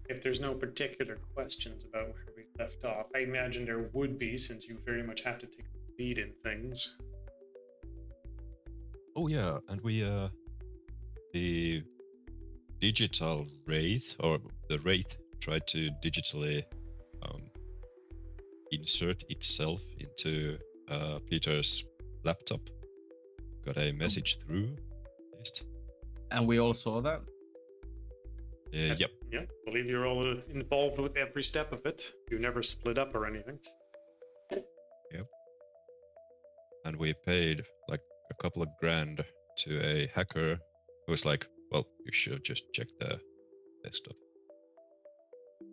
If there's no particular questions about where we left off, I imagine there would be, since you very much have to take the lead in things. Oh yeah, and the digital wraith, or the wraith, tried to digitally um, insert itself into Peter's laptop. Got a message through. At least. And we all saw that. Yep. Yeah, believe you're all involved with every step of it. You never split up or anything. Yep. And we paid like a couple of grand to a hacker who was like, "Well, you should just check the desktop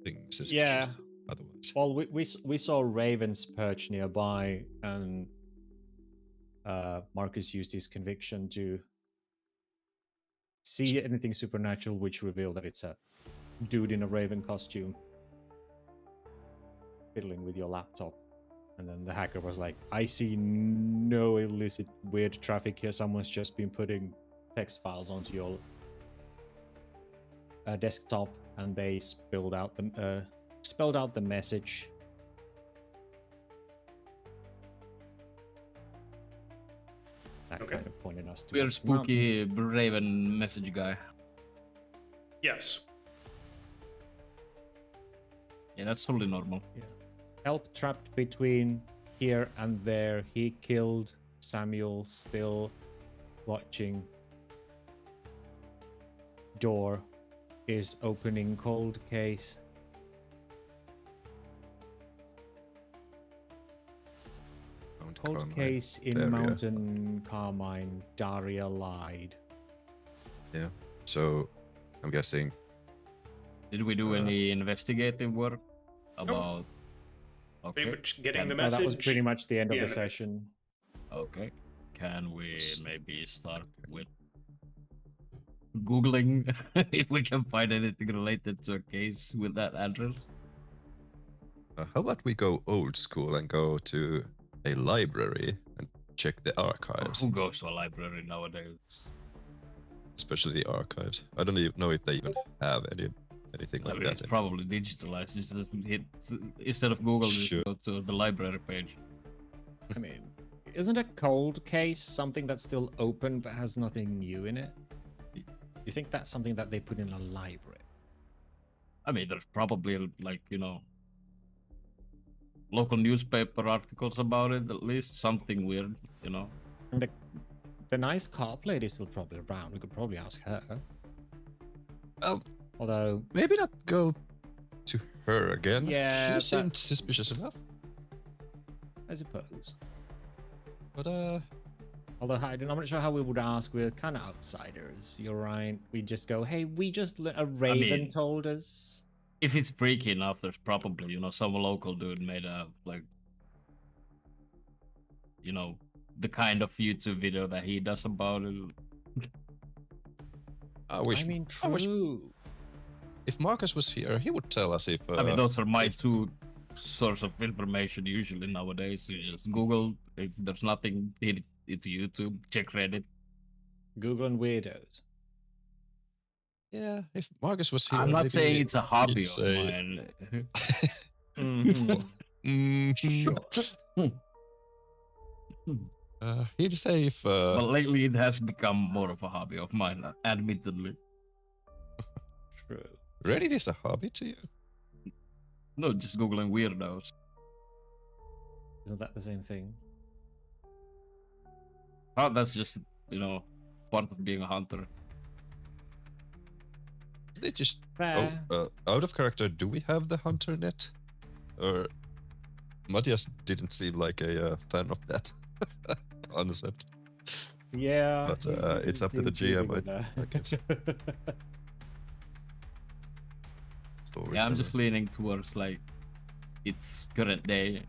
things Yeah. suspicious otherwise." Well, we saw ravens perch nearby, and Marcus used his conviction to see anything supernatural, which revealed that it's a dude in a raven costume fiddling with your laptop. And then the hacker was like, I see no illicit weird traffic here. Someone's just been putting text files onto your desktop, and they spelled out the message. That Okay. kind of pointed us to We're the spooky raven message guy. Yes. Yeah, that's totally normal. Yeah. Help trapped between here and there. He killed Samuel, still watching. Door is opening, cold case. Mount Cold Carmine, case in Daria. Mountain Carmine. Daria lied. Yeah. So I'm guessing. Did we do any investigative work about? Pretty Okay. much getting the No, message. that was pretty much the end of Yeah, the session. Okay. Can we maybe start with Googling if we can find anything related to a case with that address? How about we go old school and go to a library and check the archives, Who goes to a library nowadays? especially the archives. I don't even know if they even have anything I like mean, that. it's probably digitalized. Just instead of Google, Sure. just go to the library page. I mean, isn't a cold case something that's still open but has nothing new in it? You think that's something that they put in a library? I mean, there's probably like local newspaper articles about it. At least something weird, And the nice cop lady's still probably around. We could probably ask her. Um, Although, maybe not go to her again. Yeah, She seemed that's- suspicious enough. I suppose. But Although I'm not sure how we would ask. We're kind of outsiders. You're right. We just go, hey, we just a raven mean- told us. if it's freaky enough, there's probably some local dude made a the kind of YouTube video that he does about it. I wish. I mean, I wish true. if Marcus was here, he would tell us if. I mean, those are my if- two source of information usually nowadays. You just Google. If there's nothing, hit it to YouTube, check Reddit. Google and weirdos. Yeah, if Marcus was here. I'm not maybe saying it's a hobby he'd of say- mine. Mm, he'd say if. But lately, it has become more of a hobby of mine, admittedly. True. Reddit is a hobby to you. No, just googling weirdos. Isn't that the same thing? Oh, that's just part of being a hunter. They just. Fair. Out of character, do we have the hunter net? Or Matthias didn't seem like a fan of that concept. Yeah. But, he it's up to the seemed GM, cheating with I guess. that. Yeah, I'm just leaning towards it's current day.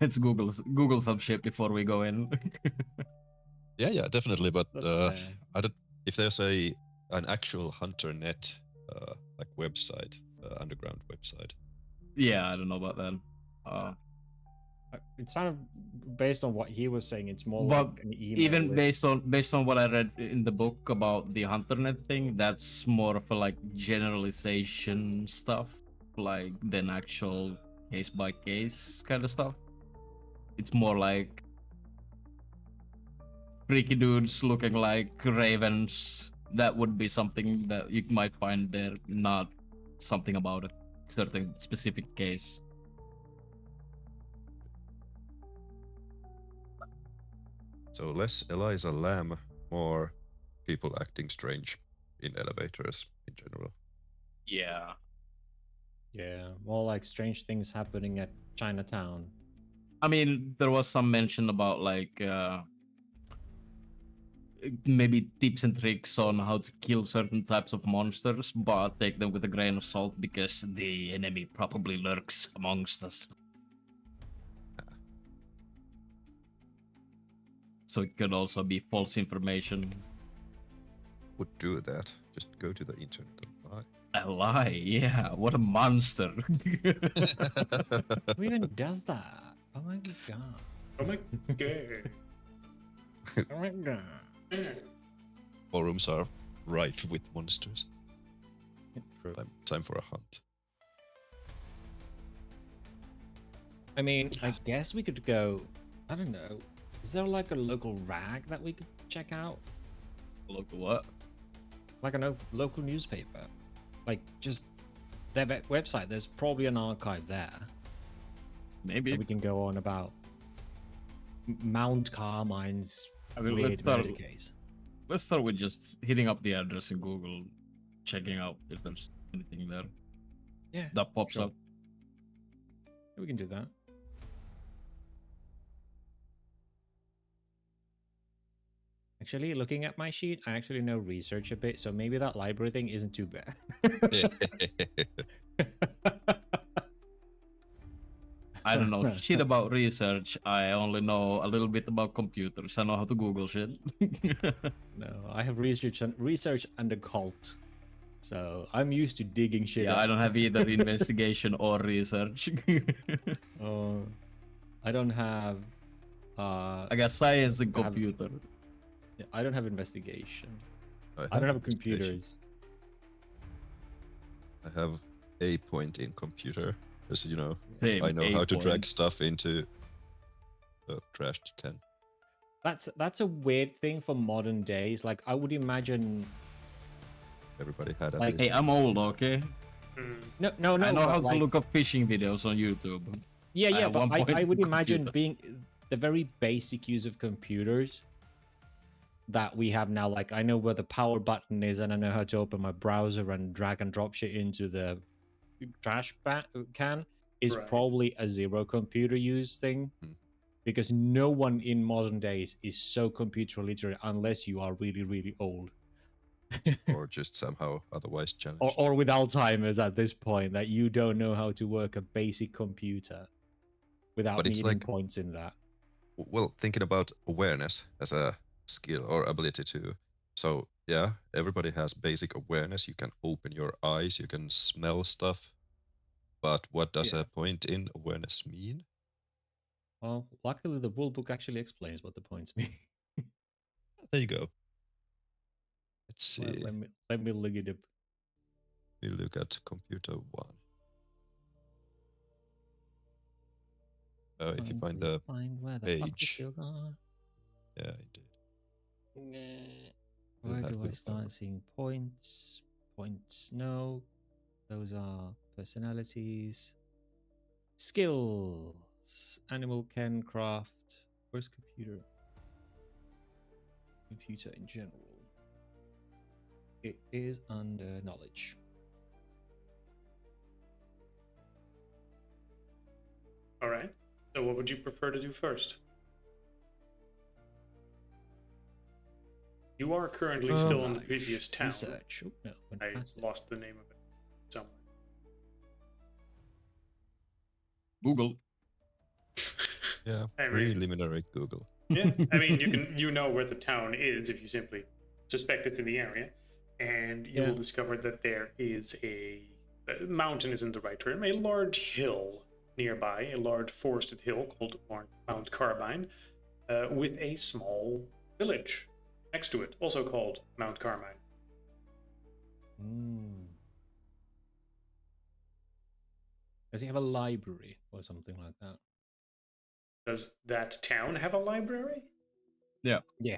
Let's Google some shit before we go in. Yeah, definitely. But That's fair. I don't. If there's an actual hunter net website, underground website. Yeah, I don't know about that. It sounded based on what he was saying. It's more But like an email. even list. based on what I read in the book about the HunterNet thing, that's more of a like generalization stuff, like than actual case by case kind of stuff. It's more like freaky dudes looking like ravens. That would be something that you might find there, not something about a certain specific case. So less Eliza Lamb, more people acting strange in elevators in general. Yeah. Yeah, more like strange things happening at Chinatown. I mean, there was some mention about like maybe tips and tricks on how to kill certain types of monsters, but take them with a grain of salt because the enemy probably lurks amongst us. So it could also be false information. Would do that. Just go to the internet and lie. A lie, yeah. What a monster. Who even does that? Oh my god. Oh my god. Oh my god. Forums are rife with monsters. True. Time for a hunt. I mean, I guess we could go. I don't know. Is there like a local rag that we could check out? Look what? Like a local newspaper? Like just their website. There's probably an archive there. Maybe. That we can go on about Mount Carmine's I mean, weird murder case. Let's start with just hitting up the address in Google, checking out if there's anything there. Yeah, that pops sure. up. Yeah, we can do that. Actually, looking at my sheet, I actually know research a bit, so maybe that library thing isn't too bad. I don't know shit about research. I only know a little bit about computers. I know how to Google shit. No, I have research and occult, so I'm used to digging shit. Yeah, up. I don't have either investigation or research. I don't have. I got science and I have- computer. I don't have investigation. I I don't have investigation. computers. I have a point in computer, because you know Same, I know how to drag points. stuff into a trashed can. That's a weird thing for modern days. Like I would imagine. Everybody had at Like, least. Hey, I'm old, okay? Hmm. No. I know but how like, to look up fishing videos on YouTube. Yeah, I yeah, have but one point I would in imagine computer. being the very basic use of computers that we have now. Like I know where the power button is, and I know how to open my browser and drag and drop shit into the trash can. Is Right. probably a zero computer use thing, Mhm. because no one in modern days is so computer literate unless you are really, really old. Or just somehow otherwise challenged. or with Alzheimer's at this point, that you don't know how to work a basic computer without But it's needing like- points in that. Well, thinking about awareness as a skill or ability to. So yeah, everybody has basic awareness. You can open your eyes, you can smell stuff. But what does Yeah. a point in awareness mean? Well, luckily the rule book actually explains what the points mean. There you go. Let's see. Well, let me look it up. We look at computer one. If you find the find where the fuck the page. skills are. yeah, indeed. Where have do I to start find- seeing points? Points, no. Those are personalities. Skills. Animal can craft. Where's computer? Computer in general. It is under knowledge. All right. So what would you prefer to do first? You are currently still in the Knowledge. previous town. Research. Oh, no, went I past it. lost the name of it somewhere. Google. Yeah, I mean- preliminary Google. Yeah, I mean, you know where the town is if you simply suspect it's in the area, and you Yeah. will discover that there is a mountain isn't the right term, a large hill nearby, a large forested hill called Mount Carbine, with a small village next to it, also called Mount Carmine. Does he have a library or something like that? Does that town have a library? Yeah. Yeah.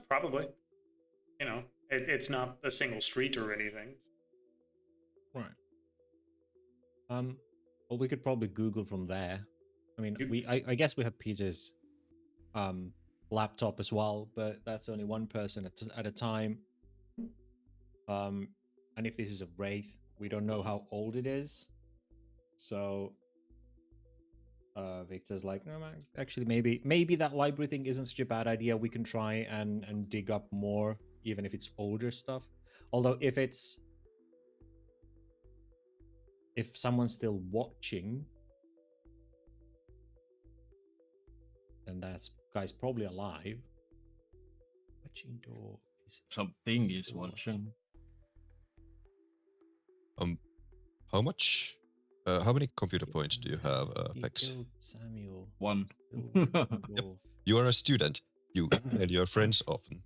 Probably. You know, it's not a single street or anything. Right. Well, we could probably Google from there. I mean, I guess we have Peter's laptop as well, but that's only one person at a time. And if this is a wraith, we don't know how old it is. So Victor's like, no, man, actually, maybe that library thing isn't such a bad idea. We can try and dig up more, even if it's older stuff. Although if someone's still watching, then that guy's probably alive. Watching door is Something is watching. How much? How many computer points do you have, He Pex? killed Samuel. 1. You are a student. You email your friends often.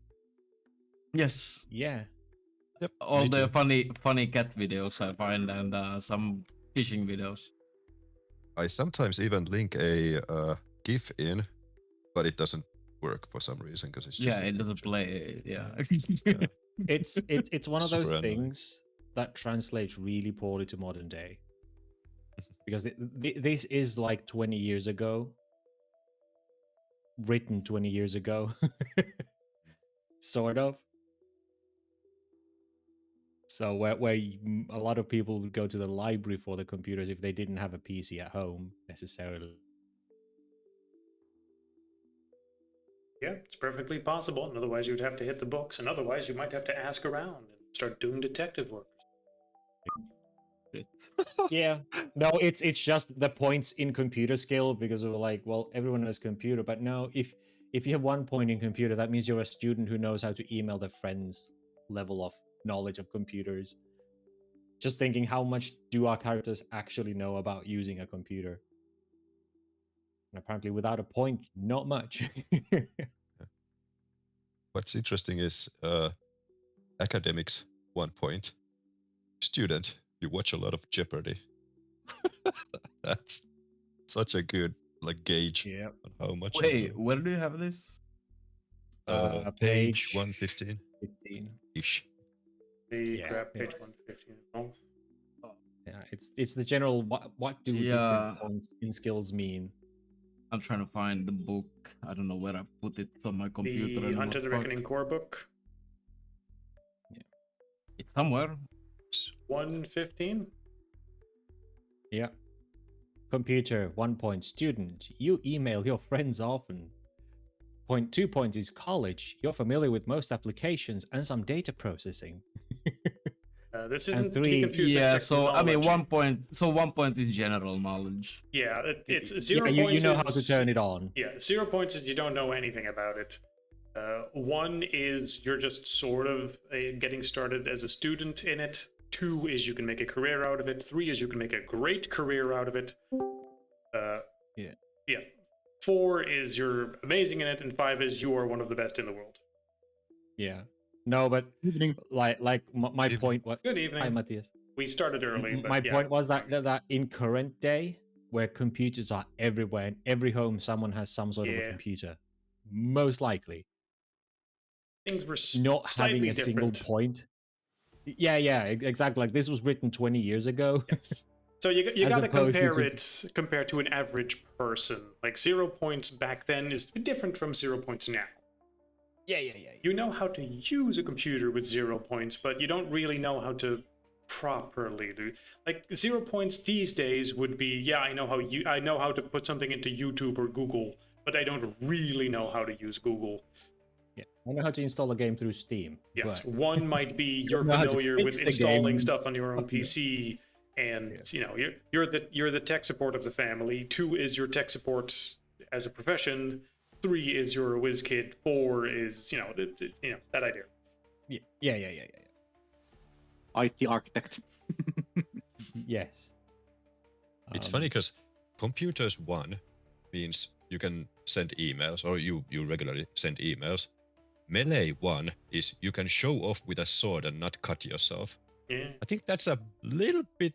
Yes. Yeah. Yep. All me the too. funny cat videos I find and some fishing videos. I sometimes even link a GIF in, but it doesn't work for some reason because it's just Yeah, a it doesn't picture. play. Yeah. It's one of Super those annoying. things that translates really poorly to modern day. Because this is like 20 years ago, written 20 years ago, sort of. So where a lot of people would go to the library for the computers if they didn't have a PC at home necessarily. Yeah, it's perfectly possible. And otherwise, you'd have to hit the books, and otherwise, you might have to ask around and start doing detective work. Yeah. No, it's just the points in computer skill because we're like, well, everyone knows computer, but no, if you have 1 point in computer, that means you're a student who knows how to email their friends level of knowledge of computers. Just thinking, how much do our characters actually know about using a computer? And apparently, without a point, not much. What's interesting is academics, 1 point. Student, you watch a lot of Jeopardy. That's such a good gauge Yeah. on how much you Wait, know. where do you have this? Page 115 15. ish. The Yeah, grab yeah. page 115. Oh, Yeah, it's the general what do Yeah. different points in skills mean? I'm trying to find the book. I don't know where I put it on my computer the anymore. Hunter the Fuck. Reckoning core book, It's somewhere. 115. Yeah. Computer, 1 point. Student, you email your friends often. 2 points is college. You're familiar with most applications and some data processing. This And isn't to be 3, confused with Yeah, so I mean technology. 1 point. So 1 point is general knowledge. Yeah, it's yeah, 0 you points. know how to is- turn it on. Yeah, 0 points is you don't know anything about it. 1 is you're just sort of getting started as a student in it. 2 is you can make a career out of it. 3 is you can make a great career out of it. Yeah. Yeah. 4 is you're amazing in it, and 5 is you are one of the best in the world. Yeah. No, but Evening. like my Evening. point was Good evening. Hi Matthias. We started early, but My yeah. point was that in current day, where computers are everywhere, in every home someone has some sort of a Yeah. computer, most likely Things were not slightly having a single different. point. Yeah, exactly. Like this was written 20 years ago. Yes. So you As got to opposed compare to- it compared to an average person. Like 0 points back then is different from 0 points now. Yeah. You know how to use a computer with 0 points, but you don't really know how to properly do. Like 0 points these days would be, yeah, I know how to put something into YouTube or Google, but I don't really know how to use Google. Yeah. I know how to install a game through Steam. Yes, but- 1 might be you're know how to familiar with fix the installing game. stuff on your own PC, and you know you're the tech support of the family. 2 is your tech support as a profession. 3 is you're a whiz kid. 4 is that idea. Yeah. IT architect. Yes. It's funny because computers 1 means you can send emails, or you regularly send emails. Melee 1 is you can show off with a sword and not cut yourself. Yeah. I think that's a little bit.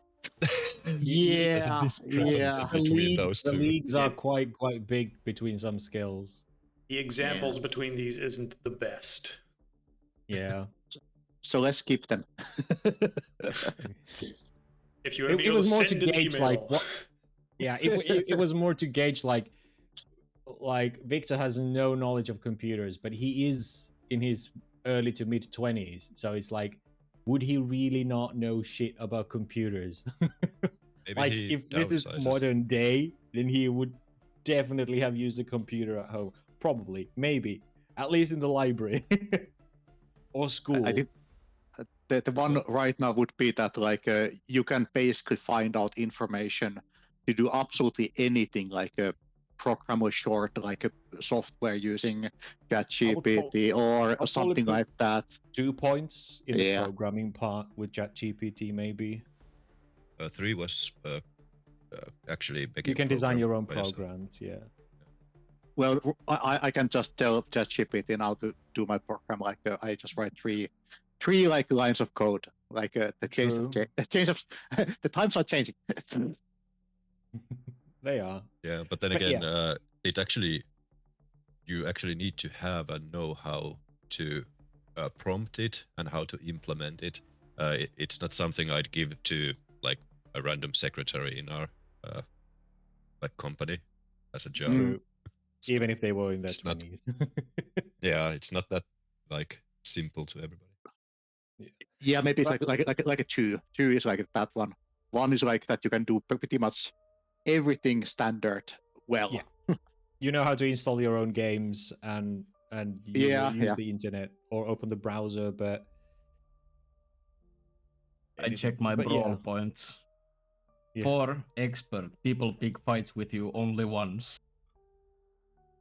There's a Yeah, discrepancy yeah. between those The two. leagues are Yeah. quite big between some skills. The examples between these isn't the best. Yeah. So let's skip them. If you want to be It able was to more to send an gauge email. like what. Yeah, it was more to gauge like Victor has no knowledge of computers, but he is in his early to mid 20s, so it's like, would he really not know shit about computers? Maybe Like, he if this is downsizes. modern day, then he would definitely have used a computer at home. Probably, maybe, at least in the library or school. I think the one right now would be that like you can basically find out information to do absolutely anything, like a program or short, like a software using ChatGPT or I'll something probably like that. 2 points in the Yeah. programming part with ChatGPT, maybe. 3 was actually making You can design program your own by yourself. programs, yeah. Well, I can just tell ChatGPT now to do my program. Like I just write three like lines of code. Like the change of True. the times are changing. They are. Yeah, but then But again, you actually need to have a know-how to prompt it and how to implement it. It's not something I'd give to like a random secretary in our like company as a job. Mm. Even if they were in their It's not- 20s. Yeah, it's not that like simple to everybody. Yeah, maybe it's But- like a two. Two is like that one. One is like that you can do pretty much everything standard well. Yeah. You know how to install your own games and use, use the internet or open the browser, but I check my but brawl yeah. points. Yeah. 4 expert. People pick fights with you only once.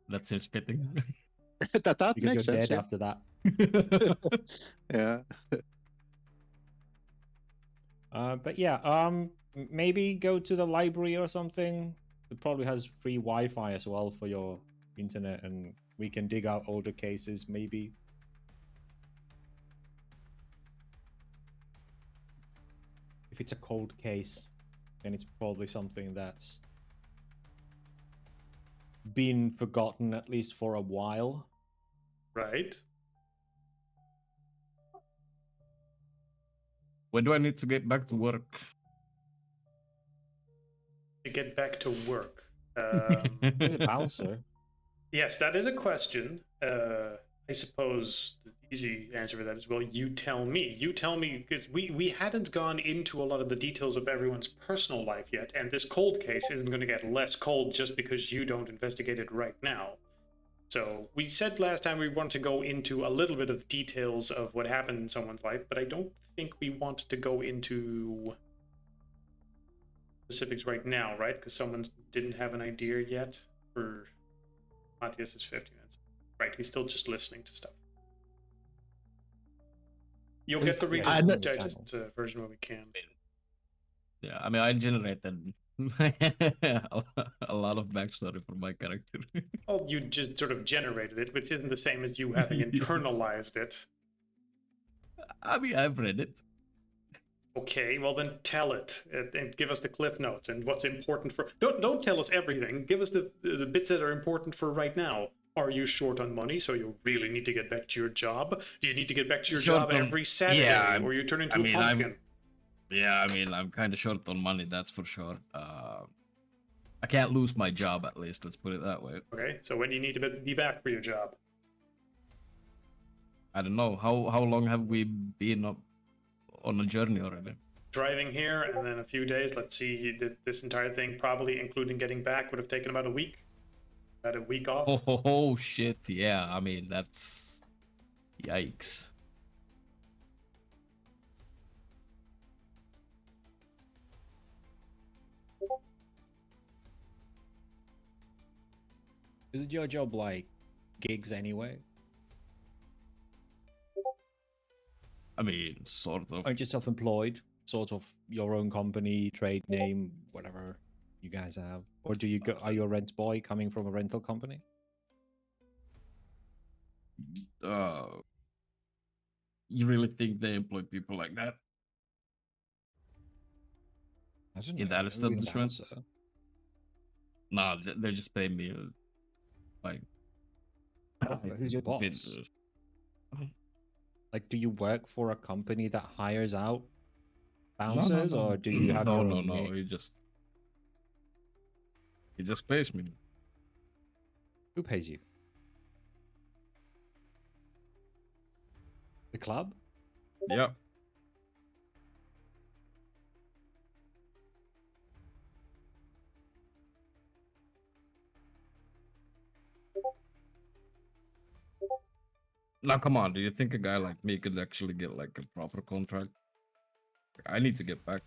That seems fitting. that Because makes you're sense. dead after that. Yeah. But yeah, maybe go to the library or something. It probably has free Wi-Fi as well for your internet, and we can dig out older cases, maybe. If it's a cold case, then it's probably something that's been forgotten at least for a while. Right? When do I need to get back to work? To get back to work. There's a bouncer. Yes, that is a question. I suppose the easy answer for that is, well, you tell me. You tell me, because we hadn't gone into a lot of the details of everyone's personal life yet, and this cold case isn't going to get less cold just because you don't investigate it right now. So we said last time we want to go into a little bit of details of what happened in someone's life, but I don't think we want to go into specifics right now, right? Because someone didn't have an idea yet for Matthias's 50 minutes. Right, he's still just listening to stuff. You'll get the Yeah, Reader's I- Digest version when we can. Yeah, I mean, I generated a lot of backstory for my character. Well, you just sort of generated it, which isn't the same as you having Yes. internalized it. I mean, I've read it. Okay, well then tell it and give us the cliff notes and what's important for. Don't tell us everything. Give us the bits that are important for right now. Are you short on money, so you really need to get back to your job? Do you need to get back to your Short job on- every Saturday, yeah, or you turn into I a mean, pumpkin? Yeah, I mean, I'm kind of short on money, that's for sure. I can't lose my job, at least. Let's put it that way. Okay, so when do you need to be back for your job? I don't know. How long have we been up on a journey already? Driving here and then a few days. Let's see, this entire thing, probably including getting back, would have taken about a week. About a week off. Oh shit! Yeah, I mean that's yikes. Isn't your job like gigs anyway? I mean, sort of. Aren't you self-employed? sort of your own company, trade name, whatever you guys have, or do you go? Are you a rent boy coming from a rental company? You really think they employ people like that I don't in know. that You've never been a establishment? bouncer. Nah, they just pay me like. But who's your boss? Like, do you work for a company that hires out bouncers, or do you have your own no. name? He just pays me. Who pays you? The club? Yeah. Now, come on. Do you think a guy like me could actually get like a proper contract? I need to get back.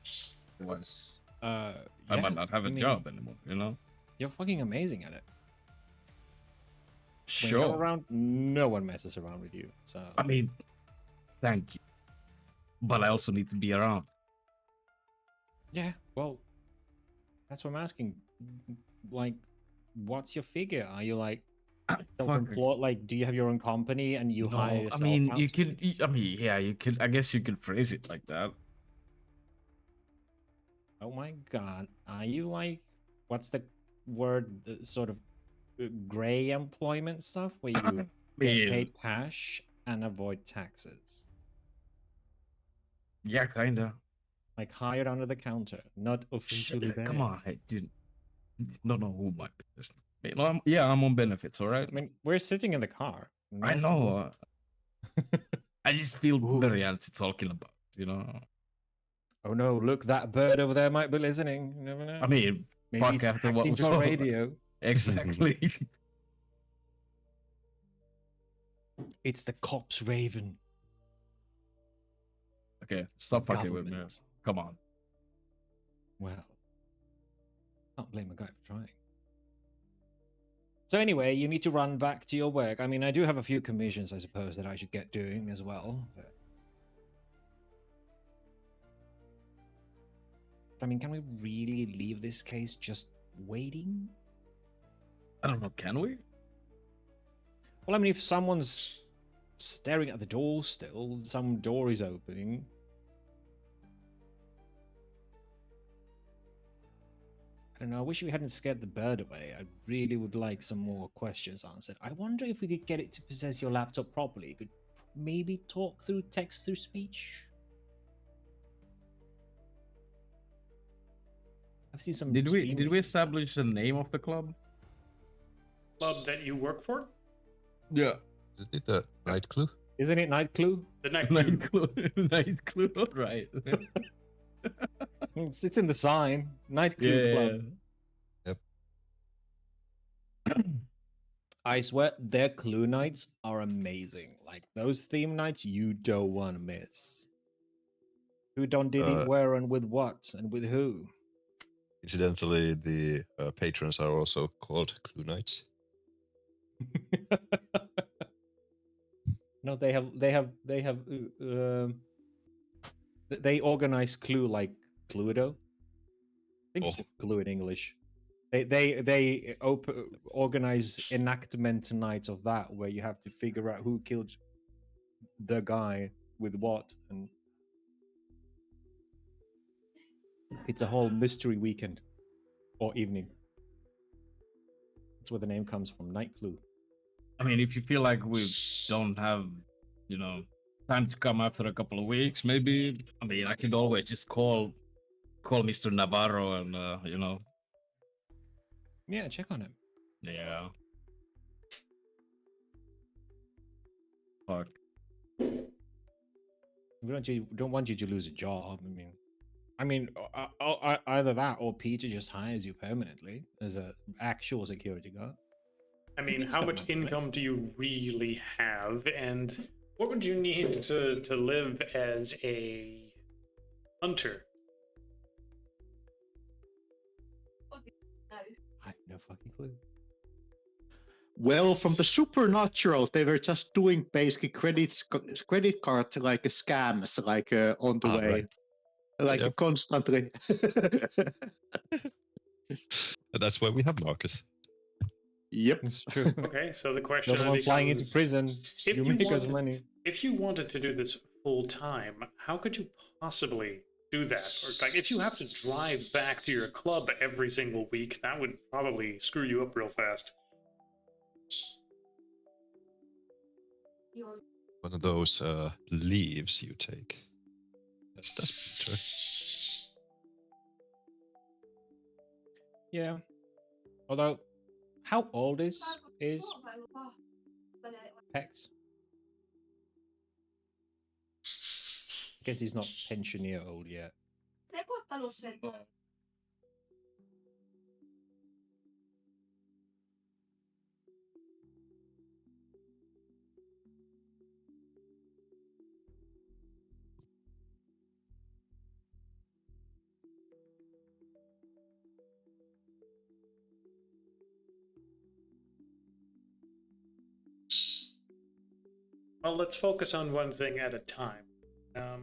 Otherwise, I Yeah, might not have I a mean, job anymore. You know. You're fucking amazing at it. When Sure. you're around, no one messes around with you. So I mean, thank you. But I also need to be around. yeah, well, that's what I'm asking. Like, what's your figure? Are you like self-employed? Like, do you have your own company and you hire No, I yourself mean, out you to could. I mean, yeah, you could. I guess you could phrase it like that. Oh my god, are you like, what's the word? Sort of gray employment stuff where you get mean- paid cash and avoid taxes, Yeah, kinda. like hired under the counter, not officially Shit, there. come on, hey, dude. Don't know who might be listening. You know, I'm on benefits, all right. I mean, we're sitting in the car. No I one's know. listening. I just feel very antsy talking about. You know. Oh no! Look, that bird over there might be listening. You never know. I mean, maybe fuck it's after hacked what we into our saw. radio. Exactly. It's the cops, Raven. Okay, stop fucking with me. Government. Come on. Well, can't blame a guy for trying. So anyway, you need to run back to your work. I mean, I do have a few commissions, I suppose, that I should get doing as well. But I mean, can we really leave this case just waiting? I don't know. Can we? Well, I mean, if someone's staring at the door still, some door is opening. I don't know, I wish we hadn't scared the bird away. I really would like some more questions answered. I wonder if we could get it to possess your laptop properly. You could maybe talk through text through speech. I've seen some. Did we streaming stuff. establish the name of the club? Club that you work for? Yeah. Is it the night clue? Isn't it Night Clue? The night Night clue. clue. Night clue. Right. It's in the sign. Night Clue Club. Yep. I swear their clue nights are amazing. Like those theme nights you don't want to miss. Who done did it where and with what and with who? Incidentally, the patrons are also called Clue Knights. No, they organize Clue like Cluedo. I think it's Clue in English. They organize enactment nights of that where you have to figure out who killed the guy with what, and it's a whole mystery weekend or evening. That's where the name comes from, Night Clue. I mean, if you feel like we don't have, time to come after a couple of weeks, maybe. I mean, I could always just call Mr. Navarro and Yeah, check on him. Yeah. Fuck. We don't want you to lose a job. I mean, either that or Peter just hires you permanently as a actual security guard. I mean, just how don't much have to income do you really have, and what would you need to live as a hunter? I have no fucking clue. Well, from the supernatural, they were just doing basically credit card like scams, like on the way. Right. like Yep. constantly. And that's why we have Marcus. Yep. It's true. Okay, so the You're question the then one flying into becomes, prison. if You you make us wanted- money. If you wanted to do this full time, how could you possibly do that? Or like, if you have to drive back to your club every single week, that would probably screw you up real fast. One of those leaves you take. That's better. Yeah. Although, how old is Pex? I guess he's not pensioner old yet. Well, let's focus on one thing at a time. All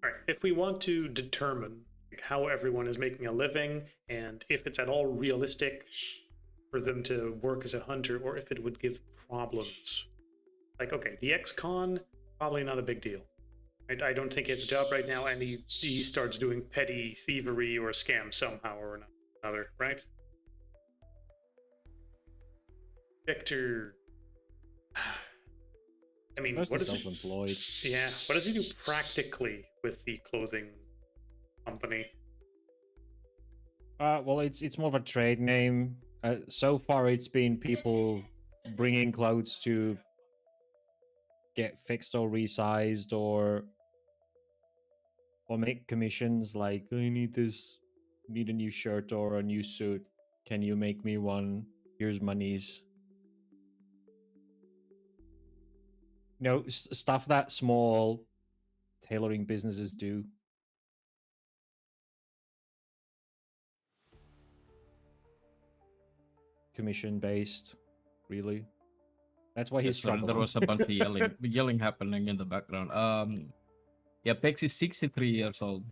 right, if we want to determine how everyone is making a living and if it's at all realistic for them to work as a hunter or if it would give problems. Like, okay, the ex-con, probably not a big deal. Right? I don't think he has a job right now, and he starts doing petty thievery or scam somehow or another, right? Victor, I mean, Most what are is he? self-employed. Yeah, what does he do practically with the clothing company? Well, it's more of a trade name. So far, it's been people bringing clothes to get fixed or resized or make commissions. Like, I need this, need a new shirt or a new suit. Can you make me one? Here's monies. You know, stuff that small tailoring businesses do. Commission based, really. That's why he's Yes, there struggling. was a bunch of yelling happening in the background. Yeah, Pex is 63 years old.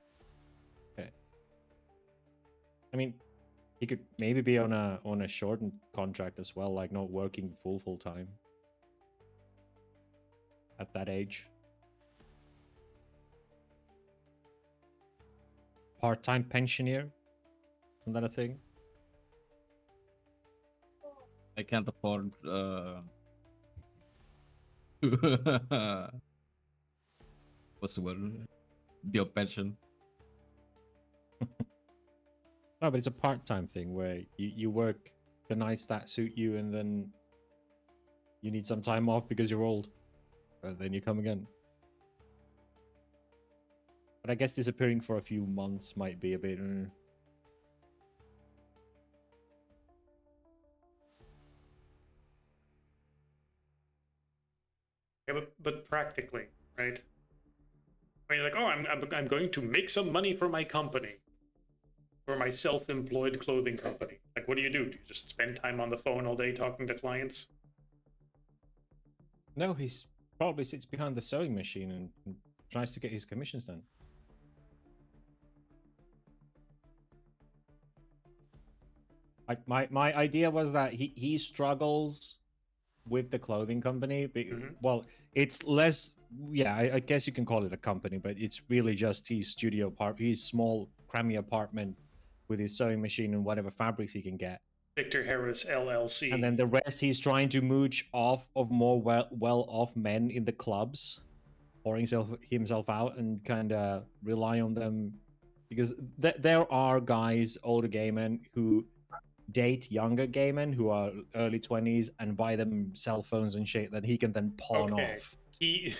Okay. I mean, he could maybe be on a shortened contract as well, like not working full time at that age. Part-time pensioner, isn't that a thing? I can't afford what's the word? Your pension. No, but it's a part-time thing where you work the nights that suit you, and then you need some time off because you're old, and then you come again. But I guess disappearing for a few months might be a bit. Yeah, but practically, right? I mean, like, oh, I'm going to make some money for my company, for my self-employed clothing company. Like, what do? Do you just spend time on the phone all day talking to clients? No, he's probably sits behind the sewing machine and tries to get his commissions done. Like my idea was that he struggles with the clothing company. Well, it's less. Yeah, I guess you can call it a company, but it's really just his studio his small crammy apartment with his sewing machine and whatever fabrics he can get. Victor Harris LLC. And then the rest he's trying to mooch off of more well-off men in the clubs, pouring himself out and kind of rely on them, because there are guys, older gay men, who date younger gay men who are early 20s and buy them cell phones and shit that he can then pawn off. He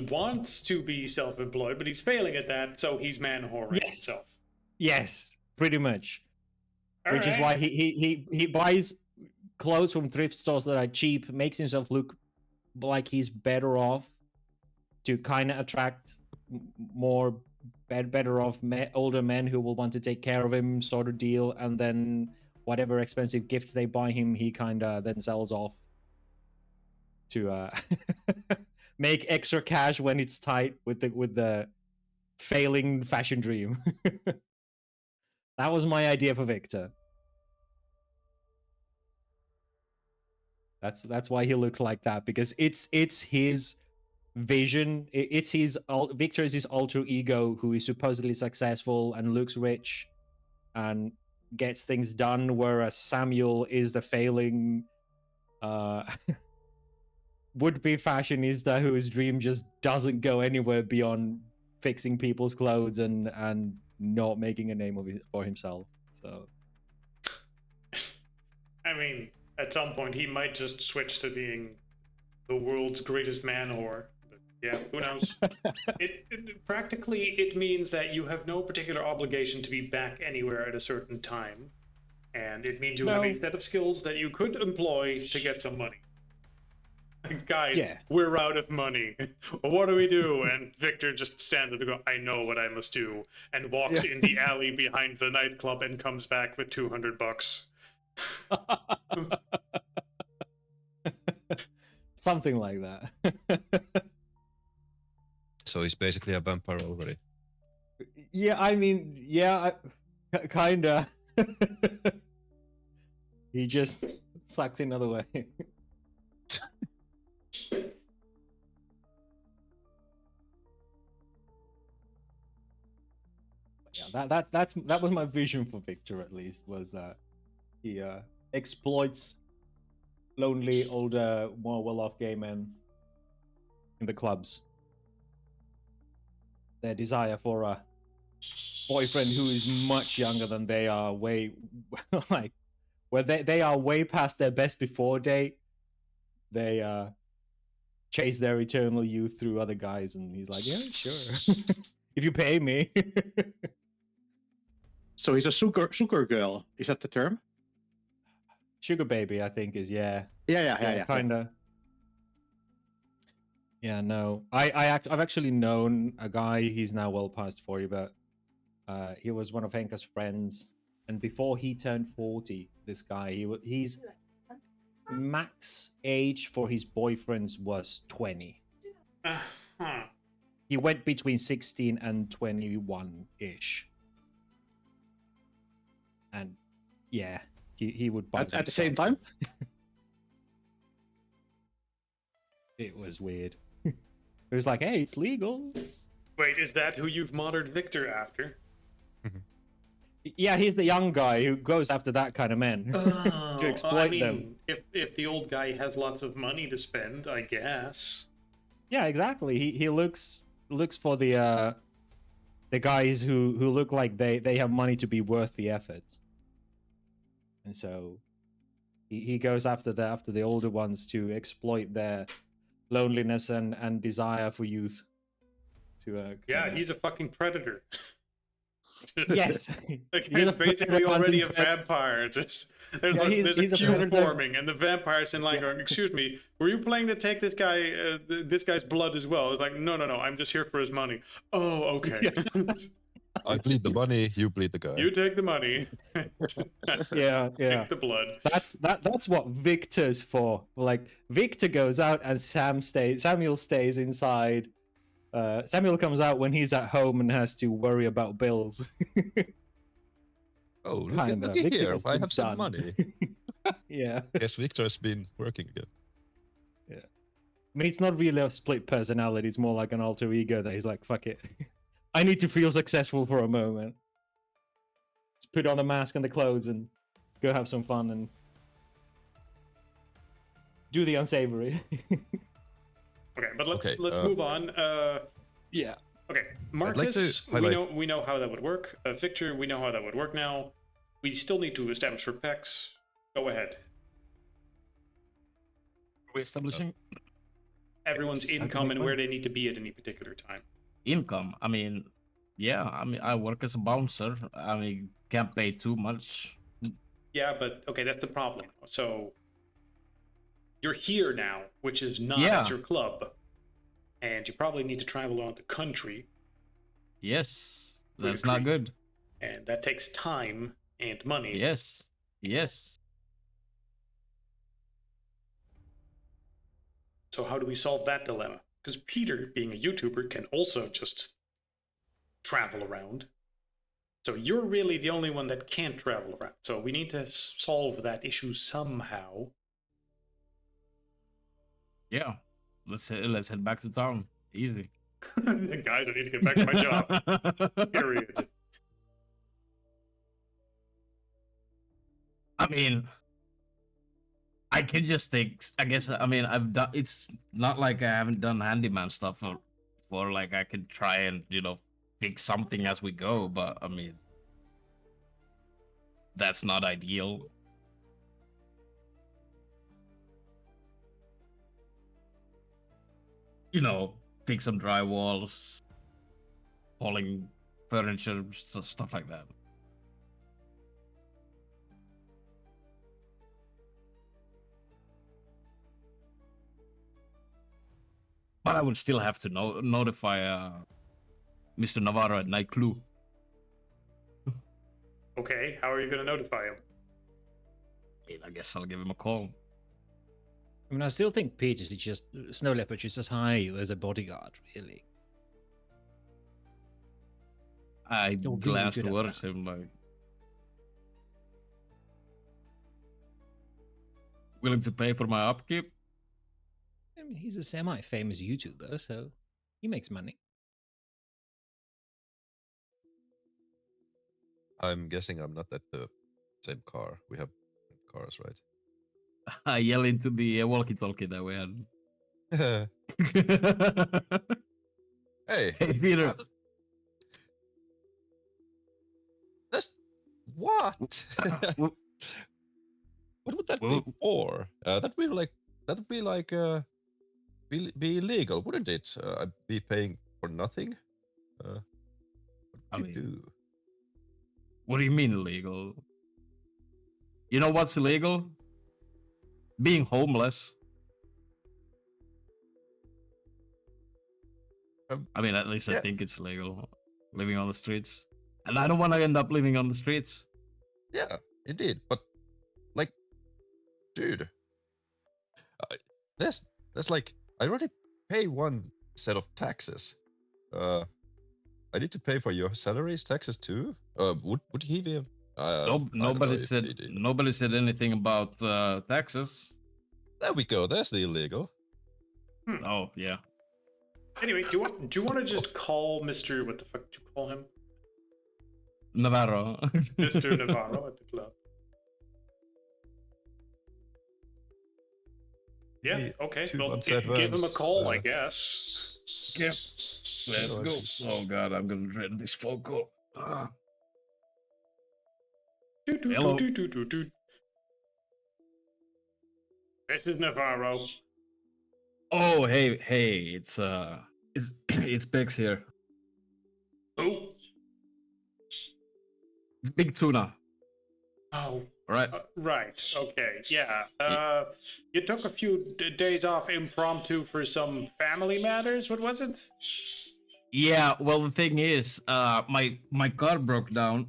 wants to be self-employed, but he's failing at that, so he's man-whoring himself. Yes, pretty much. All Which right. is why he buys clothes from thrift stores that are cheap, makes himself look like he's better off to kind of attract more better off older men who will want to take care of him, sort of deal, and then whatever expensive gifts they buy him, he kind of then sells off to make extra cash when it's tight with the failing fashion dream. That was my idea for Victor. That's why he looks like that, because it's his vision. It's his Victor is his alter ego who is supposedly successful and looks rich and gets things done, whereas Samuel is the failing would-be fashionista whose dream just doesn't go anywhere beyond fixing people's clothes and not making a name for himself. So I mean, at some point he might just switch to being the world's greatest man whore. But yeah, who knows? Practically it means that you have no particular obligation to be back anywhere at a certain time, and it means you have a set of skills that you could employ to get some money. Guys, we're out of money. What do we do? And Victor just stands up and goes, I know what I must do, and walks in the alley behind the nightclub and comes back with $200. Something like that. So he's basically a vampire already. Yeah, I mean, kinda. He just sucks another way. Yeah, that was my vision for Victor, at least, was that he exploits lonely, older, more well-off gay men in the clubs. Their desire for a boyfriend who is much younger than they are, way like where they are way past their best before date. They chase their eternal youth through other guys, and he's like, yeah, sure. If you pay me. So he's a sugar girl. Is that the term? Sugar baby, I think, is yeah, kind of. Yeah, no, I've actually known a guy. He's now well past 40, but he was one of Henka's friends, and before he turned 40, this guy he's max age for his boyfriends was 20. Uh-huh. He went between 16 and 21-ish. And yeah, he would buy at the same time. It was weird. It was like, hey, it's legal. Wait, is that who you've modeled Victor after? Yeah, he's the young guy who goes after that kind of men to exploit them. If the old guy has lots of money to spend, I guess. Yeah, exactly. He looks for the guys who look like they have money to be worth the effort. And so he goes after the older ones to exploit their loneliness and desire for youth. Yeah, he's a fucking predator. Yes, The guy's basically already a vampire. Just there's a cube forming, and the vampire's in line going, "Excuse me, were you planning to take this guy's blood as well?" It's like, no, I'm just here for his money. Oh, okay. I bleed the money, you bleed the guy. You take the money. yeah. Take the blood. That's what Victor's for. Like, Victor goes out and Samuel stays inside. Samuel comes out when he's at home and has to worry about bills. Oh, look at here, I have some money. Yeah. Yes, Victor's been working again. Yeah. I mean, it's not really a split personality. It's more like an alter ego that he's like, fuck it. I need to feel successful for a moment. Let's put on a mask and the clothes and go have some fun and do the unsavory. Okay, but let's move on. Yeah. Okay, Marcus, we know how that would work. Victor, we know how that would work now. We still need to establish for Pex. Go ahead. We're establishing everyone's income and where they need to be at any particular time. Income. I mean, I work as a bouncer. I mean, can't pay too much. Yeah, but okay, that's the problem. So you're here now, which is not at your club, and you probably need to travel around the country. Yes, that's not good. And that takes time and money. Yes. So how do we solve that dilemma? Because Peter, being a YouTuber, can also just travel around. So you're really the only one that can't travel around. So we need to solve that issue somehow. Yeah. Let's head back to town. Easy. Guys, I need to get back to my job. Period. I mean, I can just take. I guess. I mean, I've done. It's not like I haven't done handyman stuff for like I could try and fix something as we go. But I mean, that's not ideal. Fix some drywalls, hauling furniture, stuff like that. But I would still have to notify Mr. Navarro at Night Clue. Okay, how are you going to notify him? I guess I'll give him a call. I mean, I still think Pete is just Snow Leopard should just hire you as a bodyguard, really. I You're really glanced good at towards that. him like, willing to pay for my upkeep? I mean, he's a semi-famous YouTuber, so he makes money. I'm guessing I'm not at the same car. We have cars, right? I yell into the walkie-talkie that we had. Hey, Hey, Peter. that's what? Well, What would that well- be for? That'd be like be illegal, wouldn't it? I'd be paying for nothing. What I would you mean- do? What do you mean illegal? You know what's illegal? Being homeless. I mean, at least I yeah. think it's legal. Living on the streets. And I don't want to end up living on the streets. Yeah, indeed. But like, dude, there's like I already pay one set of taxes. I need to pay for your salaries, taxes too. Would he be? I don't know Nobody if said he did. nobody said anything about taxes. There we go. There's the illegal. Oh yeah. Anyway, do you want to just call Mr. What the fuck did you call him? Navarro. Mr. Navarro at the club. Yeah, Hey, okay. 2 Well, months give him a advance, call, I guess. Yep. Let's No, go. it's- Oh god, I'm gonna dread this phone call. Do, do, Hello. do, do, do, do. This is Navarro. Oh hey, it's it's Bex here. Oh, It's Big Tuna. oh, Right? right. Okay, yeah. You took a few days off impromptu for some family matters. What was it? Yeah, well the thing is, my car broke down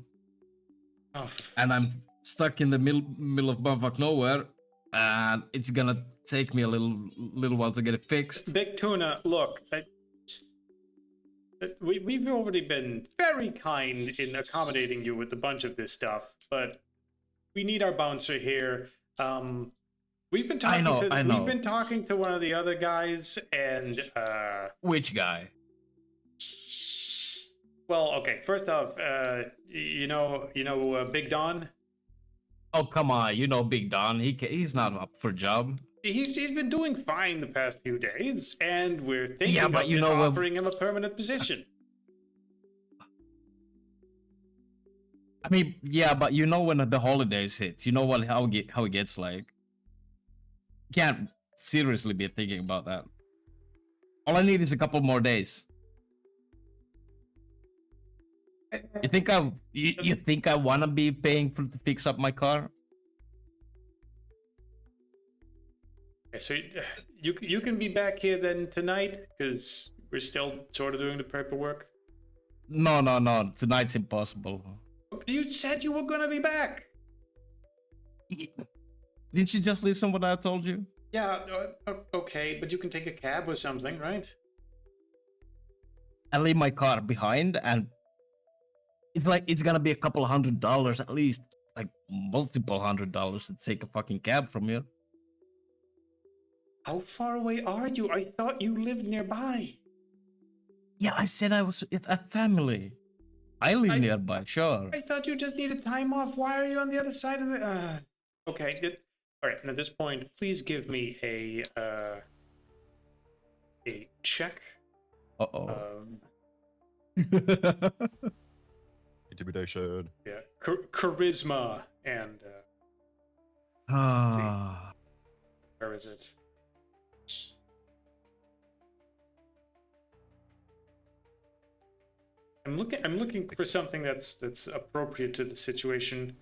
Oh, and I'm stuck in the middle of bumfuck nowhere, and it's gonna take me a little while to get it fixed. Big Tuna, look, we've already been very kind in accommodating you with a bunch of this stuff, but we need our bouncer here. We've been talking I know. we've been talking to one of the other guys, and Which guy? well, okay. First off, Big Don. Oh come on, you know Big Don. He's not up for a job. He's been doing fine the past few days, and we're thinking Yeah, but of you know what- offering him a permanent position. I mean, yeah, but you know when the holidays hits, you know how it gets like. Can't seriously be thinking about that. All I need is a couple more days. You think you think I wanna be paying to fix up my car? Okay, so you can be back here then tonight, because we're still sort of doing the paperwork. No. Tonight's impossible. You said you were gonna be back. Didn't you just listen what I told you? Yeah, okay, but you can take a cab or something, right? I leave my car behind and It's like it's gonna be a couple $100 at least, like multiple $100 to take a fucking cab from here. How far away are you? I thought you lived nearby. Yeah, I said I was with a family. I live I- nearby, sure. I thought you just needed time off. Why are you on the other side of the? Okay. All right. And at this point, please give me a check. Uh-oh. Intimidation. Yeah, charisma and Ah. where is it? I'm looking for something that's appropriate to the situation.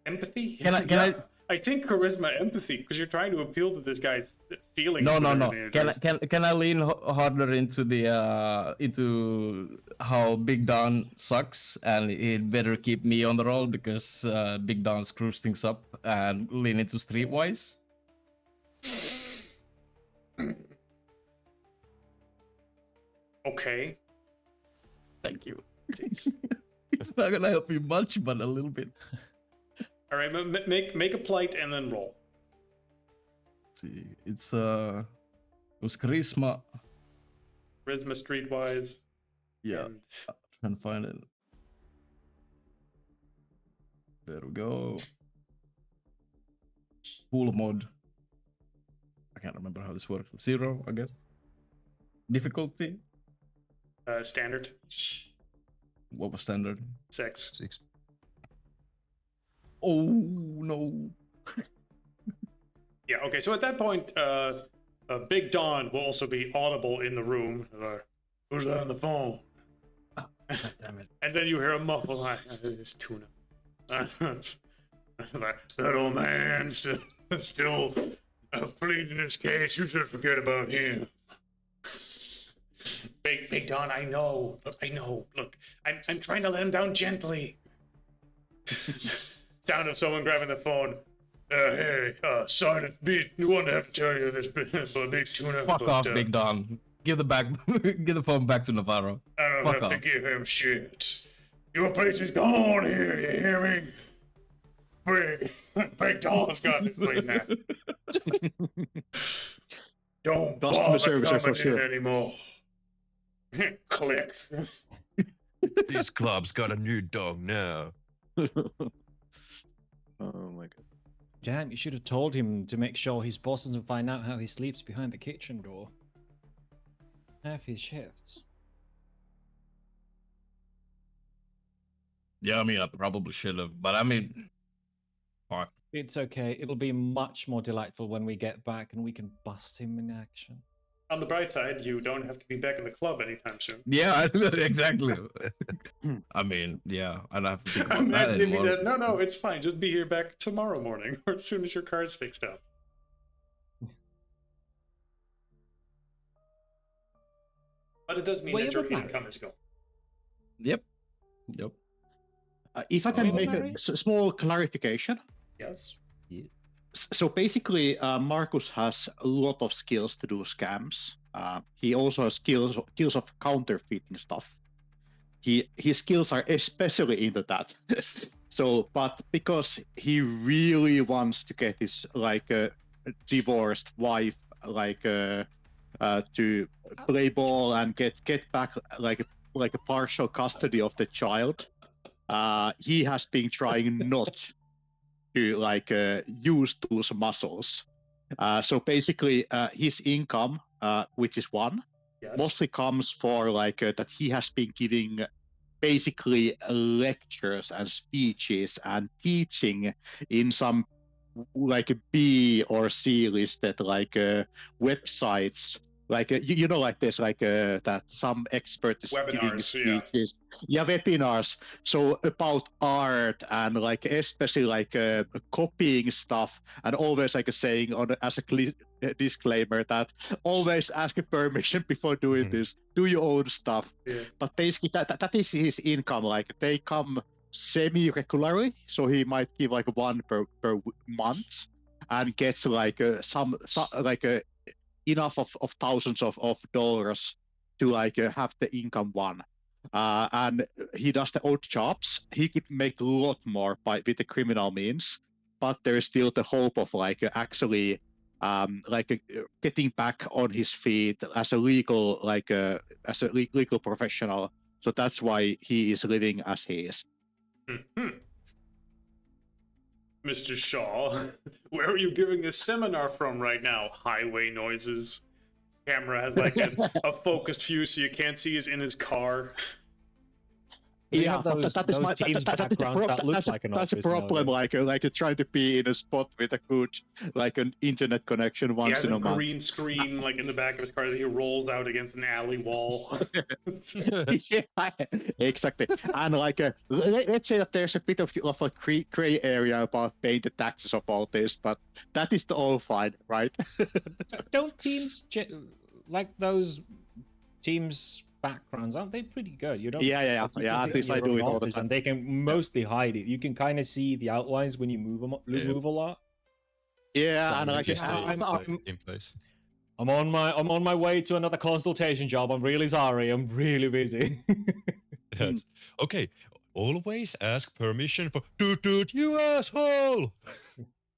Empathy. Can I- I think charisma, empathy, because you're trying to appeal to this guy's feelings. No. whatever it is. Can I lean harder into the into how Big Don sucks, and he'd better keep me on the roll because Big Don screws things up, and lean into streetwise? Okay. Thank you. It's not gonna help you much, but a little bit. All right. Make a plight and then roll. Let's see, it was charisma. Charisma, streetwise. Yeah, And trying to find it. There we go. Pool mod. I can't remember how this works. 0, I guess. Difficulty. Standard. What was standard? 6. 6. Oh no. Yeah. Okay. So at that point, Big Don will also be audible in the room. Who's that on the phone? God damn it. And then you hear a muffled line. It's Tuna. That old man still pleading his case. You should forget about him. Big Don, I know. Look, I'm trying to let him down gently. Sound of someone grabbing the phone. Hey, sorry to be the one to have to tell you this, but Big Tuna. Fuck off, Big Don. Give the phone back to Navarro. I don't Fuck have to off. give him shit. Your place is gone here, you hear me? Big Don's got to clean that. Don't Customer bother service coming for in sure. anymore. Click. This club's got a new dog now. Oh my god. Damn, you should have told him to make sure his boss doesn't find out how he sleeps behind the kitchen door. Half his shifts. Yeah, I mean, I probably should have, but I mean, fuck. It's okay. It'll be much more delightful when we get back and we can bust him in action. On the bright side, you don't have to be back in the club anytime soon. Yeah, exactly. I mean, yeah, I'd have to think about that Imagine if he anymore. said, no, it's fine. Just be here back tomorrow morning or as soon as your car's fixed up. But it does mean Well, that you your were married. income is gone. Yep. If I Oh, can you make a married? small clarification. Yes. So basically, Marcus has a lot of skills to do scams. He also has skills of counterfeiting stuff. His skills are especially into that. So, but because he really wants to get his divorced wife to play ball and get back like a partial custody of the child, he has been trying not to use those muscles. So basically, his income, which is 1, Yes. mostly comes for that he has been giving basically lectures and speeches and teaching in some like a B or C listed websites. You know, like there's that some expert is giving Webinars, yeah. speeches. Yeah, webinars. So about art and especially copying stuff, and always saying as a disclaimer that always ask permission before doing Mhm. this. Do your own stuff. Yeah. But basically that is his income. They come semi-regularly, so he might give 1 per month and gets enough of thousands of dollars to have the income 1. and he does the odd jobs. He could make a lot more with the criminal means, but there's still the hope of actually getting back on his feet as a legal legal professional. So that's why he is living as he is. Mr. Shaw, where are you giving this seminar from right now? Highway noises. Camera has like a focused view so you can't see he's in his car. We Yeah, have those teams backgrounds that look like an that's a office problem. nowadays. Like trying to be in a spot with a good an internet connection He once has in a a month. green screen like in the back of his car that he rolls out against an alley wall. Yeah, exactly. And let's say that there's a bit of a gray area about paying the taxes of all this, but that is all fine, right? Don't teams like those teams backgrounds? Aren't they pretty good? You don't. Yeah. Like, you can At sit least in I your do own it all the office time. and they can mostly hide it. You can kind of see the outlines when you move them, Yeah. move a lot. Yeah, So and like Just I'm in place. on my way to another consultation job. I'm really sorry. I'm really busy. Yes. Okay. Always ask permission for toot you asshole.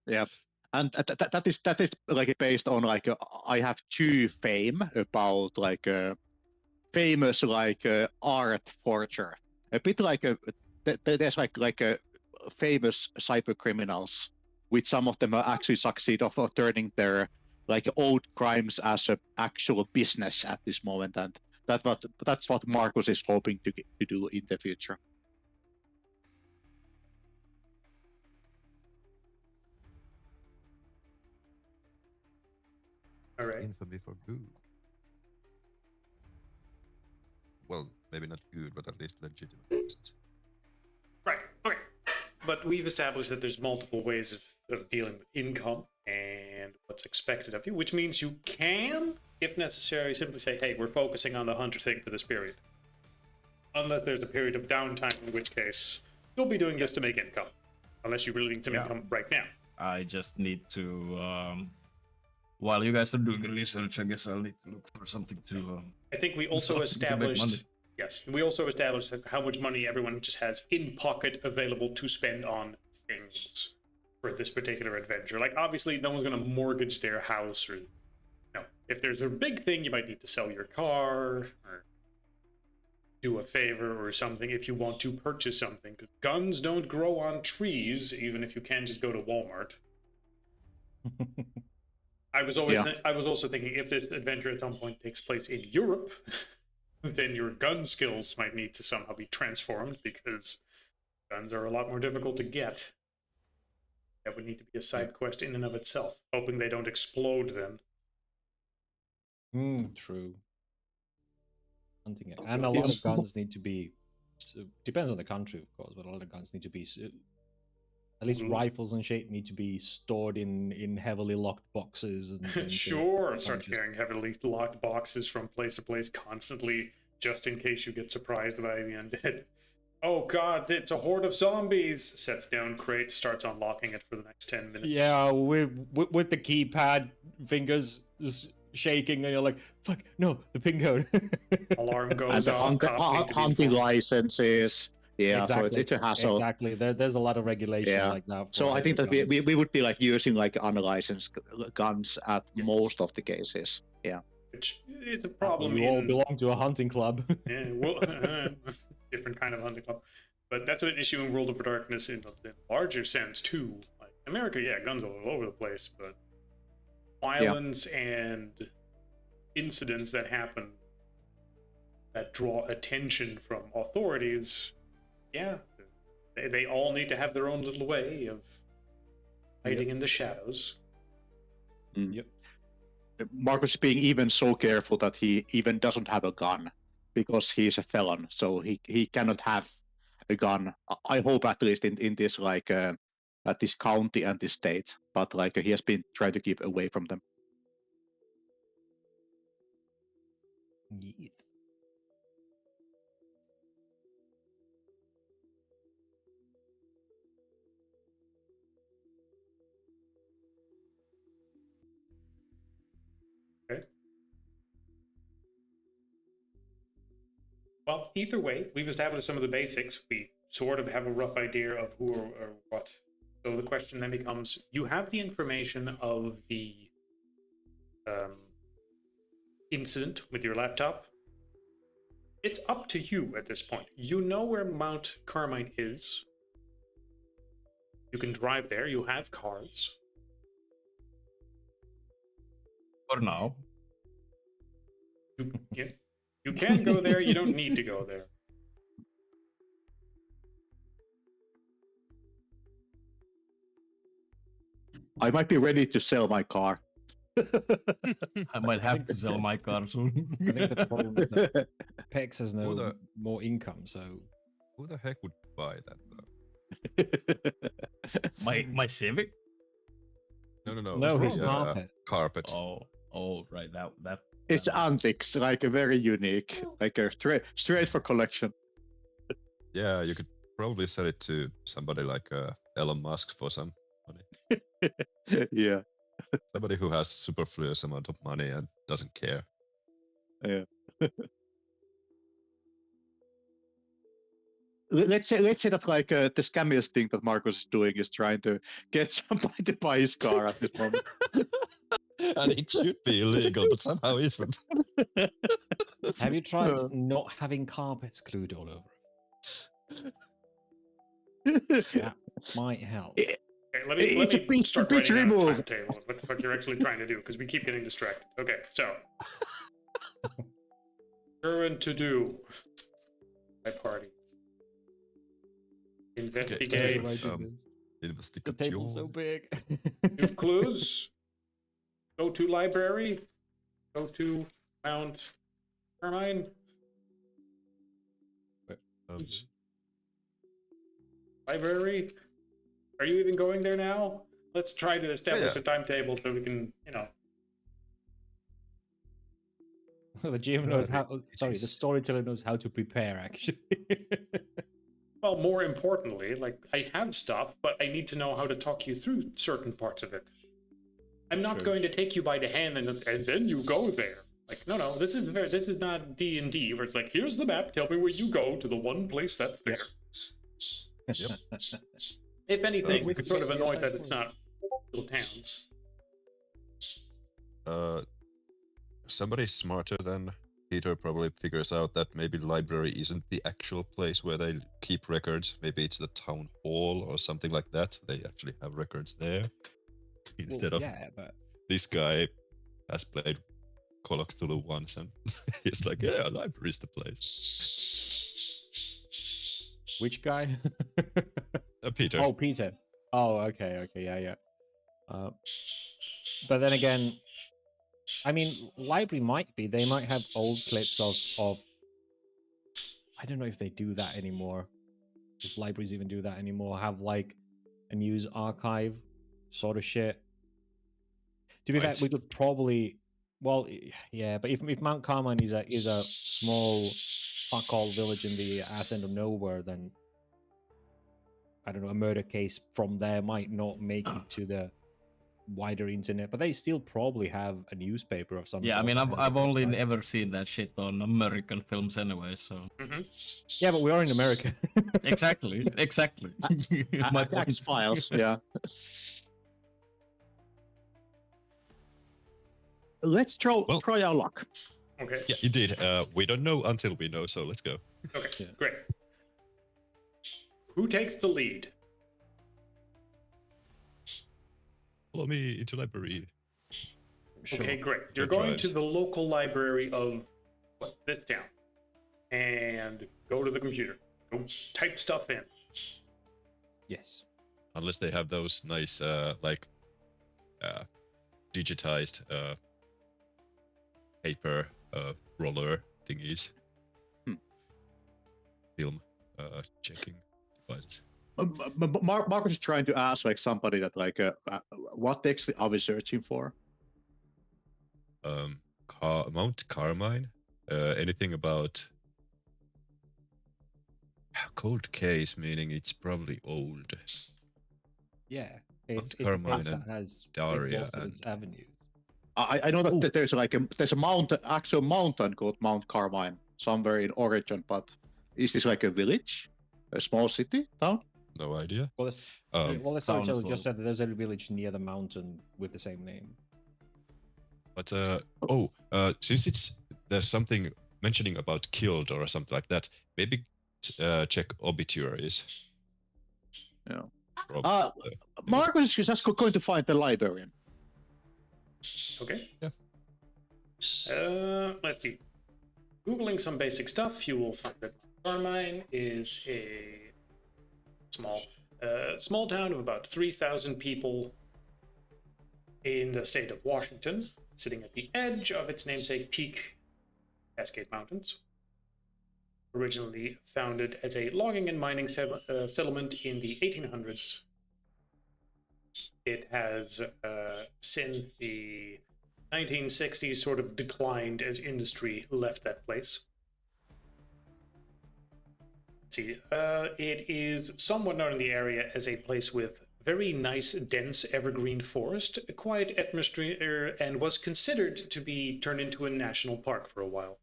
yeah. And that is like based on I have two fame about famous art forger, a bit like there's like a famous cyber criminals, which some of them actually succeed of turning their old crimes as a actual business at this moment, and that's what Marcus is hoping to do in the future. All right. Infamy for good. Well, maybe not good, but at least legitimate business. Right. Okay. But we've established that there's multiple ways of dealing with income and what's expected of you, which means you can, if necessary, simply say, hey, we're focusing on the hunter thing for this period. Unless there's a period of downtime, in which case you'll be doing this to make income. Unless you really need some income right now. I just need to. While you guys are doing the research, I guess I'll need to look for something to. I think we also something to make money. established. Yes, we also established how much money everyone just has in pocket available to spend on things for this particular adventure. Like, obviously, no one's going to mortgage their house, or no. If there's a big thing, you might need to sell your car or do a favor or something if you want to purchase something. Because guns don't grow on trees, even if you can just go to Walmart. I was also thinking if this adventure at some point takes place in Europe, then your gun skills might need to somehow be transformed because guns are a lot more difficult to get. That would need to be a side quest in and of itself, hoping they don't explode then. True. Hunting it. And a lot of guns need to be. Depends on the country, of course, but a lot of guns need to be. At least rifles and shit need to be stored in heavily locked boxes. And Sure, start carrying heavily locked boxes from place to place constantly, just in case you get surprised by the undead. Oh god, it's a horde of zombies! Sets down crate, starts unlocking it for the next 10 minutes. Yeah, with the keypad fingers shaking, and you're like, fuck, no, the pin code. Alarm goes And off. hunting licenses. Yeah, exactly. so it's a hassle. Exactly. There's a lot of regulations like that. So I think that we would be using unlicensed guns at most of the cases. Yeah. Which is a problem. You all belong to a hunting club. Yeah, well, different kind of hunting club. But that's an issue in World of Darkness in a larger sense too. Like America, guns all over the place, but violence and incidents that happen that draw attention from authorities, they all need to have their own little way of hiding in the shadows. Yep. Marcus being even so careful that he even doesn't have a gun because he's a felon, so he cannot have a gun. I hope at least in this at this county and this state, but he has been trying to keep away from them. Yeet. Well, either way, we've established some of the basics. We sort of have a rough idea of who or what. So the question then becomes, you have the information of the incident with your laptop. It's up to you at this point. You know where Mount Carmine is. You can drive there. You have cars. For now. You can go there. You don't need to go there. I might be ready to sell my car. I might have to sell my car soon. I think the problem is that Pex has no the- more income, so Who the heck would buy that though? my Civic? No. no, his the, carpet. Carpet. Oh, right. That. It's antiques, like a very unique, like a straight for collection. Yeah, you could probably sell it to somebody like Elon Musk for some money. Yeah. Somebody who has superfluous amount of money and doesn't care. Yeah. Let's say that like the scammiest thing that Marcus is doing is trying to get somebody to buy his car at this moment. And it should be illegal, but somehow isn't. Have you tried not having carpets glued all over? That might help. Okay, let It's a me pitch- start pitch writing down a remove. timetable of what the fuck you're actually trying to do, because we keep getting distracted. Okay, so. Current to do. My party. Investigate. The table's so big. Two clues. Go to library. Go to Mount Carmine. Library. Are you even going there now? Let's try to establish a timetable so we can, So the GM knows how. Sorry, the storyteller knows how to prepare. Actually. Well, more importantly, like, I have stuff, but I need to know how to talk you through certain parts of it. I'm not going to take you by the hand and then you go there. Like, no, this is not D&D, where it's like, here's the map, tell me where you go to the one place that's there. If anything, we're sort of annoyed that it's not little towns. Somebody smarter than Peter probably figures out that maybe library isn't the actual place where they keep records. Maybe it's the town hall or something like that. They actually have records there. Instead of yeah, but this guy has played Call of Cthulhu once and he's like, yeah, library's the place. which guy? Peter. Oh, Peter. Oh, okay, yeah. But then again, I mean, library might be. They might have old clips of. I don't know if they do that anymore. If libraries even do that anymore, have like a news archive sort of shit. To be fair, we could probably. Well, yeah, but if Mount Carmine is a small fuck all village in the ass end of nowhere, then I don't know, a murder case from there might not make it to the wider internet, but they still probably have a newspaper of some Yeah, I sort mean, that I've has only it. ever seen that shit on American films anyway, so. Yeah, but we are in America. Exactly. My point. X-Files, yeah. Let's try our luck. Okay. Yeah, indeed. We don't know until we know, so let's go. Okay, Yeah. great. Who takes the lead? Follow me into library. Sure. Okay, great. You're Who going to drives? the local library of this town, and go to the computer. Go type stuff in. Yes. Unless they have those nice, digitized paper roller thingies. Film checking devices. Marcus is trying to ask like somebody that like what text are we searching for? Mount Carmine. Anything about cold case, meaning it's probably old. Yeah. It's a Carmine place that and has Daria exhausted its avenues. I know that there's like there's a mountain, actual mountain called Mount Carmine. somewhere in Oregon, but is this like a village? A small city, town? No idea. Well, this, Um, well, the sounds storyteller just well. said that there's a village near the mountain with the same name. but since there's something mentioning about killed or something like that, maybe check obituaries. Yeah. From, Marcus is just going to find the librarian. Okay. Yeah. Let's see. Googling some basic stuff, you will find that Carmine is a small town of about 3,000 people in the state of Washington, sitting at the edge of its namesake peak, Cascade Mountains. Originally founded as a logging and mining settlement in the 1800s. It has, since the 1960s, sort of declined as industry left that place. Let's see, it is somewhat known in the area as a place with very nice, dense evergreen forest, a quiet atmosphere, and was considered to be turned into a national park for a while.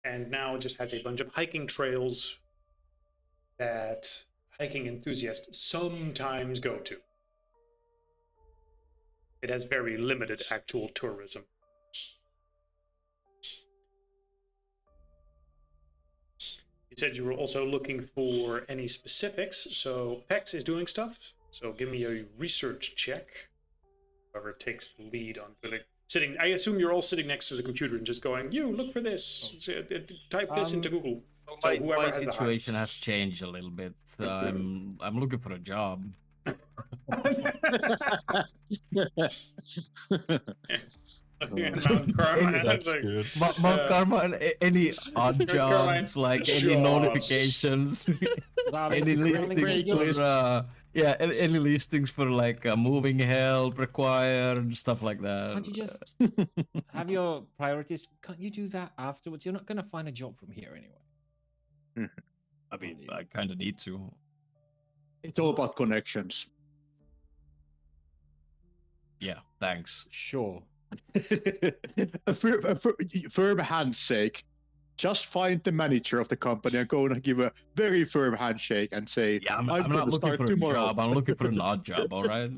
And now just has a bunch of hiking trails that hiking enthusiasts sometimes go to. It has very limited actual tourism. You said you were also looking for any specifics, so Pex is doing stuff, so give me a research check. Whoever takes the lead on sitting, I assume you're all sitting next to the computer and just going, you, look for this, type this into Google. So My whoever has the situation highest. has changed a little bit. I'm looking for a job. Mount Carmine. That's Like, good. Mount Carmel, any odd Carmine, jobs, like any jobs. notifications, any listings for any listings for like moving help required, stuff like that. Can't you just have your priorities? Can't you do that afterwards? You're not going to find a job from here anyway. I mean, I kind of need to. It's all about connections. Yeah, thanks. Sure. a firm handshake. Just find the manager of the company and go and give a very firm handshake and say, Yeah, I'm going not to looking start for a tomorrow. job. I'm looking for an odd job. All right.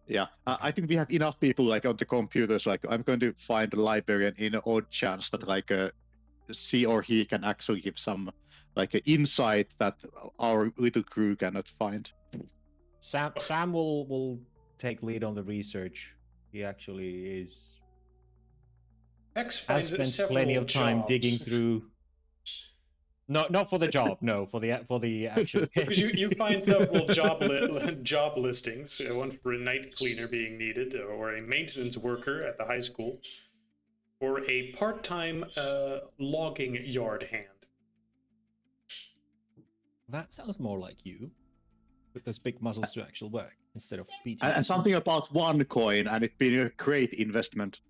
Yeah, I think we have enough people like on the computers. Like, I'm going to find a librarian in an odd chance that like she or he can actually give some like insight that our little crew cannot find. Sam will take lead on the research. He actually is X has finds spent several plenty of time jobs. digging through. Not for the job, no, for the actual. Because you find several job listings, one for a night cleaner being needed, or a maintenance worker at the high school, or a part-time logging yard hand. That sounds more like you, with those big muscles to actual work instead of PT. And something about OneCoin and it being a great investment.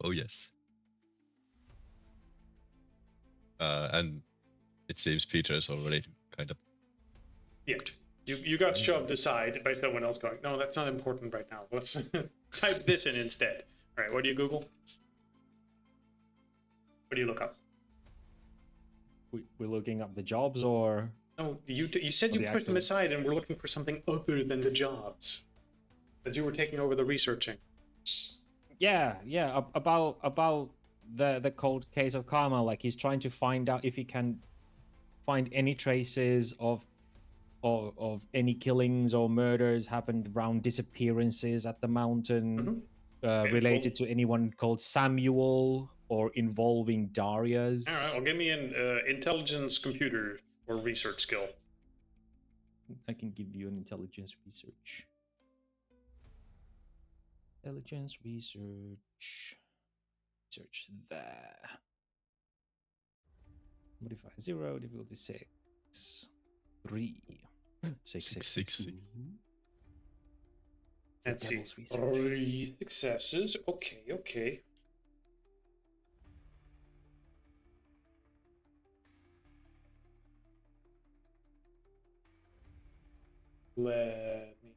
Oh yes. And it seems Peter's already kind of. Yeah, you got shoved aside by someone else going, no, that's not important right now. Let's type this in instead. All right, what do you Google? What do you look up? We're looking up the jobs, or No, you said you put them aside and we're looking for something other than the jobs. As you were taking over the researching. yeah, about the cold case of Karma. Like, he's trying to find out if he can find any traces of any killings or murders happened around disappearances at the mountain, related to anyone called Samuel or involving Darius. All right, well, give me an intelligence computer or research skill. I can give you an intelligence research. Intelligence research. Search there. Modify 0, difficulty 6. 3. 6. Let's see. 3 successes. Okay. Let me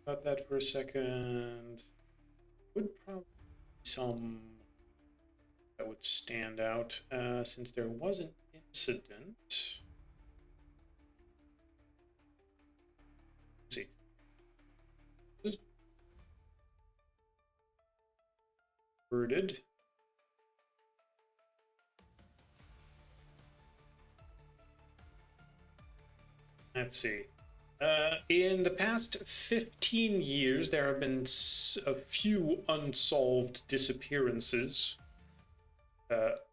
about that for a second. Would probably be some that would stand out since there was an incident. Let's see. This worded. Let's see. In the past 15 years, there have been a few unsolved disappearances,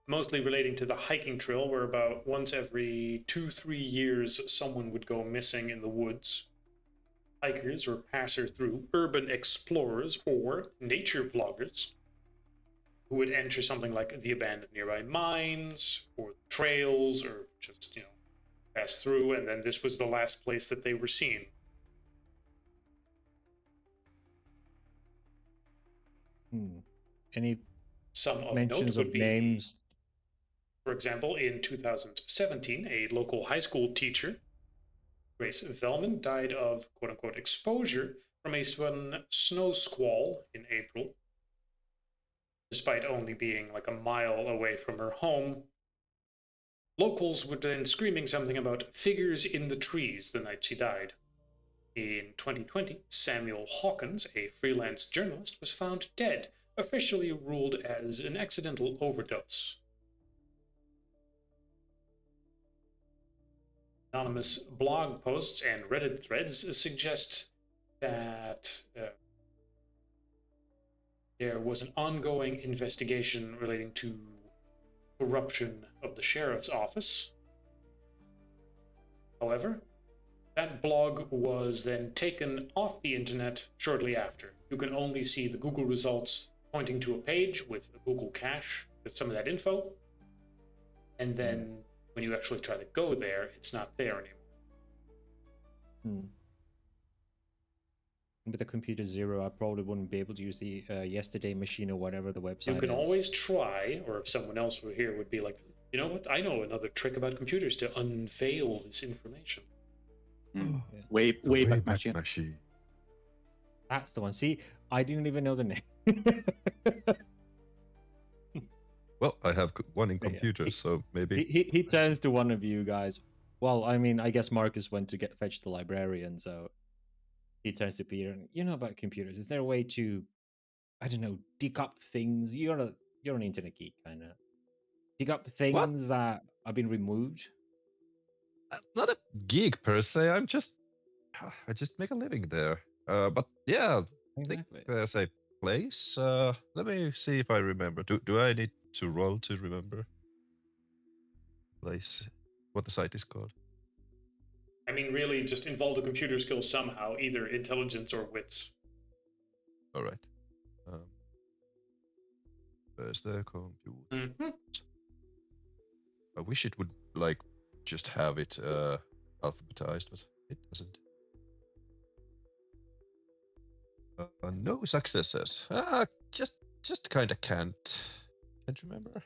mostly relating to the hiking trail, where about once every 2-3 years someone would go missing in the woods. Hikers or passer-through urban explorers or nature vloggers who would enter something like the abandoned nearby mines or trails or just, pass through, and then this was the last place that they were seen. Any Some of mentions note would of be, names? for example, in 2017, a local high school teacher, Grace Velman, died of quote-unquote exposure from a sudden snow squall in April. Despite only being like a mile away from her home, locals were then screaming something about figures in the trees the night she died. In 2020, Samuel Hawkins, a freelance journalist, was found dead, officially ruled as an accidental overdose. Anonymous blog posts and Reddit threads suggest that there was an ongoing investigation relating to corruption of the sheriff's office. However, that blog was then taken off the internet shortly after. You can only see the Google results pointing to a page with a Google cache with some of that info. And then when you actually try to go there, it's not there anymore. With the computer zero, I probably wouldn't be able to use the yesterday machine or whatever the website You can is. always try, or if someone else were here would be like, you know what, I know another trick about computers to unveil this information. Way The Wayback Wayback Machine. That's the one. See, I didn't even know the name. Well, I have one in Yeah. computers, so maybe. He turns to one of you guys. Well, I mean, I guess Marcus went to fetch the librarian, so he turns to Peter and, you know about computers. Is there a way to, I don't know, dig up things? You're an internet geek, kind of. Dig up things that have been removed. Not a geek per se. I just make a living there. But yeah, I think Exactly. there's a place. Let me see if I remember. Do I need to roll to remember? Place, what the site is called. I mean, really, just involve the computer skills somehow, either intelligence or wits. All right. Where's the computer? Mm-hmm. I wish it would like just have it alphabetized, but it doesn't. No successes. Just kind of can't remember.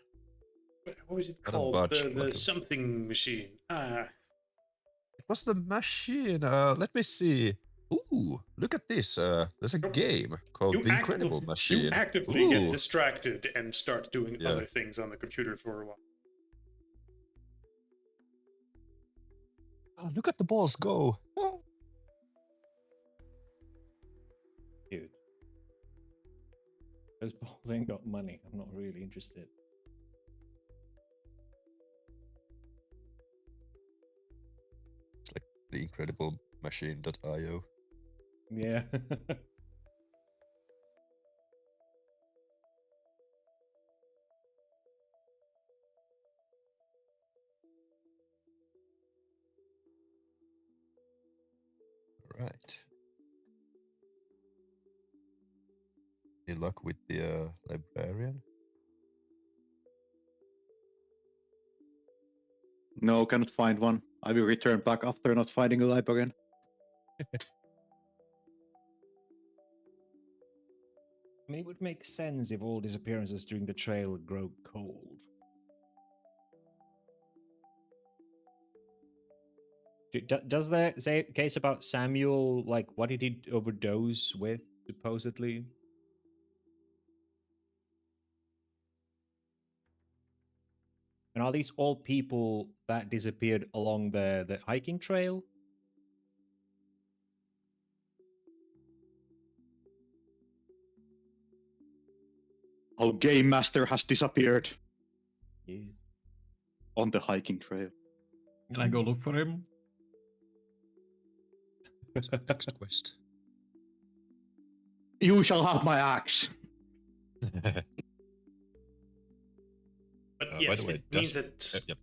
What was it Kind of called? botched, The like something machine. It was the machine. Let me see. Ooh, look at this. There's a game called The Incredible Machine. You actively get distracted and start doing other things on the computer for a while. Oh, look at the balls go. Oh. Dude. Those balls ain't got money. I'm not really interested. It's like the Incredible Machine.io. Yeah. Right. Any luck with the librarian? No, cannot find one. I will return back after not finding a librarian. I mean, it would make sense if all disappearances during the trail grow cold. Does that say a case about Samuel, like, what did he overdose with, supposedly? And are these all people that disappeared along the hiking trail? Our game master has disappeared Yeah. on the hiking trail. Can I go look for him? Next quest. You shall have my axe. But By yes, the way, it means that yep.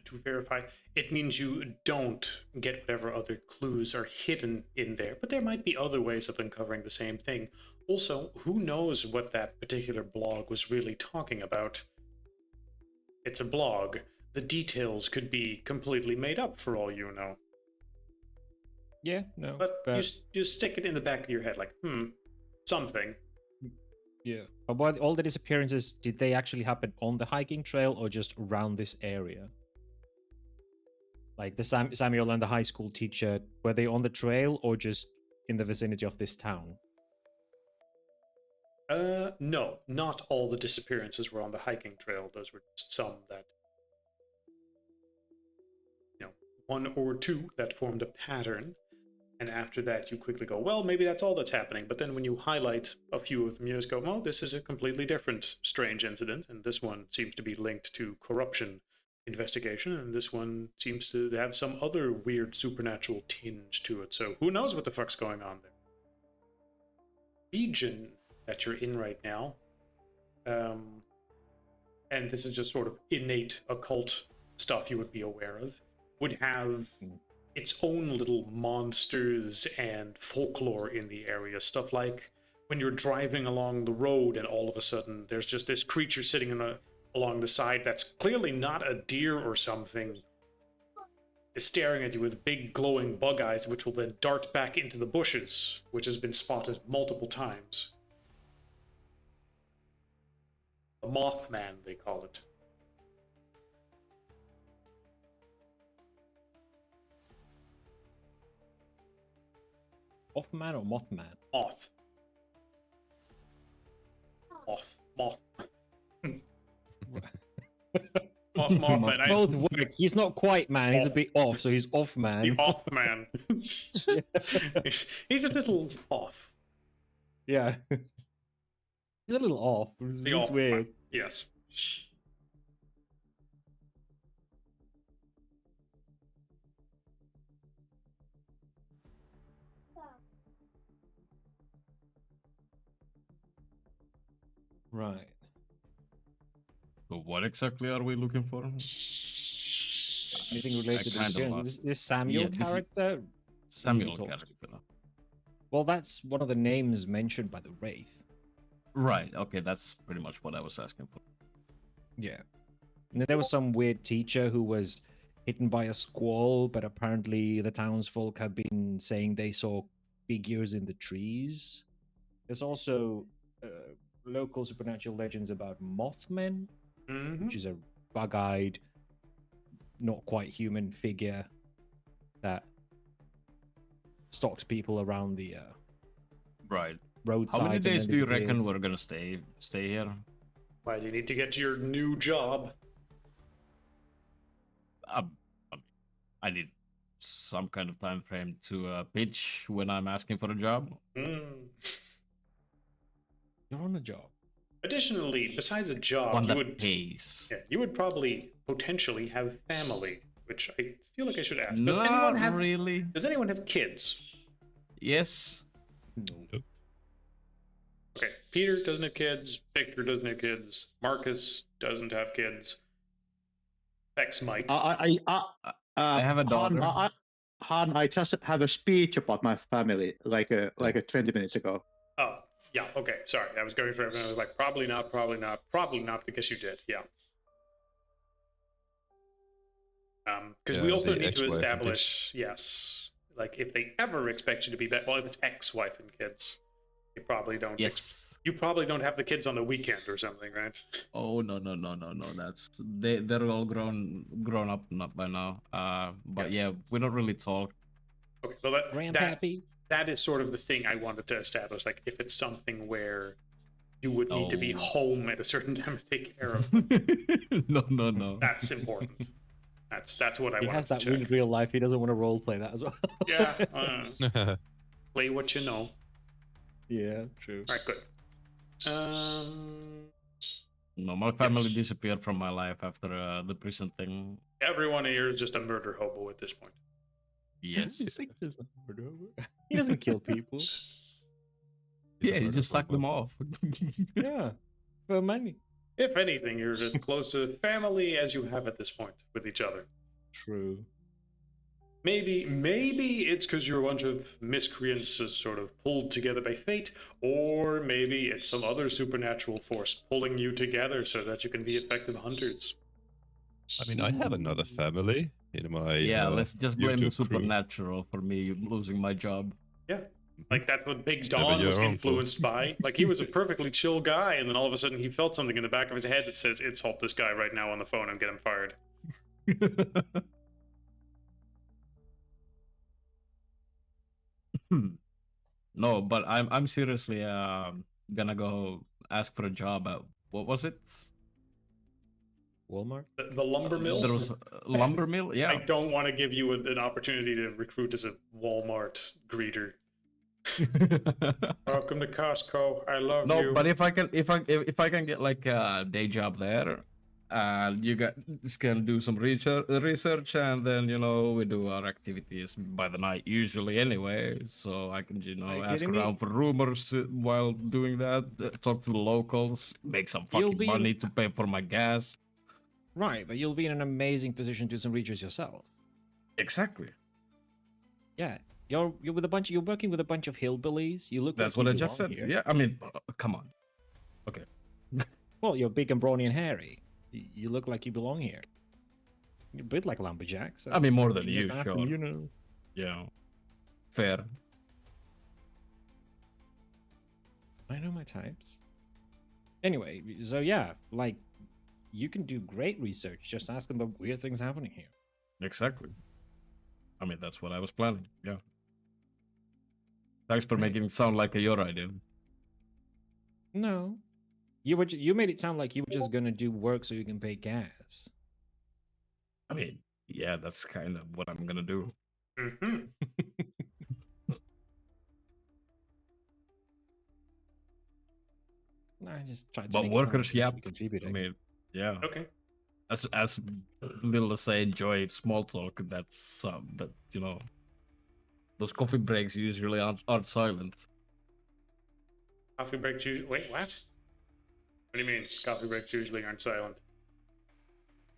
to verify, it means you don't get whatever other clues are hidden in there, but there might be other ways of uncovering the same thing. Also, who knows what that particular blog was really talking about? It's a blog. The details could be completely made up for all you know. Yeah, no. But you stick it in the back of your head like, something. yeah. But what, all the disappearances, did they actually happen on the hiking trail or just around this area? Like the Samuel and the high school teacher, were they on the trail or just in the vicinity of this town? No, not all the disappearances were on the hiking trail. Those were just some that, one or two that formed a pattern. And after that, you quickly go, well, maybe that's all that's happening. But then when you highlight a few of them, you just go, oh, this is a completely different strange incident. And this one seems to be linked to corruption investigation. And this one seems to have some other weird supernatural tinge to it. So who knows what the fuck's going on there? Region that you're in right now, and this is just sort of innate occult stuff you would be aware of, would have its own little monsters and folklore in the area. Stuff like when you're driving along the road and all of a sudden there's just this creature sitting along the side that's clearly not a deer or something, is staring at you with big glowing bug eyes, which will then dart back into the bushes, which has been spotted multiple times. The Mothman, they call it. Mothman or Mothman? Moth. Moth. Mothman. Both work. He's not quite man. He's a bit off, so he's off man. The off man. He's a little off. Yeah. He's a little off. The It's off weird. man. Yes. Right. So what exactly are we looking for? Anything related to kind of the lost. this Samuel Yeah, this is- character? Samuel talks. character. Well, that's one of the names mentioned by the Wraith. Right, okay, that's pretty much what I was asking for. Yeah. And then there was some weird teacher who was hidden by a squall, but apparently the townsfolk have been saying they saw figures in the trees. There's also local supernatural legends about Mothmen, which is a bug-eyed, not quite human figure that stalks people around the Right. roadside. How many days do you reckon we're gonna stay here? Why do you need to get to your new job? I need some kind of time frame to pitch when I'm asking for a job. You're on a job. Additionally, besides a job, One you that would pays. you would probably potentially have family, which I feel like I should ask. Not really. Does anyone have kids? Yes. Nope. Okay, Peter doesn't have kids. Victor doesn't have kids. Marcus doesn't have kids. Vex might. I have a daughter. Han, I just have a speech about my family like 20 minutes ago. Oh, yeah. Okay, sorry. I was going for everything. I was like, probably not, probably not, probably not. Because you did. Yeah. Because we Yeah, also the need to ex-wife and establish, yes, like if they ever expect you to be back. Well, if it's ex-wife and kids, you probably don't. Yes. You probably don't have the kids on the weekend or something, right? Oh no. That's they're all grown up not by now. But Yes. yeah, we don't really talk. Okay, well that Grandpappy. that is sort of the thing I wanted to establish. Like if it's something where You would need to be Oh. home at a certain time to take care of. No. That's important. That's what I He wanted has to that check. weird real life. He doesn't want to role play that as well. Yeah, play what you know. Yeah, true. All right, good. No, my family disappeared from my life after the prison thing. Everyone here is just a murder hobo at this point. Yes. He doesn't kill people. He's a Yeah, you murder just suck them hobo. off. Yeah, for money. If anything, you're as close to family as you have at this point with each other. True. Maybe it's because you're a bunch of miscreants just sort of pulled together by fate, or maybe it's some other supernatural force pulling you together so that you can be effective hunters. I mean, I have another family in my Yeah, let's just blame the YouTube crew. supernatural for me losing my job. Yeah. Like that's what Big It's never Don was your own influenced fault. by. Like he was a perfectly chill guy, and then all of a sudden he felt something in the back of his head that says, "Insult this guy right now on the phone and get him fired." No, but I'm seriously gonna go ask for a job at what was it? Walmart. The lumber mill. There was a lumber mill. I Yeah. don't want to give you an opportunity to recruit as a Walmart greeter. Welcome to Costco. I love No, you. but if I can get like a day job there, you guys can do some research, and then we do our activities by the night usually anyway. So I can Are you ask kidding me? around for rumors while doing that, talk to the locals, make some You'll fucking be in- money to pay for my gas. Right, but you'll be in an amazing position to do some research yourself. Exactly. Yeah, you're with a bunch. You're working with a bunch of hillbillies. You look. That's like what I you just belong said. here. Yeah, I mean, come on. Okay. Well, you're big and brawny and hairy. You look like you belong here. You're a bit like a lumberjack. So I mean, more than can you, just ask sure. them, Yeah. Fair. I know my types. Anyway, so yeah, like you can do great research. Just ask them about weird things happening here. Exactly. I mean, that's what I was planning. Yeah. Thanks for making it sound like your idea. No, you made it sound like you were just gonna do work so you can pay gas. I mean, yeah, that's kind of what I'm gonna do. Mm-hmm. I just tried to. But make it sound workers, like you should yeah. be I contributing. mean, yeah. Okay. As little as I enjoy small talk, that's that those coffee breaks usually aren't silent. Coffee breaks usually. Wait, what? What do you mean? Coffee breaks usually aren't silent.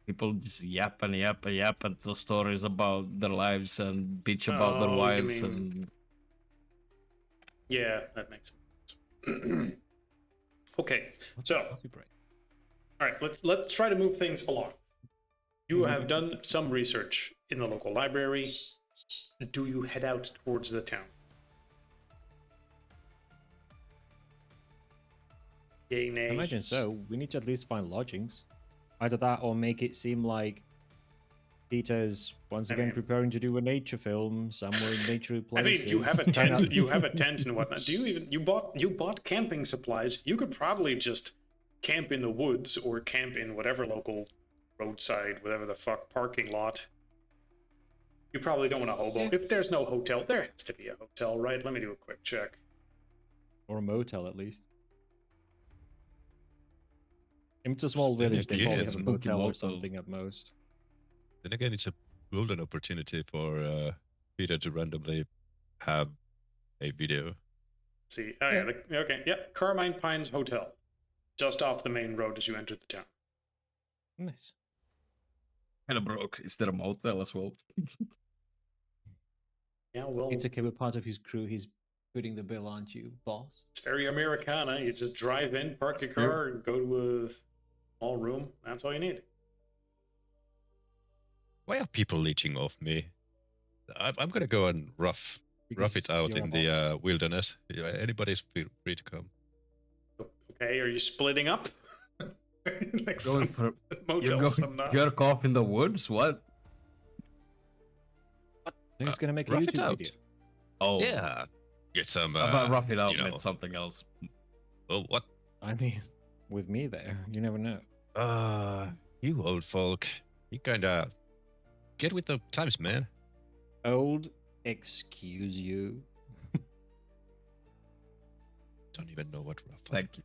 People just yap and tell stories about their lives and bitch about their Oh, you wives mean- and Yeah, that makes sense. Okay, What's a so coffee break? all right, let's try to move things along. You have done some research in the local library. Do you head out towards the town? Yay, I nay. imagine so. We need to at least find lodgings. Either that or make it seem like Peter's once I again mean- preparing to do a nature film somewhere in nature I places. mean, you have a Turn up- tent. You have a tent and whatnot. Do you even you bought camping supplies? You could probably just camp in the woods or camp in whatever local roadside, whatever the fuck parking lot. You probably don't want a hobo. Yeah. If there's no hotel, there has to be a hotel, right? Let me do a quick check. Or a motel at least. If it's a small Then village, they again, probably have a spooky motel or motel. something at most. Then again, it's a golden opportunity for Peter to randomly have a video. See, oh, yeah, okay, yep. Carmine Pines Hotel, just off the main road as you enter the town. Nice. kind of broke. Is there a motel as well? Yeah, well, It's okay with part of his crew. He's putting the bill on you, boss. it's very Americana. You just drive in, park your car, and go to a small room. That's all you need. Why are people leeching off me? I'm gonna go and rough it out you're in a the wilderness. Yeah, anybody's free to come. Okay, are you splitting up? Like Going some for you're motels, going some to not. jerk off in the woods? What? They're just gonna make a Rough it YouTube out. video. Oh, Yeah, get some. How about rough it out you know. with something else? Well, what I mean, with me there, you never know. You old folk. You kinda get with the times, man. Old, excuse you. Don't even know what rough. Thank you.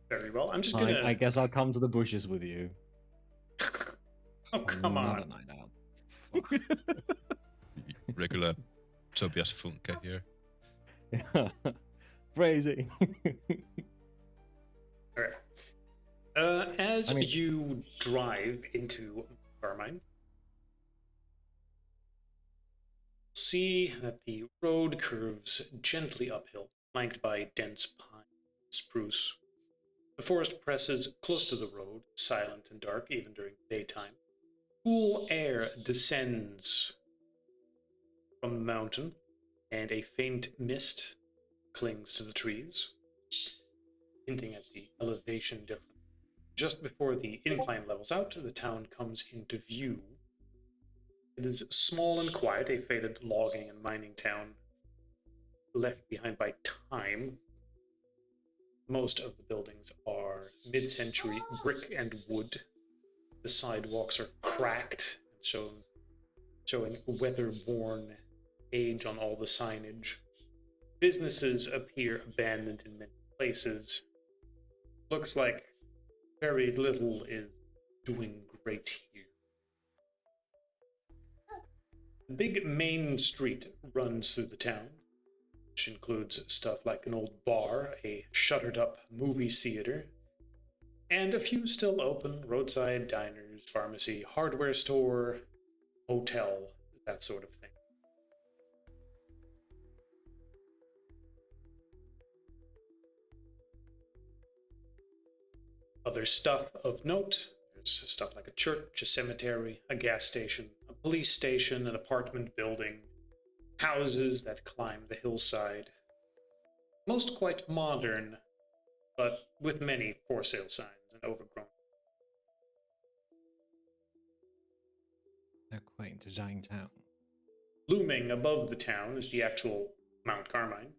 Very well. I'm just Fine, gonna. I guess I'll come to the bushes with you. Oh, come Another on. night out. Fuck. Regular Tobias Funke here. Phrasing. Alright. As I mean- you drive into Carmine, see that the road curves gently uphill, flanked by dense pine and spruce. The forest presses close to the road, silent and dark even during daytime. Cool air descends from the mountain, and a faint mist clings to the trees, hinting at the elevation difference. Just before the incline levels out, the town comes into view. It is small and quiet, a faded logging and mining town left behind by time. Most of the buildings are mid-century brick and wood. The sidewalks are cracked and showing weather-worn age on all the signage. Businesses appear abandoned in many places. Looks like very little is doing great here. The big main street runs through the town, which includes stuff like an old bar, a shuttered-up movie theater, and a few still open roadside diners, pharmacy, hardware store, hotel, that sort of thing. Other stuff of note, there's stuff like a church, a cemetery, a gas station, a police station, an apartment building, houses that climb the hillside. Most quite modern, but with many for sale signs and overgrown. A quaint design town. Looming above the town is the actual Mount Carmine,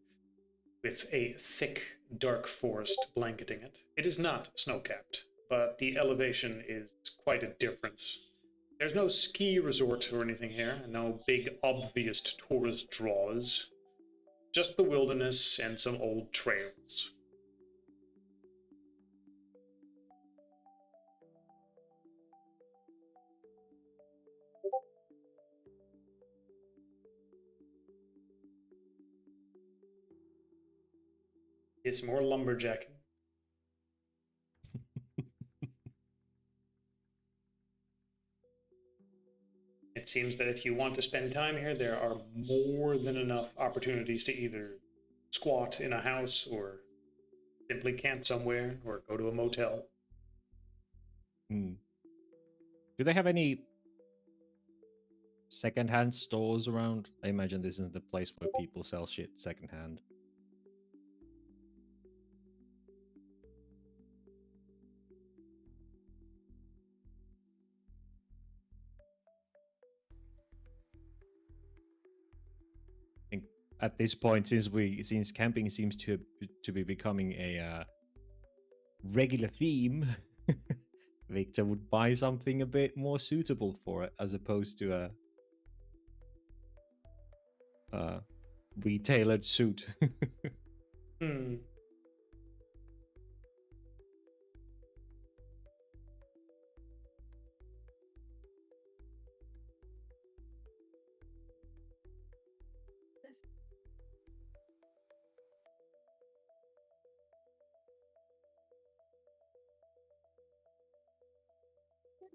with a thick, dark forest blanketing it. It is not snow-capped, but the elevation is quite a difference. There's no ski resort or anything here, and no big obvious tourist draws. Just the wilderness and some old trails. It's more lumberjacking. It seems that if you want to spend time here, there are more than enough opportunities to either squat in a house or simply camp somewhere or go to a motel. Hmm. Do they have any secondhand stores around? I imagine this is the place where people sell shit secondhand. I think at this point, since camping seems to be becoming a regular theme, Victor would buy something a bit more suitable for it, as opposed to a retailered suit. Hmm.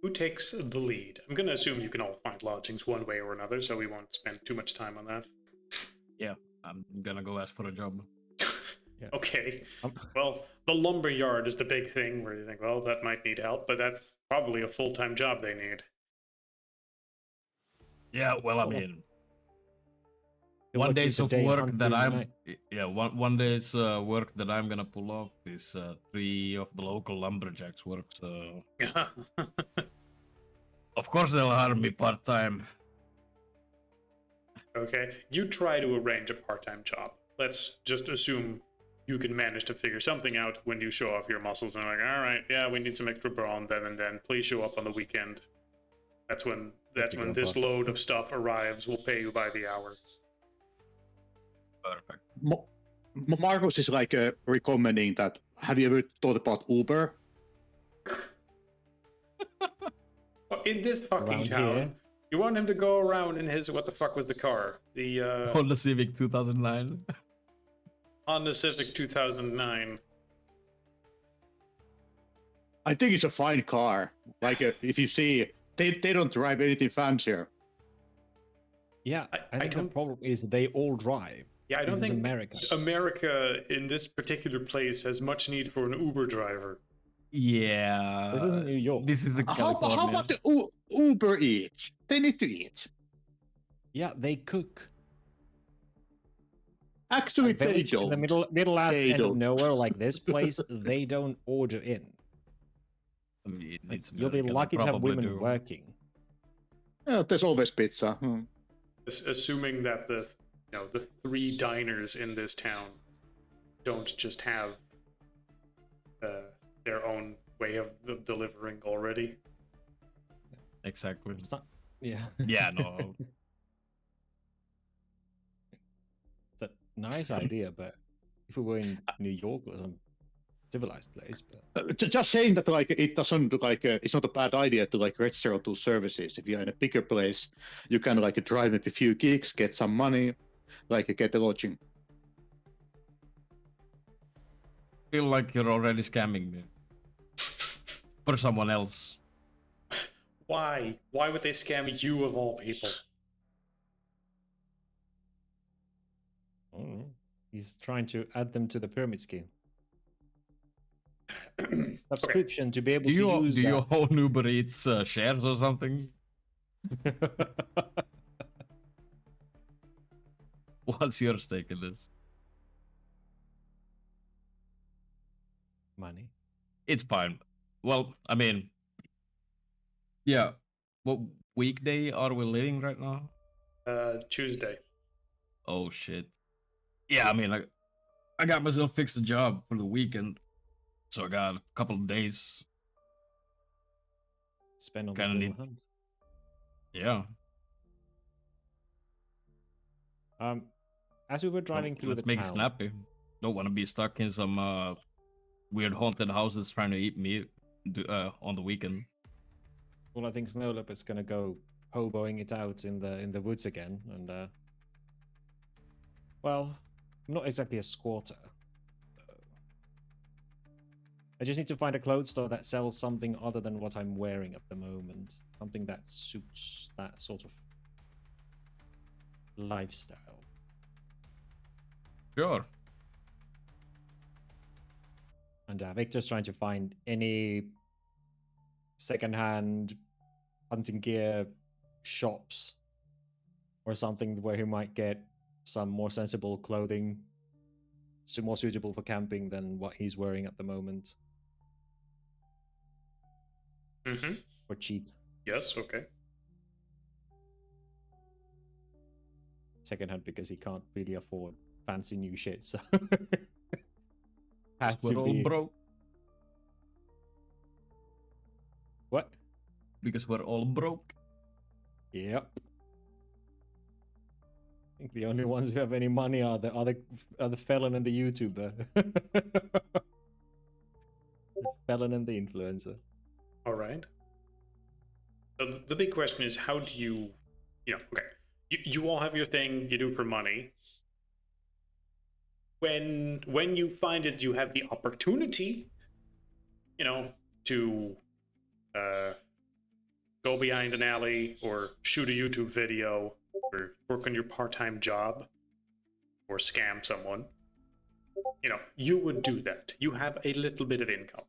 Who takes the lead? I'm going to assume you can all find lodgings one way or another, so we won't spend too much time on that. Yeah, I'm gonna go ask for a job. Yeah. Okay. Um, Well, the lumber yard is the big thing where you think, well, that might need help, but that's probably a full-time job they need. Yeah, well, I Oh. mean, You're one lucky day's it's a of day work hunt that during the I'm night. yeah one day's work that I'm gonna pull off is 3 of the local lumberjacks work. So of course they'll hire me part time. Okay, you try to arrange a part-time job. Let's just assume you can manage to figure something out when you show off your muscles and like, all right, yeah, we need some extra brawn then and then. Please show up on the weekend. That's when this load of stuff arrives. We'll pay you by the hour. Perfect. Marcus is like recommending that. Have you ever thought about Uber? In this fucking Around town, here? you want him to go around in his what the fuck was the car? The Honda Civic 2009. Honda Civic 2009. I think it's a fine car. Like if you see, they don't drive anything fancier. Yeah, I I think the don't- problem is they all drive. Yeah, I don't This is think America. America in this particular place has much need for an Uber driver. Yeah. This isn't New York. This is a How California. about the Uber Eats? They need to eat. Yeah, they cook. Actually, A they village in don't. the middle ass They end of don't. nowhere like this place, they don't order in. I mean, Like, it's you'll be America, they lucky to have probably women do. working. There's always pizza. Assuming that the the 3 diners in this town don't just have their own way of delivering already. Exactly. It's not. Yeah. Yeah, no. It's a nice idea, but if we were in New York or some civilized place, but Just saying that, like, it doesn't like it's not a bad idea to like register all those services. If you're in a bigger place, you can like drive up a few gigs, get some money, like get the lodging. Feel like you're already scamming me. For someone else. Why? Why would they scam you of all people? I don't know. He's trying to add them to the pyramid scheme. Subscription to be able Do you, to use do that. you own Uber Eats shares or something? What's your stake in this? Money. It's fine. Well, I mean, yeah. What weekday are we living right now? Tuesday. Oh shit. Yeah, I mean, I got myself fixed a job for the weekend, so I got a couple of days. Spend on this Kinda little need- hunt. Yeah. As we were driving through Let's the make it town, snappy. Don't want to be stuck in some weird haunted houses trying to eat meat on the weekend. well, I think Snow Leopard's gonna go hoboing it out in the woods again, and well, I'm not exactly a squatter. I just need to find a clothes store that sells something other than what I'm wearing at the moment, something that suits that sort of lifestyle. Sure. And Victor's trying to find any secondhand hunting gear shops or something where he might get some more sensible clothing, more suitable for camping than what he's wearing at the moment, Mm-hmm. for cheap. Yes. Okay. Secondhand because he can't really afford fancy new shit, so has We're to all be broke. what? Because we're all broke. Yep. I think the only ones who have any money are the felon and the YouTuber. The felon and the influencer. All right. The big question is, how do you, okay, you all have your thing you do for money. When you find it, you have the opportunity, to go behind an alley or shoot a YouTube video or work on your part-time job or scam someone. You would do that. You have a little bit of income.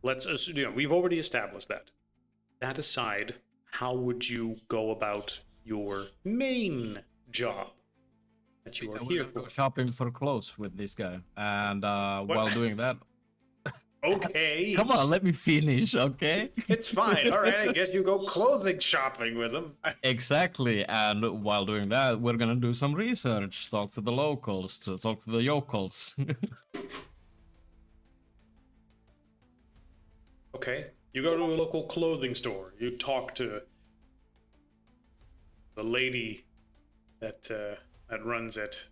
Let's assume, we've already established that. That aside, how would you go about your main job that you are We're here gonna go for? shopping for clothes with this guy, and while doing that, Okay. Come on, let me finish, okay? It's fine. All right, I guess you go clothing shopping with him. Exactly, and while doing that, we're gonna do some research, talk to the locals, to talk to the yokels. Okay. You go to a local clothing store. You talk to the lady that runs it.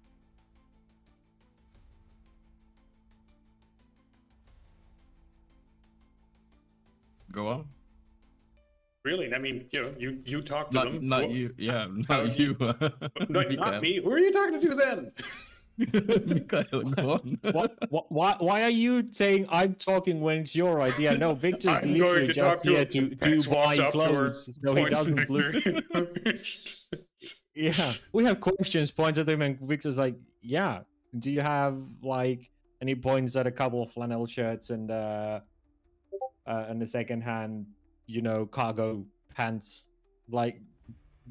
Go on. Really? I mean, you talk to Not, them. not What- you, yeah, how not you- you. Not me. Who are you talking to then? Mikhail, go on. Why are you saying I'm talking when it's your idea? No, Victor's I'm going literally to just talk to here her. to Vex walks buy up to her, clothes, so he points to doesn't look. Victor. Yeah, we have questions pointed at him, and Victor's like, "Yeah, do you have like any points at a couple of flannel shirts and the second hand, cargo pants, like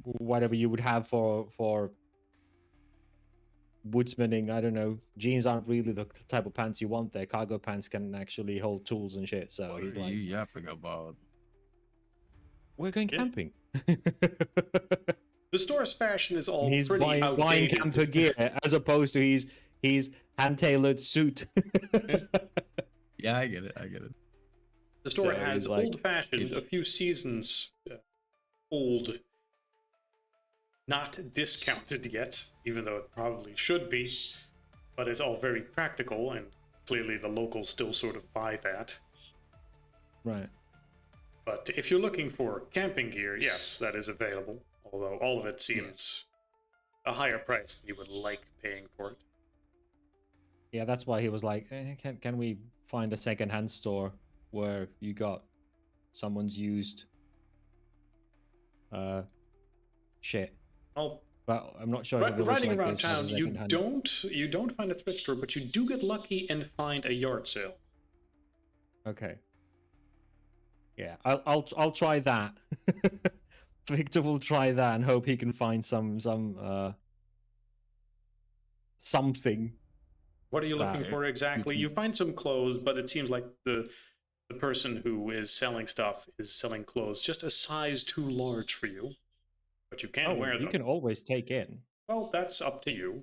whatever you would have for woodsmaning? I don't know. Jeans aren't really the type of pants you want there. Cargo pants can actually hold tools and shit. So What he's are like, you yapping about? "We're going Yeah. camping." The store's fashion is all He's pretty buying outdated. camper gear as opposed to his hand-tailored suit. Yeah, I get it. I get it. The store So has he's like- old-fashioned, a few seasons old, not discounted yet, even though it probably should be, but it's all very practical, and clearly the locals still sort of buy that. Right. But if you're looking for camping gear, yes, that is available, although all of it seems a higher price than you would like paying for it. Yeah, that's why he was like, can we find a second-hand store where you got someone's used shit? Well, But I'm not sure. if a village riding like around this has a town, you second-hand- don't find a thrift store, but you do get lucky and find a yard sale. Okay. Yeah, I'll try that. Victor will try that and hope he can find something. What are you looking That- for exactly? can- You find some clothes, but it seems like the person who is selling stuff is selling clothes just a size too large for you. But you can wear them. you can always take in. Well, that's up to you.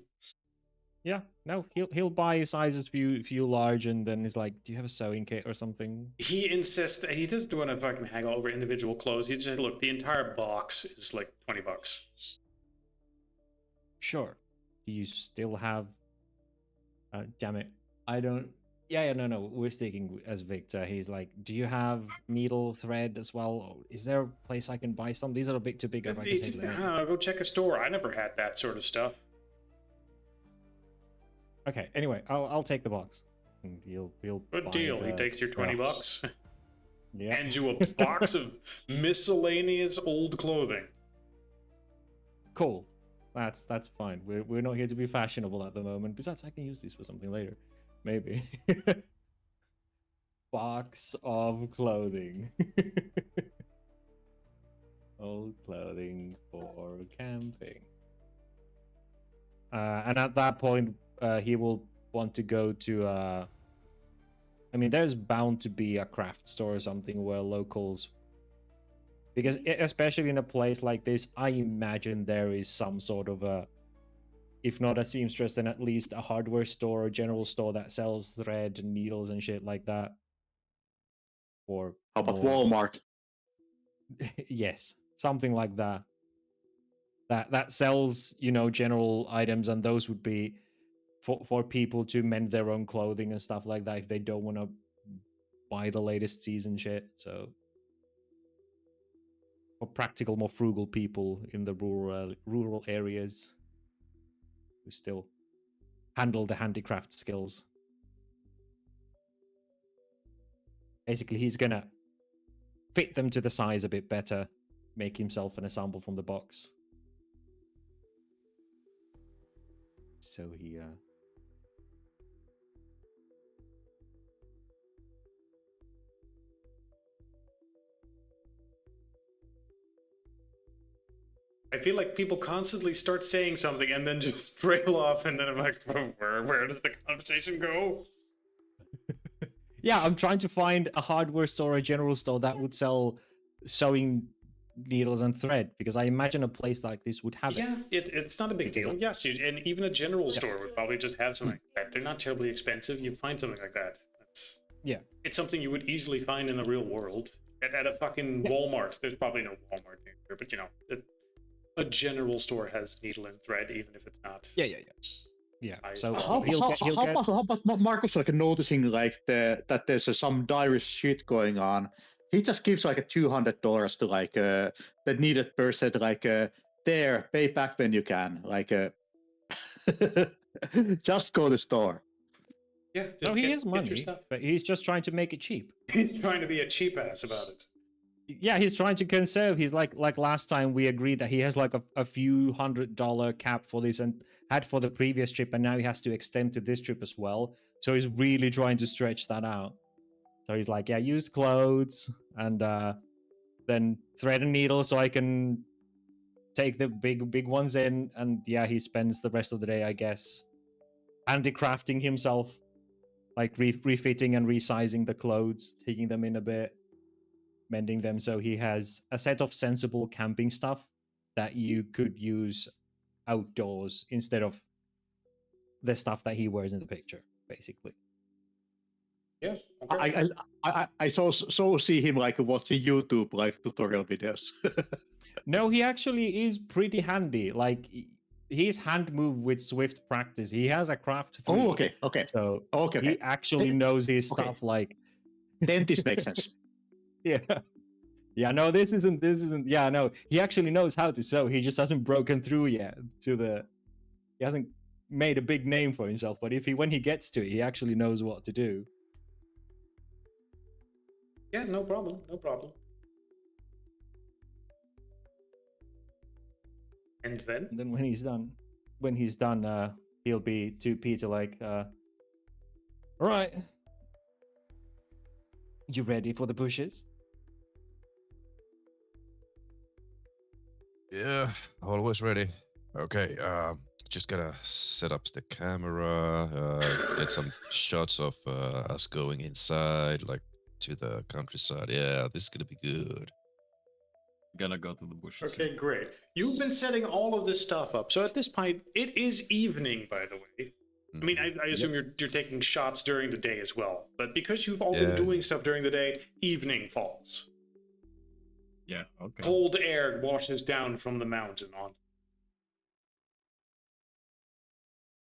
Yeah, no, he'll buy sizes few large, and then he's like, "Do you have a sewing kit or something?" He insists that he doesn't want to fucking haggle over individual clothes. He just look, the entire box is like $20. Sure. Do you still have? Damn it, I don't. Yeah, no. We're sticking as Victor. He's like, "Do you have needle thread as well? Is there a place I can buy some? These are a bit too big. If I can It's take just, them I in." don't know, go check a store. I never had that sort of stuff. Okay. Anyway, I'll take the box. And he'll Good buy deal. He the- takes your $20, Yeah. hands you a box of miscellaneous old clothing. Cool. That's fine. We're not here to be fashionable at the moment. Besides, I can use these for something later. Maybe. Box of clothing. Old clothing for camping. And at that point, he will want to go to I mean, there's bound to be a craft store or something where locals, because especially in a place like this, I imagine there is some sort of a, if not a seamstress, then at least a hardware store or general store that sells thread and needles and shit like that. Or How about more- Walmart? yes, something like that. That sells, general items, and those would be for people to mend their own clothing and stuff like that if they don't want to buy the latest season shit. So for practical, more frugal people in the rural areas who still handle the handicraft skills. Basically, he's gonna fit them to the size a bit better, make himself an ensemble from the box. So he I feel like people constantly start saying something and then just trail off, and then I'm like, where does the conversation go? Yeah, I'm trying to find a hardware store, a general store that would sell sewing needles and thread because I imagine a place like this would have it. Yeah, it's not a big Because deal. Yes, and even a general Yeah. store would probably just have something like that. They're not terribly expensive. You find something like that. Yeah. It's something you would easily find in the real world. At a fucking Walmart. There's probably no Walmart near here, but a general store has needle and thread, even if it's not. Yeah. I- So How- he'll get How about Marcus like noticing like that there's some dire shit going on? He just gives like a $200 to like the needed person, like there, pay back when you can, like just go to the store. Yeah, No, just he get has your money, stuff. but he's just trying to make it cheap. He's trying to be a cheap ass about it. Yeah, he's trying to conserve. He's like last time we agreed that he has like a few $100 cap for this and had for the previous trip, and now he has to extend to this trip as well. So he's really trying to stretch that out. So he's like, yeah, use clothes and then thread and needle so I can take the big ones in. And yeah, he spends the rest of the day, I guess, handicrafting himself, like refitting and resizing the clothes, taking them in a bit, mending them, so he has a set of sensible camping stuff that you could use outdoors instead of the stuff that he wears in the picture, basically. Yeah. Okay. I so see him like watching YouTube like tutorial videos. No, he actually is pretty handy. Like he's hand moved with swift practice. He has a craft 3. Oh, okay. So Okay. he actually Then- knows his okay. stuff. Like Then this makes sense. yeah. Yeah, no, this isn't yeah, no. He actually knows how to sew. He just hasn't broken through yet he hasn't made a big name for himself, but when he gets to it, he actually knows what to do. Yeah, no problem. No problem. And then? And then when he's done, he'll be to Peter like, all right, you ready for the bushes? Yeah, always ready. Okay, just gotta set up the camera, get some shots of us going inside, like to the countryside. Yeah, this is gonna be good. Gonna go to the bushes. Okay, great. You've been setting all of this stuff up. So at this point, it is evening, by the way. I mean, I assume you're taking shots during the day as well. But because you've all been Yeah. doing stuff during the day, evening falls. Yeah, okay. Cold air washes down from the mountain on.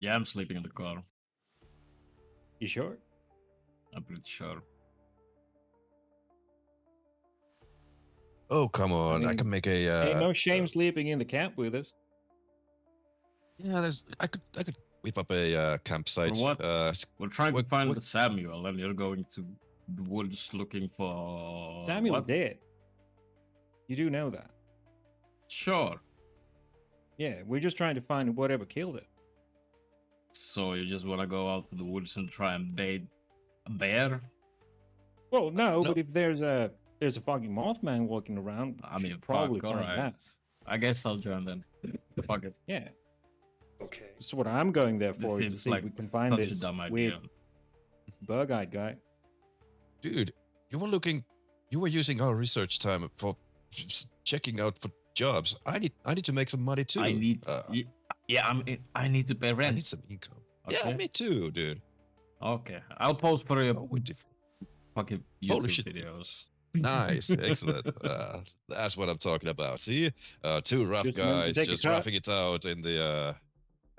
Yeah, I'm sleeping in the car. You sure? I'm pretty sure. Oh, come on! I mean, can make a. Ain't no shame sleeping in the camp with us. Yeah, I could whip up a campsite. For what? We're trying to find what- Samuel, and you're going to the woods looking for Samuel's what? dead. You do know that. Sure. Yeah, we're just trying to find whatever killed it. So you just want to go out to the woods and try and bait a bear? Well, no, No. but if there's a fucking Mothman walking around, I mean, probably fuck, find alright. that. I guess I'll join then. Fuck it. Yeah, Okay. that's what I'm going there This for, is to seems see like if we can find such a this dumb weird idea. bug-eyed guy. Dude, you were using our research time for checking out for jobs. I need to make some money too. I need, I need to pay I rent. need some income. Yeah, Okay. me too, dude. Okay, I'll post for your Oh, we different. fucking Holy YouTube shit. videos. Nice, excellent. That's what I'm talking about. See, two rough Just remember to guys take a just cut. roughing it out in the.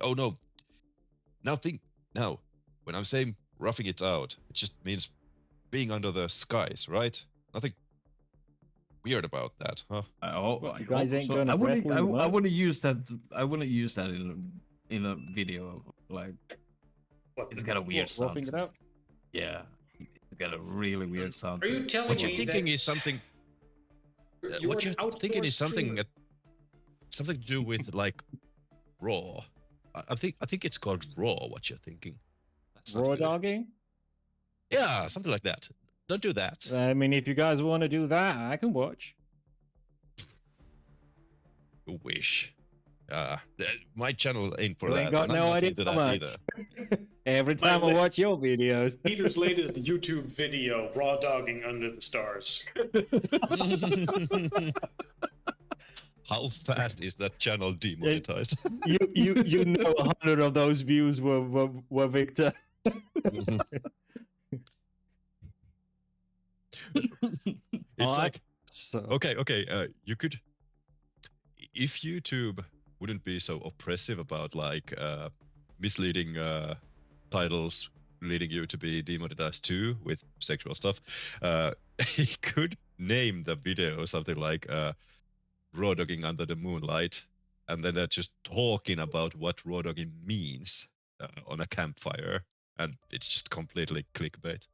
Oh no! Now, when I'm saying roughing it out, it just means being under the skies, right? Nothing weird about that, huh? What, you guys ain't gonna I wouldn't. wrestle in the I mud? wouldn't use that. I wouldn't use that in a video. Like, What, it's got a weird What, sound. roughing it to it. out? Yeah, it's got a really weird sound. Are to you it. telling What you're me thinking that is something. you're What an you're thinking outdoor is something streamer? something to do with like raw. I think it's called raw. What you're thinking. That's not Raw good. dogging? Yeah, something like that. Don't do that. I mean, if you guys want to do that, I can watch. You wish. My channel ain't for You that. ain't got and I'm no not idea into how that much. either. Every time I li- watch your videos. Peter's latest YouTube video, raw dogging under the stars. How fast is that channel demonetized? you know 100 of those views were Victor. It's Alright, like so okay. You could, if YouTube wouldn't be so oppressive about like misleading titles leading you to be demonetized too with sexual stuff, he could name the video something like raw dogging under the moonlight, and then they're just talking about what raw dogging means on a campfire, and it's just completely clickbait.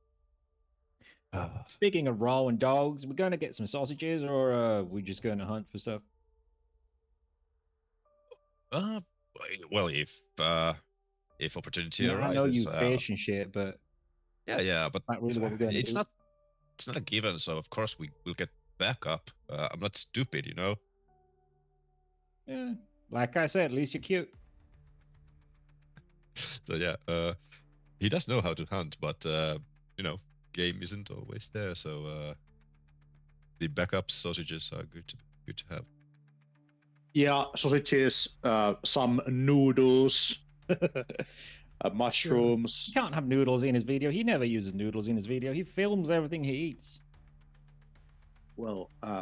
speaking of raw and dogs, we're gonna get some sausages, or we just going to hunt for stuff? Uh, well, if opportunity I know arises, you fish and shit, but yeah, but not really what we're gonna it's do. not a given. So of course we will get backup. I'm not stupid, you know. Yeah, like I said, at least you're cute. So yeah, he does know how to hunt, but you know, game isn't always there. So the backup sausages are good to have. Yeah, sausages, some noodles, mushrooms. He can't have noodles in his video. He never uses noodles in his video. He films everything he eats. Well, Yeah,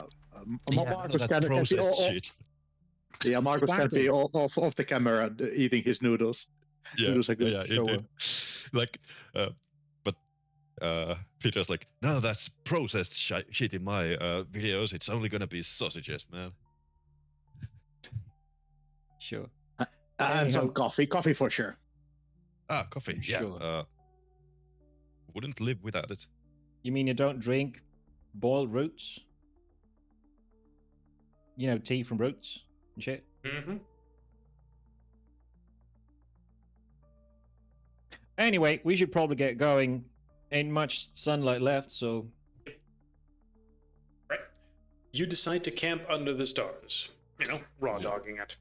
Marcus that can see processed shit. yeah, Marcus Exactly. can see off the camera eating his noodles. Yeah, Noodles are good. yeah, Sure. indeed. Like, but Peter's like, no, that's processed shit in my videos. It's only gonna be sausages, man. Sure. And some Anyhow. coffee for sure. Ah, coffee. Sure. Yeah. Wouldn't live without it. You mean you don't drink boiled roots? You know, tea from roots and shit? Mm-hmm. Anyway, we should probably get going. Ain't much sunlight left, so Right. You decide to camp under the stars. You know, raw Yeah. dogging it.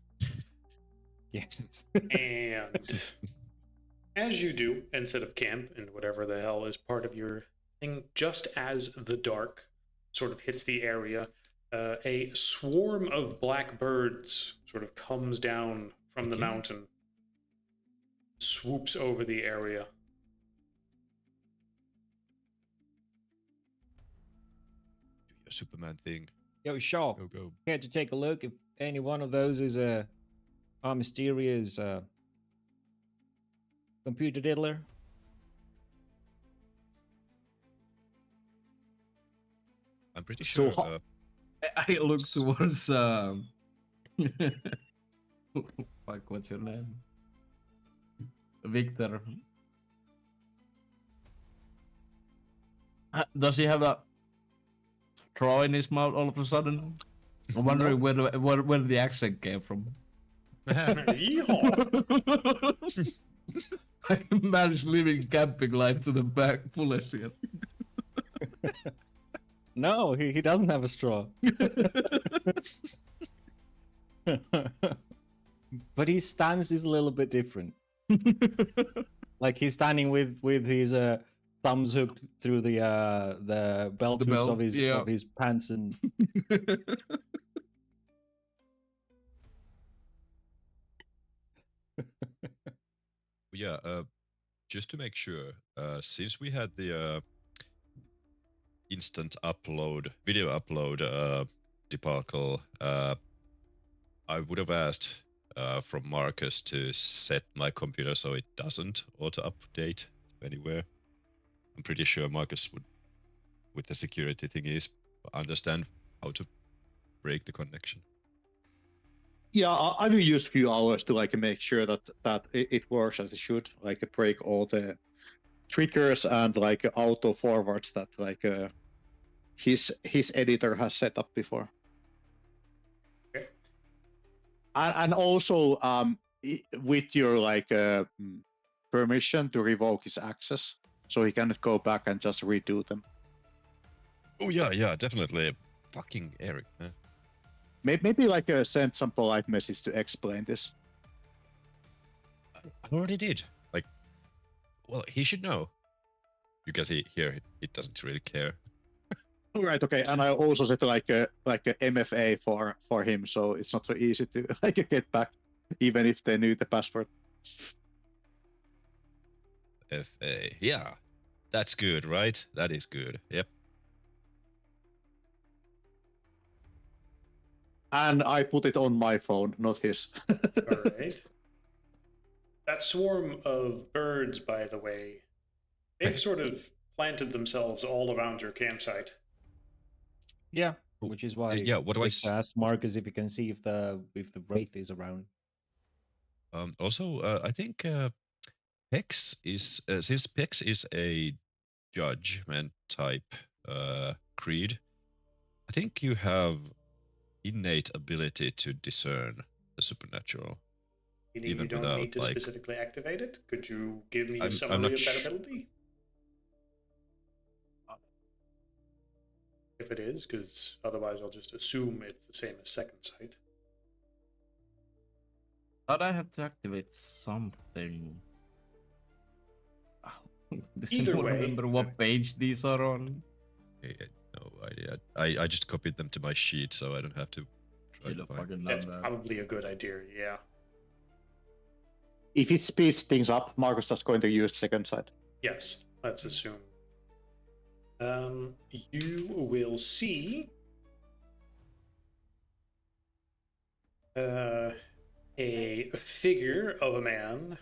yes. And as you do, and set up camp and whatever the hell is part of your thing, just as the dark sort of hits the area, a swarm of black birds sort of comes down from the Okay. mountain, swoops over the area. Do your Superman thing. Yo, Shaw, Go. care to take a look if any one of those is our mysterious computer diddler? I'm pretty So sure. ho- I look towards fuck, what's your name? Victor. Does he have a straw in his mouth all of a sudden? I'm wondering where the accent came from. Yeehaw! I managed living camping life to the back fullest yet. No, he doesn't have a straw. But his stance is a little bit different. Like he's standing with his thumbs hooked through the belt The hooks belt, of his pants and Yeah. Just to make sure, since we had the instant upload, video upload debacle, I would have asked from Marcus to set my computer so it doesn't auto-update anywhere. I'm pretty sure Marcus would, with the security thingies, understand how to break the connection. yeah, I will use a few hours to like make sure that it works as it should. Like break all the triggers and like auto forwards that like his editor has set up before. Okay. And also with your like permission to revoke his access, so he can go back and just redo them. Oh yeah, definitely. Fucking Eric, man. Maybe like send some polite message to explain this. I already did. Like, well, he should know. Because he doesn't really care. All right, okay, and I also set like a MFA for him, so it's not so easy to like get back, even if they knew the password. FA. Yeah. That's good, right? That is good. Yep. And I put it on my phone, not his. All right. That swarm of birds, by the way, they've sort of planted themselves all around your campsite. Yeah, Oh, which is why yeah, what do I Victor asked Marcus if he can see if the wraith is around. Also, I think Pex is since Pex is a judgment type creed. I think you have innate ability to discern the supernatural. Meaning Even you don't without, need to like- specifically activate it? Could you give me a I'm summary not of that sh- ability? If it is, because otherwise I'll just assume it's the same as second sight. Thought I had to activate something. Does Either anyone way, remember what page these are on? I had no idea. I just copied them to my sheet, so I don't have to try Should to have find. fucking That's done that. probably a good idea, yeah. If it speeds things up, Marcus is going to use second sight. Yes, let's assume. You will see a figure of a man.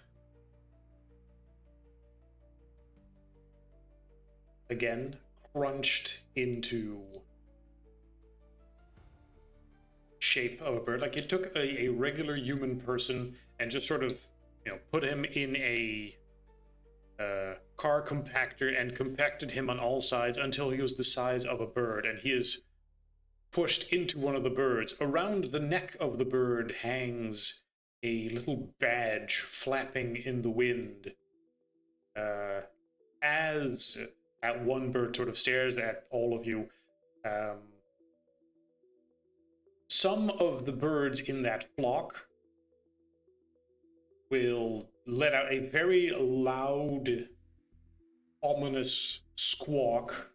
Again, crunched into shape of a bird. Like you took a regular human person and just sort of, put him in a car compactor and compacted him on all sides until he was the size of a bird, and he is pushed into one of the birds. Around the neck of the bird hangs a little badge flapping in the wind. As that one bird sort of stares at all of you, some of the birds in that flock will let out a very loud, ominous squawk.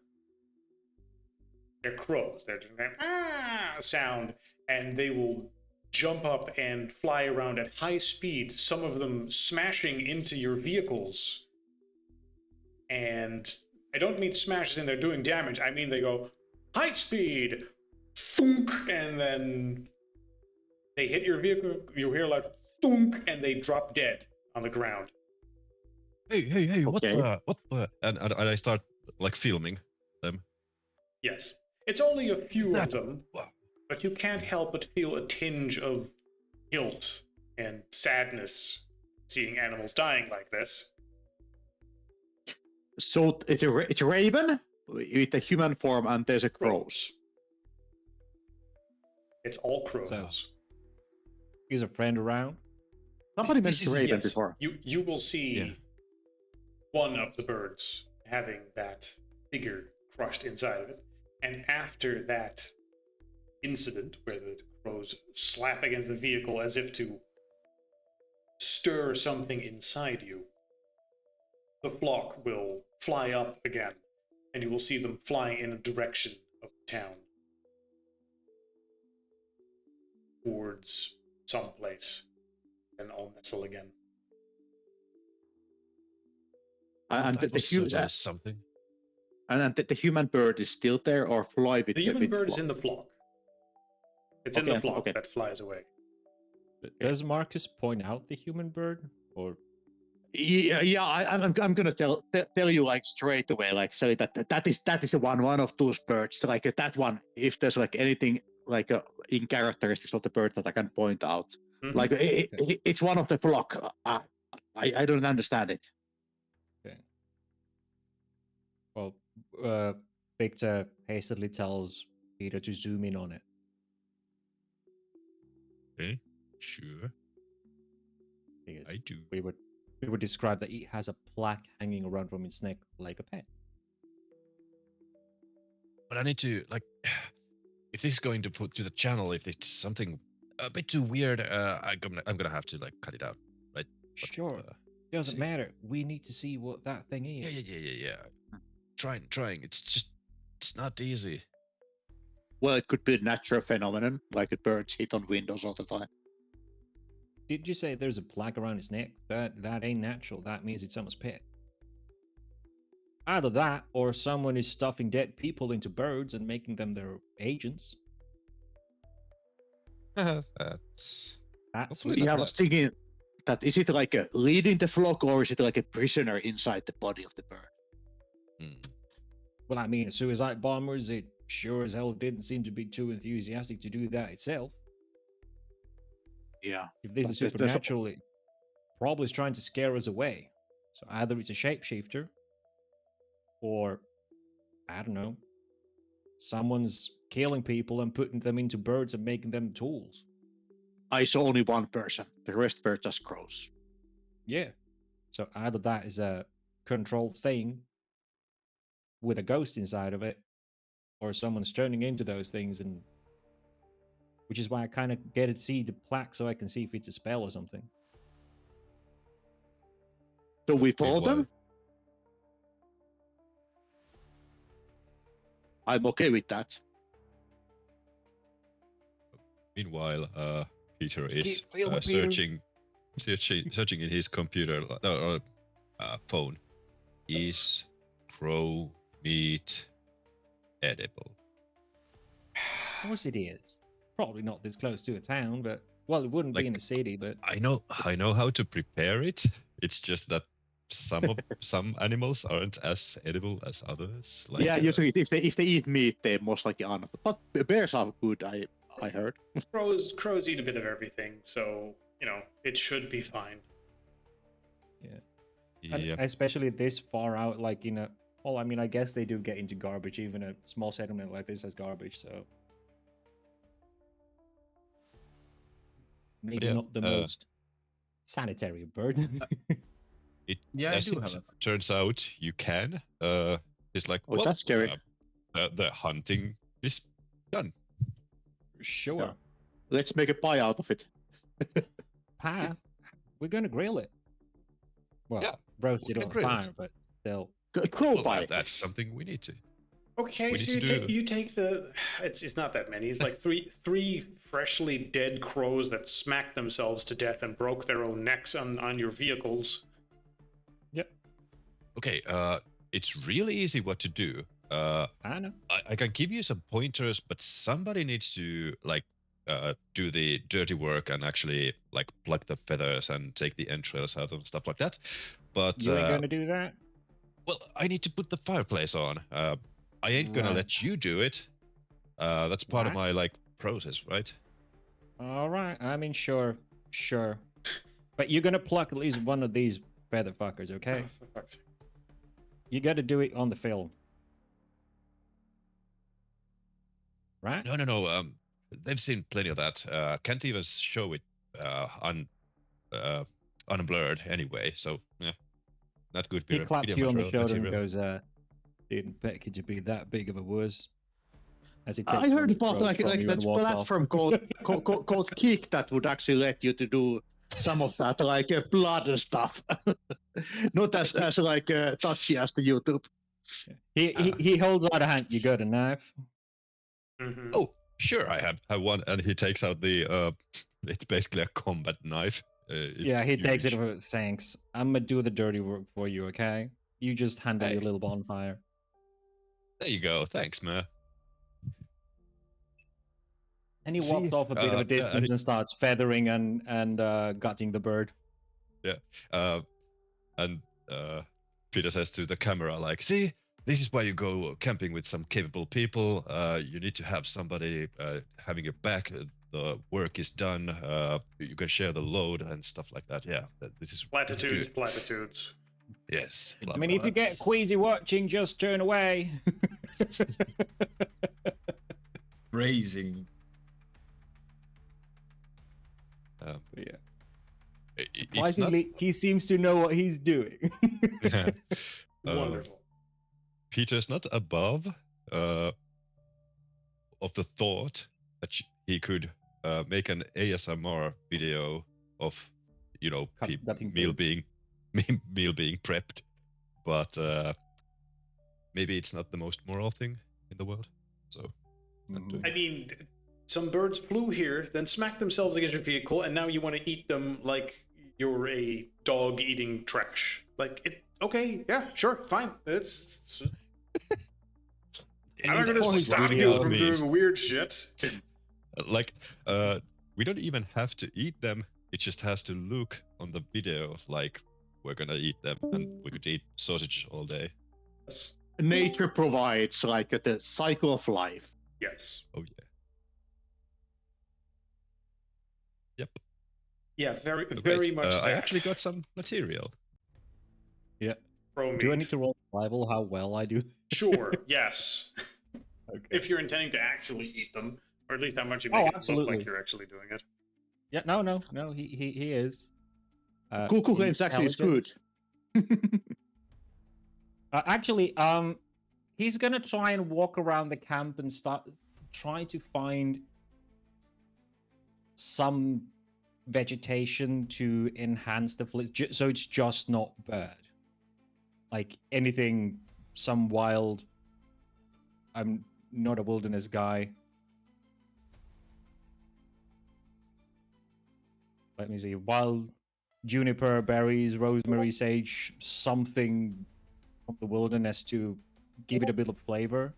They're crows. They're doing that sound, and they will jump up and fly around at high speed, some of them smashing into your vehicles. And I don't mean smashes and they're doing damage. I mean they go high speed, thunk, and then they hit your vehicle. You hear like thunk, and they drop dead on the ground. Hey! What Okay. the? And I start like filming them. Yes. It's only a few of That- them, Wow. but you can't help but feel a tinge of guilt and sadness seeing animals dying like this. So it's a raven with a human form, and there's a crows. It's all crows. So- Is a friend around? Somebody This mentioned is- raven Yes, before. you will see Yeah. one of the birds having that figure crushed inside of it. And after that incident where the crows slap against the vehicle as if to stir something inside you, the flock will fly up again, and you will see them flying in a direction of the town towards someplace, and all nestle again. And That was certainly something. and the human bird is still there, or fly with The human with bird is flock? in the flock. It's in Okay, the flock okay. that flies away. Does Marcus point out the human bird, or Yeah. I'm gonna tell you like straight away, like say that is one of those birds, like that one. If there's like anything like in characteristics of the bird that I can point out, Mhm. like it's one of the flock. I don't understand it. well, Victor hastily tells Peter to zoom in on it. Okay, sure, Because I do. we would describe that it has a plaque hanging around from its neck like a pet. But I need to like. if this is going to put to the channel, if it's something a bit too weird, I'm gonna have to like cut it out, right? But, Sure. Doesn't see. matter. We need to see what that thing is. Yeah. Trying. It's not easy. Well, it could be a natural phenomenon, like the birds hit on windows all the time. Did you say there's a plaque around its neck? That ain't natural. That means it's someone's pet. Either that, or someone is stuffing dead people into birds and making them their agents. That's That's Hopefully what Yeah, I not was thinking that is it like a leading the flock or is it like a prisoner inside the body of the bird? Well, I mean, a suicide bombers, it sure as hell didn't seem to be too enthusiastic to do that itself. Yeah. If this is There's- supernatural, it probably is trying to scare us away. So either it's a shapeshifter, or I don't know, someone's killing people and putting them into birds and making them tools. I saw only one person. The rest were just crows. Yeah. So either that is a controlled thing with a ghost inside of it, or someone's turning into those things, and which is why I kind of get to see the plaque so I can see if it's a spell or something. So we follow Meanwhile- them? I'm okay with that. Meanwhile, Peter Keep is feeling, Peter. searching in his computer phone. Is crow meat edible? Of course it is. Probably not this close to a town, but well, it wouldn't be Like- in a city, but I know how to prepare it. It's just that some animals aren't as edible as others. Like, yeah, usually if they eat meat, they most likely aren't. But bears are good, I heard. Crows eat a bit of everything, so it should be fine. and yeah. especially this far out, like well, I mean, I guess they do get into garbage. Even a small settlement like this has garbage, so maybe yeah, not the most sanitary of bird. Yeah, I As do it have a turns out, you can. It's like, Oh, well, that's scary. The hunting is done. Sure. Let's make a pie out of it. Pie. We're gonna grill it. Well, Yeah, roast we it can on grill it. fire, but still. Crow Well, pie. that's something we need to. Okay, We so need to do- you take the. It's not that many. It's like three freshly dead crows that smacked themselves to death and broke their own necks on your vehicles. Yep. Okay, it's really easy what to do. I know. I can give you some pointers, but somebody needs to do the dirty work and actually like pluck the feathers and take the entrails out and stuff like that. But You ain't gonna do that? well, I need to put the fireplace on. I ain't gonna Right. let you do it. That's part of Right. my process, right? All right. I mean, sure. But you're gonna pluck at least one of these feather fuckers, okay? Oh, for fuck's sake. You gotta do it on the film. Right? No. They've seen plenty of that. Can't even show it unblurred anyway. So yeah, not good. He clapped you on the shoulder and material. goes, didn't expect you to be that big of a wuss. As he I takes one heard of the about crows like from you that and walks off. platform called Kick that would actually let you to do some of that like blood and stuff. Not as like touchy as the YouTube. He holds out a hand. You got a knife? Mhm. Oh, sure, I have one, and he takes out the. It's basically a combat knife. It's Yeah, he takes it. huge. For, thanks. I'm gonna do the dirty work for you, okay? You just handle your Hey. little bonfire. There you go. Thanks, man. And he See, walks off a bit of a and distance and starts feathering and gutting the bird. And Peter says to the camera, like, "See, this is why you go camping with some capable people. You need to have somebody having your back. The work is done. You can share the load and stuff like that. Yeah, this is good. Platitudes. Yes. I mean, if you get queasy watching, just turn away. Crazy. Yeah. It's not. Surprisingly, he seems to know what he's doing. Wonderful. Peter's not above of the thought that he could make an ASMR video of, Gutting meal birds. being meal being prepped, but maybe it's not the most moral thing in the world. So, not doing I it. mean, some birds flew here, then smacked themselves against your vehicle, and now you want to eat them like you're a dog eating trash. Like, okay, yeah, sure, fine. I'm not going to Funny stop video. you from Please. doing weird shit. Like, we don't even have to eat them. It just has to look on the video like we're gonna eat them, and we could eat sausage all day. Yes. Nature provides like the cycle of life. Yes. Oh yeah. Yep. Yeah, very, Great. very much that. I actually got some material. Yeah. Pro Do I meat. need to roll survival? How well I do? Sure, yes. Okay. If you're intending to actually eat them, or at least how much you Oh, make it look absolutely. like you're actually doing it. Yeah. No. He is. Cuckoo Games actually is good. Intelligence. Actually, he's gonna try and walk around the camp and try to find some vegetation to enhance the so it's just not bird. Like anything, some wild. I'm not a wilderness guy. Let me see. Wild juniper, berries, rosemary, sage, something from the wilderness to give it a bit of flavor.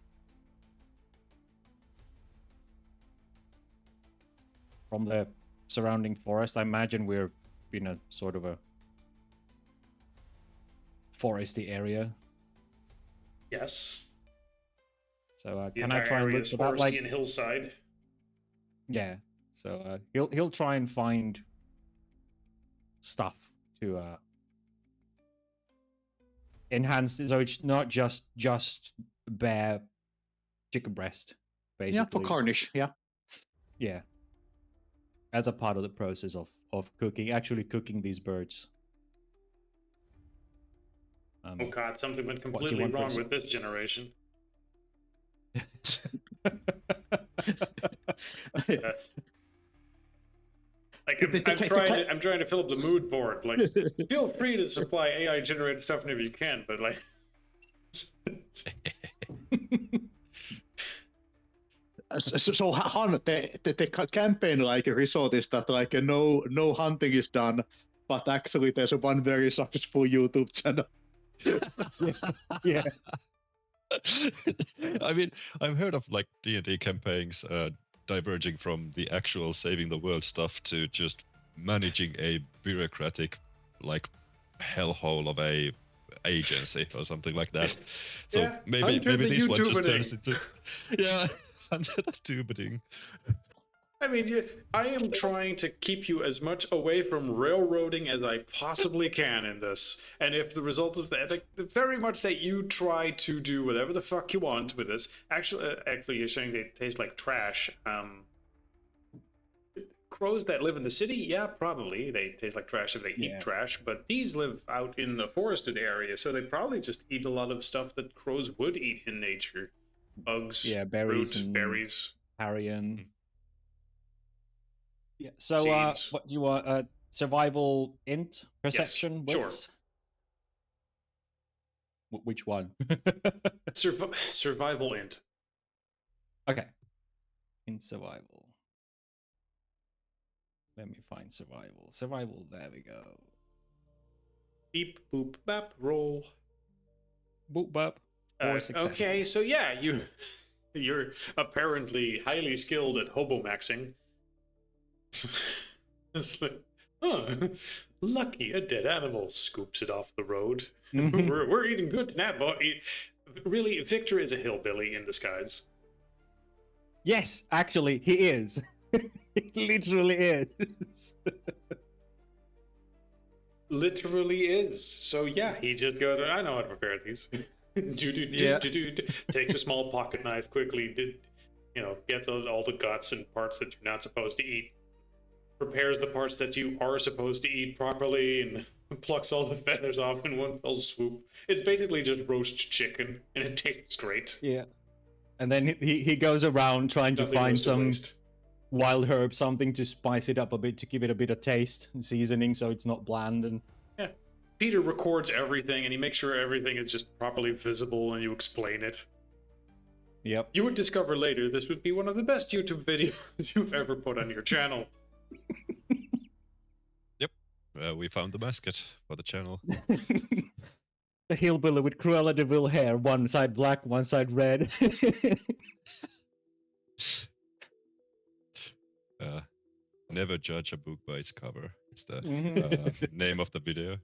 From the surrounding forest. I imagine we're in a sort of a foresty area. Yes. So The can I entire try and area look is for that? foresty Like, and hillside. yeah. So he'll try and find stuff to enhance it, so it's not just bare chicken breast, basically. Yeah, for garnish. Yeah. Yeah. As a part of the process of cooking, actually cooking these birds. Oh god, something went What do you completely want for wrong exa- with this generation. Like I'm trying to fill up the mood board. Like, feel free to supply AI generated stuff whenever you can, but like, So Han, the campaign like result is that like no hunting is done, but actually there's one very successful YouTube channel. Yeah. I mean, I've heard of like D&D campaigns diverging from the actual saving the world stuff to just managing a bureaucratic like hellhole of a agency or something like that. So Yeah, maybe Hunter the this one just YouTuber turns into Hunter the tubeting. I mean, I am trying to keep you as much away from railroading as I possibly can in this. And if the result of that, like, very much that you try to do whatever the fuck you want with this. Actually, you're saying they taste like trash. Crows that live in the city, yeah, probably they taste like trash if they eat trash. But these live out in the forested area, so they probably just eat a lot of stuff that crows would eat in nature: bugs, Yeah, berries, fruit, and berries. carrion. Yeah. So, Seeds. what do you want? Survival, int, perception, sure. wits? Which one? Survival int. Okay. In survival. Let me find survival. Survival, there we go. Beep, boop, bap, roll. Boop, bop. Okay, so yeah, you're apparently highly skilled at hobo maxing. It's like, lucky, a dead animal scoops it off the road. We're eating good tonight, boy. Really, Victor is a hillbilly in disguise. Yes, actually, he is. He literally is. Literally is. So yeah, he just goes, I know how to prepare these. Takes a small pocket knife, quickly, gets all the guts and parts that you're not supposed to eat. Prepares the parts that you are supposed to eat properly and plucks all the feathers off in one fell swoop. It's basically just roast chicken, and it tastes great. Yeah. And then he goes around trying to Nothing find goes to some waste. wild herb, something to spice it up a bit, to give it a bit of taste and seasoning so it's not bland. And Yeah. Peter records everything and he makes sure everything is just properly visible and you explain it. yep. You would discover later this would be one of the best YouTube videos you've ever put on your channel. We found the basket for the channel. The hillbilly with Cruella de Vil hair, one side black, one side red. Never judge a book by its cover. It's the Mhm. name of the video.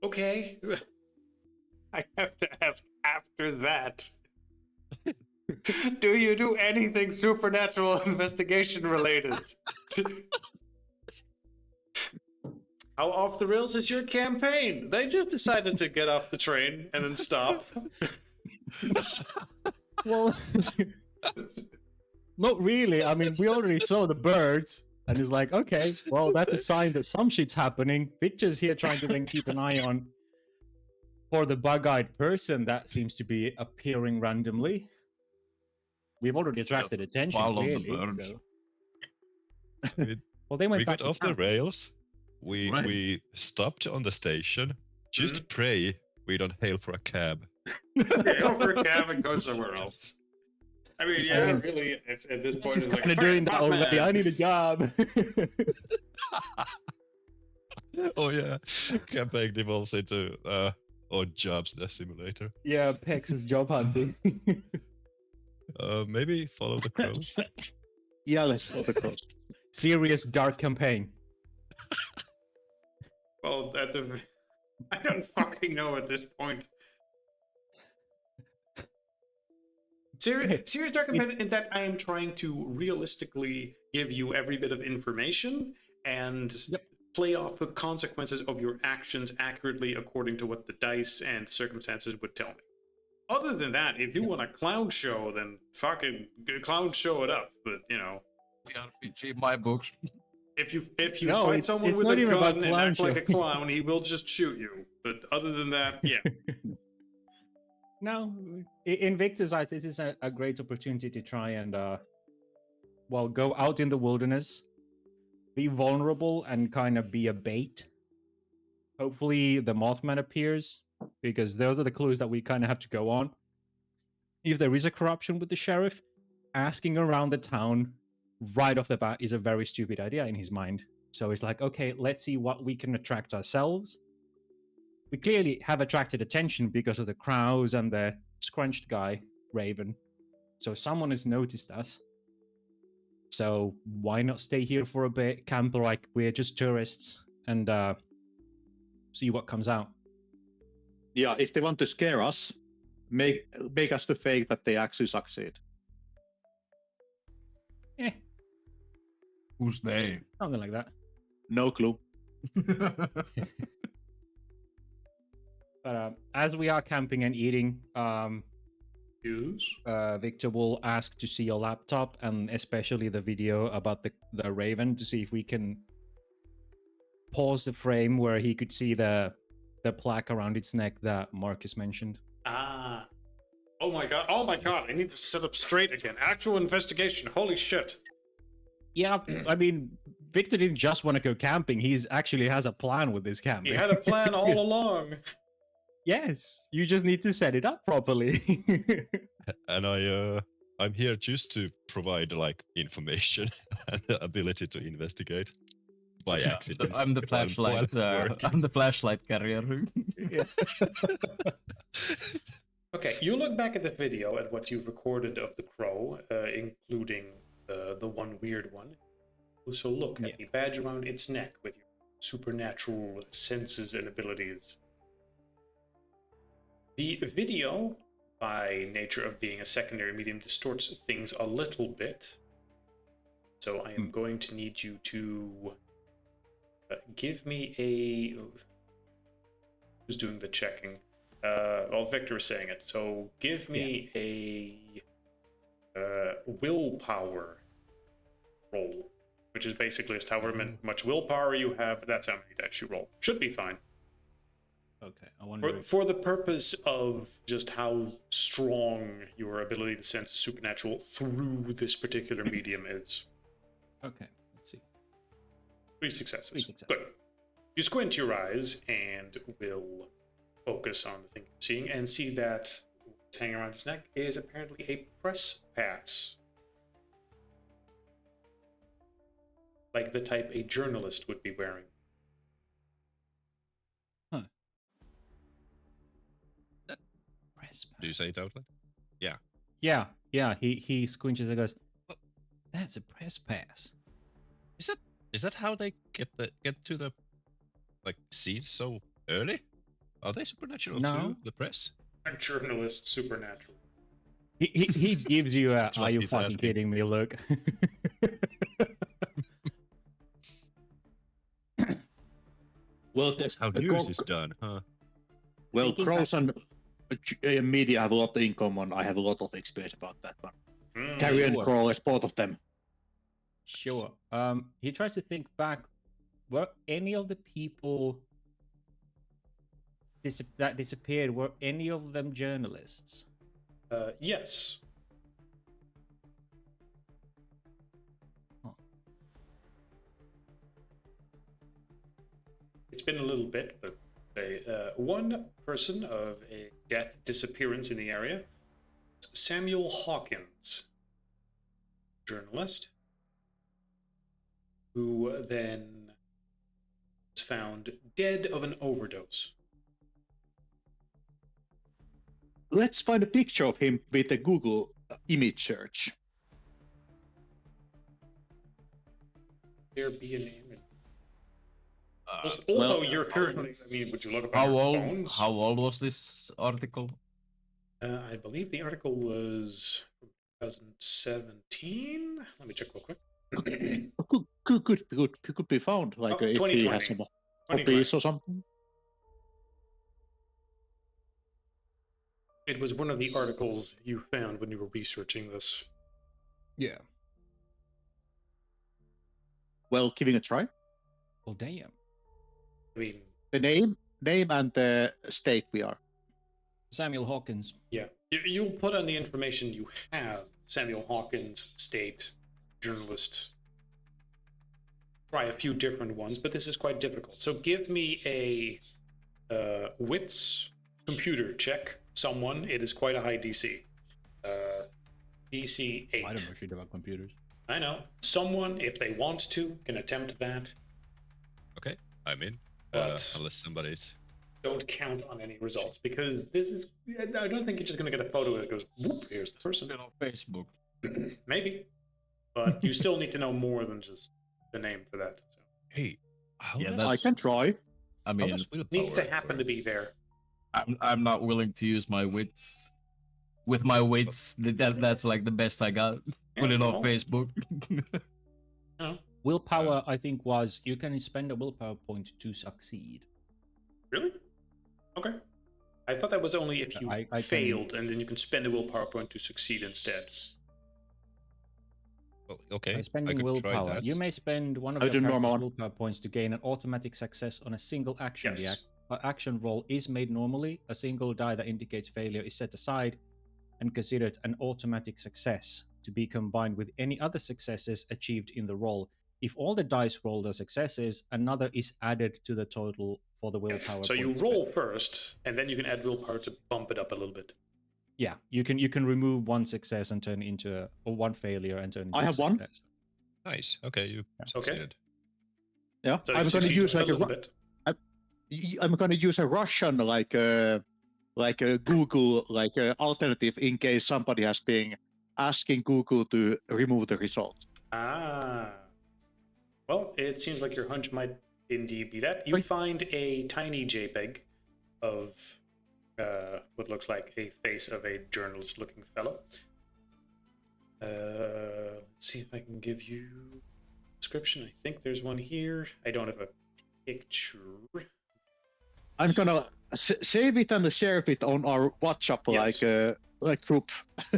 Okay. I have to ask after that. Do you do anything supernatural investigation related? How off the rails is your campaign? They just decided to get off the train and then stop. Well, not really. I mean, we already saw the birds, and it's like, okay, well, that's a sign that some shit's happening. Victor's here trying to then keep an eye on for the bug-eyed person that seems to be appearing randomly. We've already attracted attention, follow the clearly. birds. So. We, Well, they went we back got to off the town. rails. We Right. we stopped on the station. Just pray we don't hail for a cab. Okay, over a cab and go somewhere else. I mean, yeah, mean, really, at this point, He's it's like, kind of "Fuck, doing that Batman." already. I need a job. Oh yeah, campaign devolves into odd jobs the simulator. Yeah, Pex is job hunting. Maybe follow the crows. Yeah, let's go the cross. Serious dark campaign. Well, I don't fucking know at this point. Serious dark campaign in that I am trying to realistically give you every bit of information and Yep. play off the consequences of your actions accurately according to what the dice and circumstances would tell me. Other than that, if you want a clown show, then fucking clown show it up. But you know, The RPG, my books. if you No, fight it's- someone it's with not a even about gun and clown act like show. a clown, he will just shoot you. But other than that, yeah. No, in Victor's eyes, this is a great opportunity to try and, well, go out in the wilderness, be vulnerable, and kind of be a bait. Hopefully, the Mothman appears, because those are the clues that we kind of have to go on. If there is a corruption with the sheriff, asking around the town right off the bat is a very stupid idea in his mind. So it's like, okay, let's see what we can attract ourselves. We clearly have attracted attention because of the crows and the scrunched guy, Raven. So someone has noticed us. So why not stay here for a bit, camp like we're just tourists, and see what comes out. Yeah, if they want to scare us, make us to fake that they actually succeed. Eh, Who's they? something like that. No clue. But as we are camping and eating, Use. Victor will ask to see your laptop and especially the video about the Raven to see if we can pause the frame where he could see the plaque around its neck that Marcus mentioned. Ah. Oh my god. Oh my god. I need to sit up straight again. Actual investigation. Holy shit. Yeah, I mean, Victor didn't just want to go camping. He's actually has a plan with this camping. He had a plan all along. Yes, you just need to set it up properly. And I'm here just to provide like information and the ability to investigate by accident. I'm the while flashlight. working. I'm the flashlight carrier. Okay, you look back at the video at what you've recorded of the crow, including the one weird one. Also look at the badge around its neck with your supernatural senses and abilities. The video, by nature of being a secondary medium, distorts things a little bit. So I am going to need you to give me a... Who's doing the checking? Well, Victor is saying it. So give me a willpower roll, which is basically just however much willpower you have, that's how many dice you roll. Should be fine. Okay, I wonder. For the purpose of just how strong your ability to sense supernatural through this particular medium is. Okay, let's see. 3 successes. 3 successes. Good. You squint your eyes and will focus on the thing you're seeing and see that what's hanging around his neck is apparently a press pass. Like the type a journalist would be wearing. Press Do you say it out loud? Yeah. Yeah. He squinches and goes, Well- "That's a press pass." Is that how they get to the like scenes so early? Are they supernatural No. too? The press? A journalist supernatural. He gives you a That's what "Are you he's fucking asking. kidding me?" look. Well, That's how the news is done, huh? well, Thinking crows and media have a lot in common. I have a lot of experience about that one. Mm. Carrion Sure. crawlers, both of them. Sure. He tries to think back. Were any of the people that disappeared? Were any of them journalists? Yes. Huh. It's been a little bit, but one person of a death disappearance in the area, Samuel Hawkins, journalist, who then was found dead of an overdose. Let's find a picture of him with a Google image search. There be an image. Uh, Although well, you're currently, I mean, would you look up on how your old? phones? How old was this article? I believe the article was from 2017. Let me check real quick. Could be found, like Oh, if he has 2020. some 2020. copies or something. It was one of the articles you found when you were researching this. Yeah. Well, giving a try. Well, damn. I mean, The name and the state we are. Samuel Hawkins. yeah. You'll put on the information you have. Samuel Hawkins, state, journalist. Try a few different ones, but this is quite difficult. So give me a wits computer check. Someone. It is quite a high DC. DC 8. I don't know shit about computers. I know. Someone, if they want to, can attempt that. Okay, I'm in. But- Unless somebody's. Don't count on any results because this is. I don't think you're just going to get a photo that goes, whoop, here's the person. On Facebook. Maybe. But you still need to know more than just the name for that. So. Hey, how Yeah, does, that's- I can try. I how mean, does willpower Needs to happen to work? be there. I'm not willing to use my wits. With my wits, that's like the best I got. Put it on well. Facebook. Oh, Willpower, I think, was you can spend a willpower point to succeed. really? Okay. I thought that was only if you I can- failed and then you can spend a willpower point to succeed instead. Well, okay, By I spending could try willpower, that. you may spend one of I your do normal character's one. willpower points to gain an automatic success on a single action. Yes. The action roll is made normally. A single die that indicates failure is set aside and considered an automatic success to be combined with any other successes achieved in the roll. If all the dice rolled are successes, another is added to the total for the willpower. So you point roll spent. first, and then you can add willpower to bump it up a little bit. Yeah, you can remove one success and turn into or one failure and turn into I a have one. success. Nice. Okay, you succeeded. Yeah, So I'm you going to succeed use a like little bit. I'm going to use a Russian like a Google like alternative in case somebody has been asking Google to remove the results. Ah. Well, it seems like your hunch might indeed be that. You Wait. find a tiny JPEG of what looks like a face of a journalist-looking fellow. Let's see if I can give you a description. I think there's one here. I don't have a picture. I'm gonna save it and share it on our WhatsApp Yes. like group.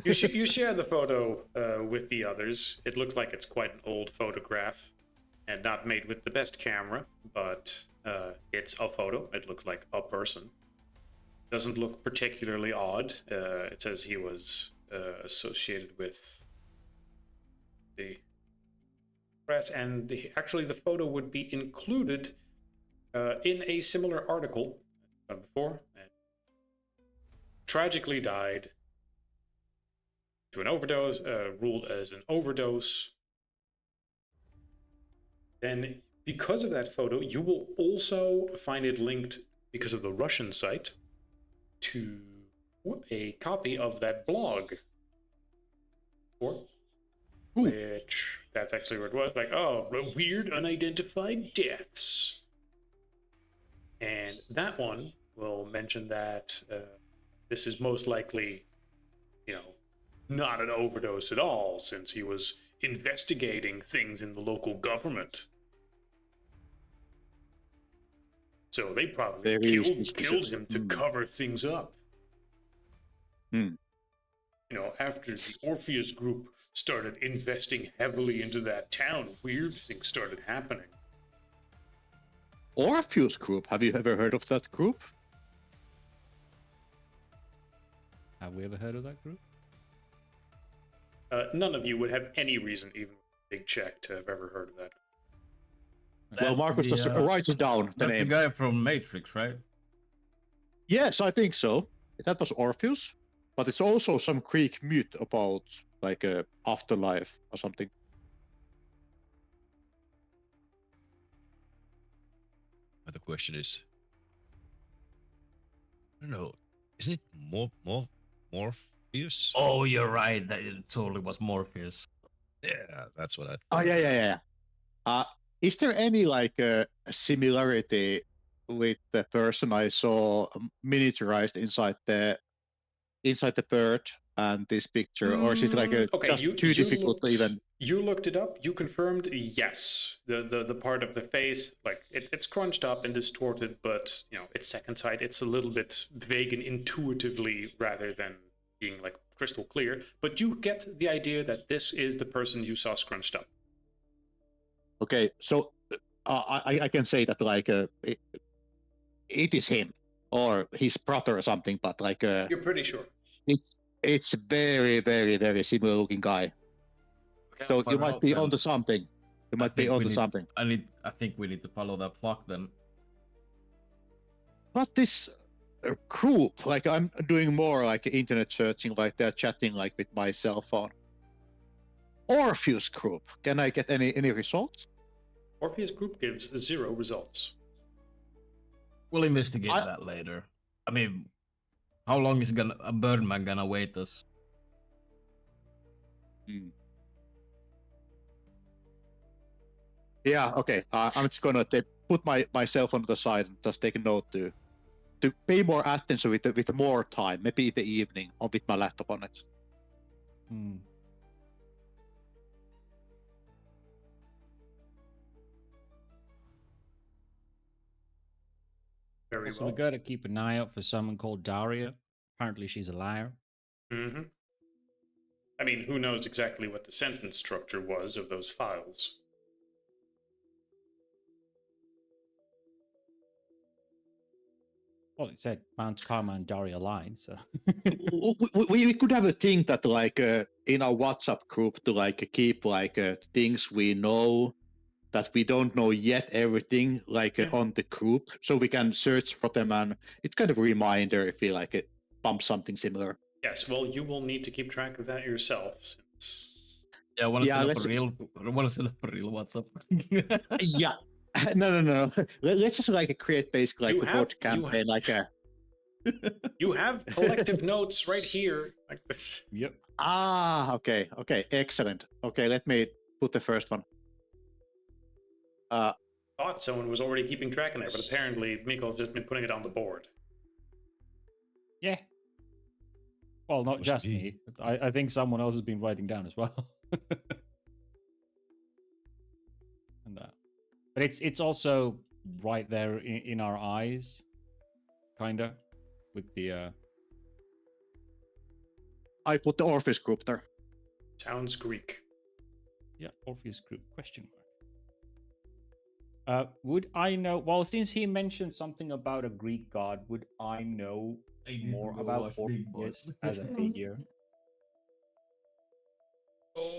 You share the photo with the others. It looks like it's quite an old photograph and not made with the best camera, but It's a photo. It looks like a person. Doesn't look particularly odd. It says he was associated with the press, and actually the photo would be included in a similar article before. And tragically died to an overdose, ruled as an overdose. Then, because of that photo, you will also find it linked, because of the Russian site, to a copy of that blog. Which, that's actually where it was. Like, oh, weird unidentified deaths. And that one will mention that this is most likely, not an overdose at all, since he was investigating things in the local government. So they probably killed him to cover things up. After the Orpheus group started investing heavily into that town, weird things started happening. Orpheus group? Have you ever heard of that group? Have we ever heard of that group? None of you would have any reason, even with a big check, to have ever heard of that. Well, Marcus just writes it down. The That's name. the guy from Matrix, right? Yes, I think so. That was Orpheus, but it's also some Greek myth about like a afterlife or something. The question is, I don't know, isn't it Morpheus? Oh, you're right. That it totally was Morpheus. Yeah, that's what I thought. Oh yeah. Is there any like similarity with the person I saw miniaturized inside the bird and this picture, or is it like too difficult to even? You looked it up. You confirmed yes. The part of the face, like it's crunched up and distorted, but it's second sight. It's a little bit vague and intuitively rather than being like crystal clear. But you get the idea that this is the person you saw scrunched up. Okay, so I can say that like it is him or his brother or something, but like you're pretty sure it's very very very similar looking guy. Okay, so you might be onto something. You might be onto something. I think we need to follow that plot then. But this group, like I'm doing more like internet searching, like they're chatting like with my cell phone. Orpheus group. Can I get any results? Orpheus group gives 0 results. We'll investigate that later. I mean, how long is a birdman gonna wait us? Yeah, okay. I'm just gonna put my cell phone to the side and just take a note to pay more attention with more time, maybe in the evening, or with my laptop on it. Very also, well. we gotta keep an eye out for someone called Daria. Apparently, she's a liar. Mm-hmm. I mean, who knows exactly what the sentence structure was of those files? Well, it said Mount Karma and Daria line, so we could have a thing that like in our WhatsApp group to like keep like things we know that we don't know yet, everything like on the group, so we can search for them, and it's kind of a reminder if we like bump something similar. Yes, well, you will need to keep track of that yourself. Since... Yeah, I want to set up a real WhatsApp. Yeah. No. Let's just like create basically like a bot campaign, like a. You have collective notes right here, like this. Yep. Okay, excellent. Okay, let me put the first one. Thought someone was already keeping track of it, but apparently Mikkel's just been putting it on the board. Yeah. Well, not just me. I think someone else has been writing down as well. And that. But it's also right there in our eyes, kinda, with the. I put the Orpheus group there. Sounds Greek. Yeah, Orpheus group ? Would I know? Well, since he mentioned something about a Greek god, would I know I need more to go about watch Big Boss. Orpheus as a figure?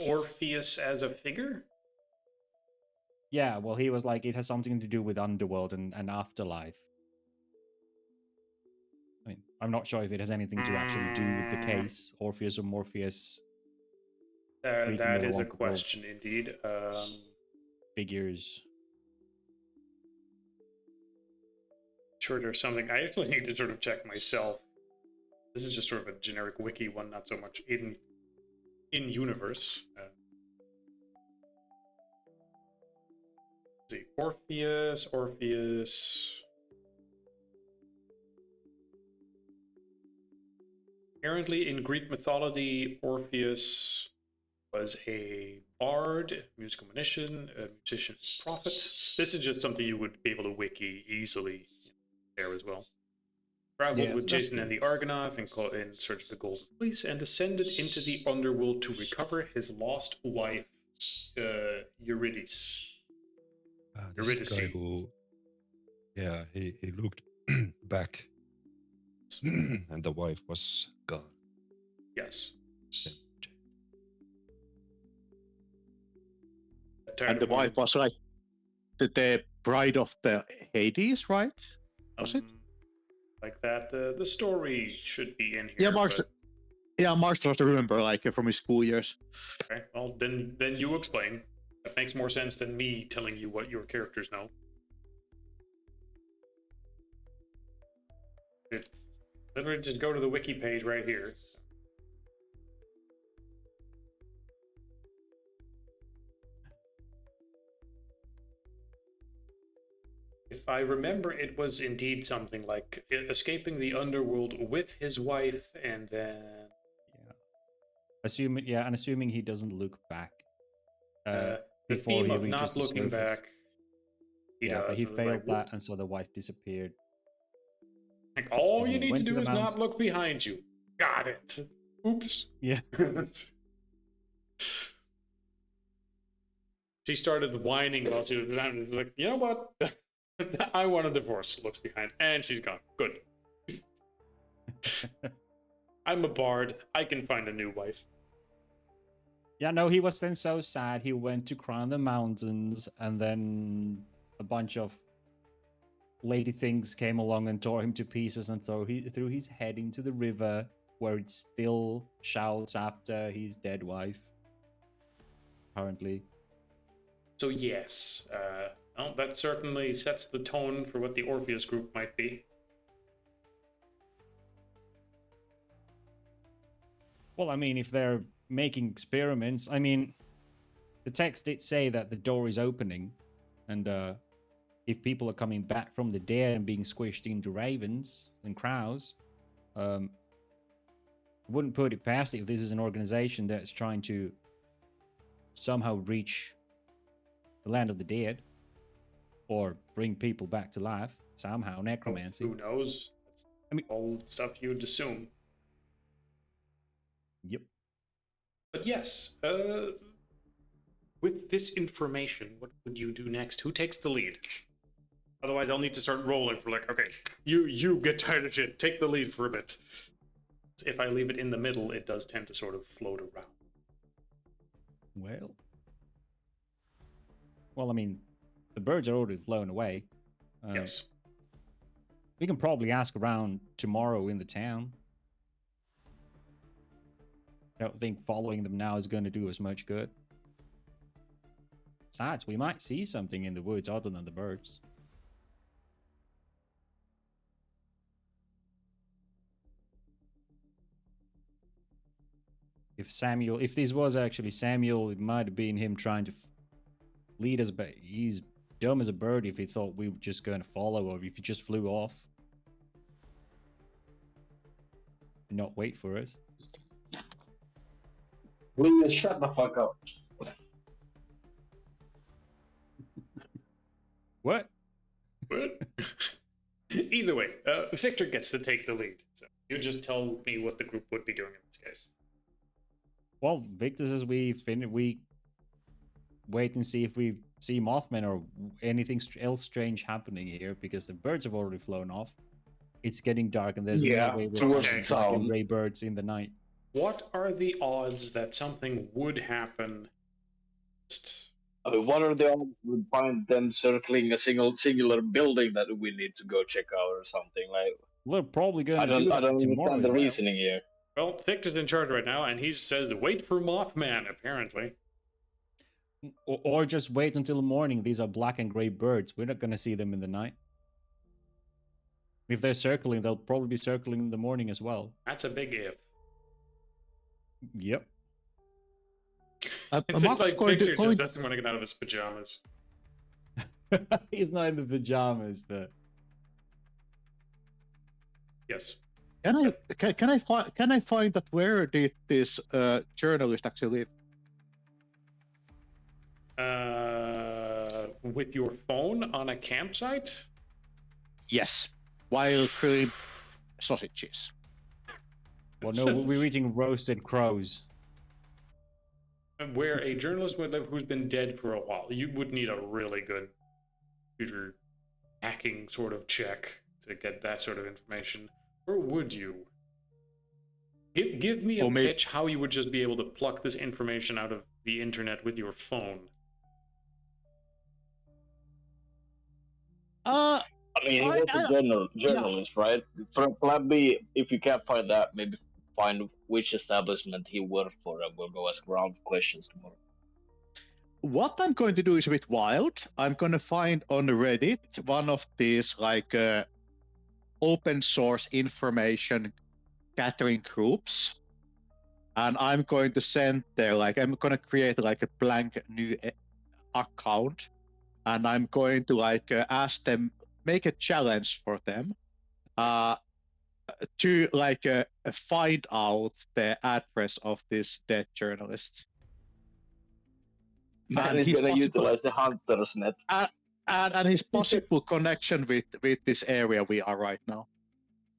Orpheus as a figure? Yeah, well, he was like, it has something to do with underworld and afterlife. I mean, I'm not sure if it has anything to actually do with the case, Orpheus or Morpheus, Greek That is a mythological question indeed. figures. Sure, there's something. I actually need to sort of check myself. This is just sort of a generic wiki one, not so much in universe. Let's see, Orpheus. Apparently, in Greek mythology, Orpheus was a bard, musical musician, prophet. This is just something you would be able to wiki easily there as well. Traveled Yeah, with that's Jason and good. the Argonath in search of the Golden Fleece and descended into the underworld to recover his lost wife, Eurydice. This guy Eurydice. who, yeah, he looked back, and the wife was gone. Yes. And the wife was like the bride of the Hades, right? Was it? Like that. The story should be in here. Yeah, Mark. But... Yeah, Mark starts to remember like from his school years. Okay. Well, then you explain. That makes more sense than me telling you what your characters know. Literally, just go to the wiki page right here. If I remember, it was indeed something like escaping the underworld with his wife, and then Assuming he doesn't look back the before theme he of reaches not the looking surface. back. He Yeah, does. but he and failed like, that, whoops. and so the wife disappeared. Like, all And you he need to went to do the is mountain. not look behind you. Got it. Oops. Yeah. She started whining while she was like, you know what? I want a divorce. Looks behind, and she's gone. Good. I'm a bard. I can find a new wife. Yeah, no, he was then so sad he went to climb the mountains, and then a bunch of lady things came along and tore him to pieces and threw his head into the river, where it still shouts after his dead wife. Apparently. So yes, well, that certainly sets the tone for what the Orpheus group might be. Well, I mean, if they're making experiments, I mean, the text did say that the door is opening, and if people are coming back from the dead and being squished into ravens and crows, wouldn't put it past it if this is an organization that's trying to somehow reach the land of the dead or bring people back to life somehow. Necromancy. Who knows? I mean, all stuff you would assume. Yep. But yes, with this information, what would you do next? Who takes the lead? Otherwise, I'll need to start rolling for like, okay, you get tired of shit. Take the lead for a bit. If I leave it in the middle, it does tend to sort of float around. Well, I mean, the birds are already flown away. Yes. We can probably ask around tomorrow in the town. I don't think following them now is going to do us much good. Besides, we might see something in the woods other than the birds. If this was actually Samuel, it might have been him trying to lead us, but he's dumb as a bird if he thought we were just going to follow, or if he just flew off and not wait for us. Will you shut the fuck up? What? What? Either way, Victor gets to take the lead. So you just tell me what the group would be doing in this case. Well, Victor says we wait and see if we see Mothman or anything else strange happening here because the birds have already flown off. It's getting dark, and there's no Yeah, way we're towards finding the black and town. gray birds in the night. What are the odds that something would happen? I mean, what are the odds we find them circling a singular building that we need to go check out or something? Like, We're probably going I to do don't that tomorrow. understand the as well. reasoning here. Well, Victor's in charge right now, and he says, "Wait for Mothman." Apparently, Or just wait until the morning. These are black and gray birds. We're not going to see them in the night. If they're circling, they'll probably be circling in the morning as well. that's a big if. Yep. It seems Max like going Victor to, just doesn't want to get out of his pajamas. He's not in the pajamas, but Yes. can I find that where did this journalist actually live? With your phone on a campsite? Yes, while grilling sausages. well, no, we're eating roasted crows. Where a journalist would live who's been dead for a while. You would need a really good computer hacking sort of check to get that sort of information. Or would you? Give me a pitch how you would just be able to pluck this information out of the internet with your phone. I mean, he was a journalist, right? For plan B, if you can't find that, maybe find which establishment he worked for, and we'll go ask around questions tomorrow. What I'm going to do is a bit wild. I'm going to find on Reddit one of these like open source information gathering groups, and I'm going to send there like I'm going to create like a blank new account, and I'm going to like ask them, make a challenge for them to like find out the address of this dead journalist. Man is going to utilize the hunter's net. And his possible connection with this area we are right now.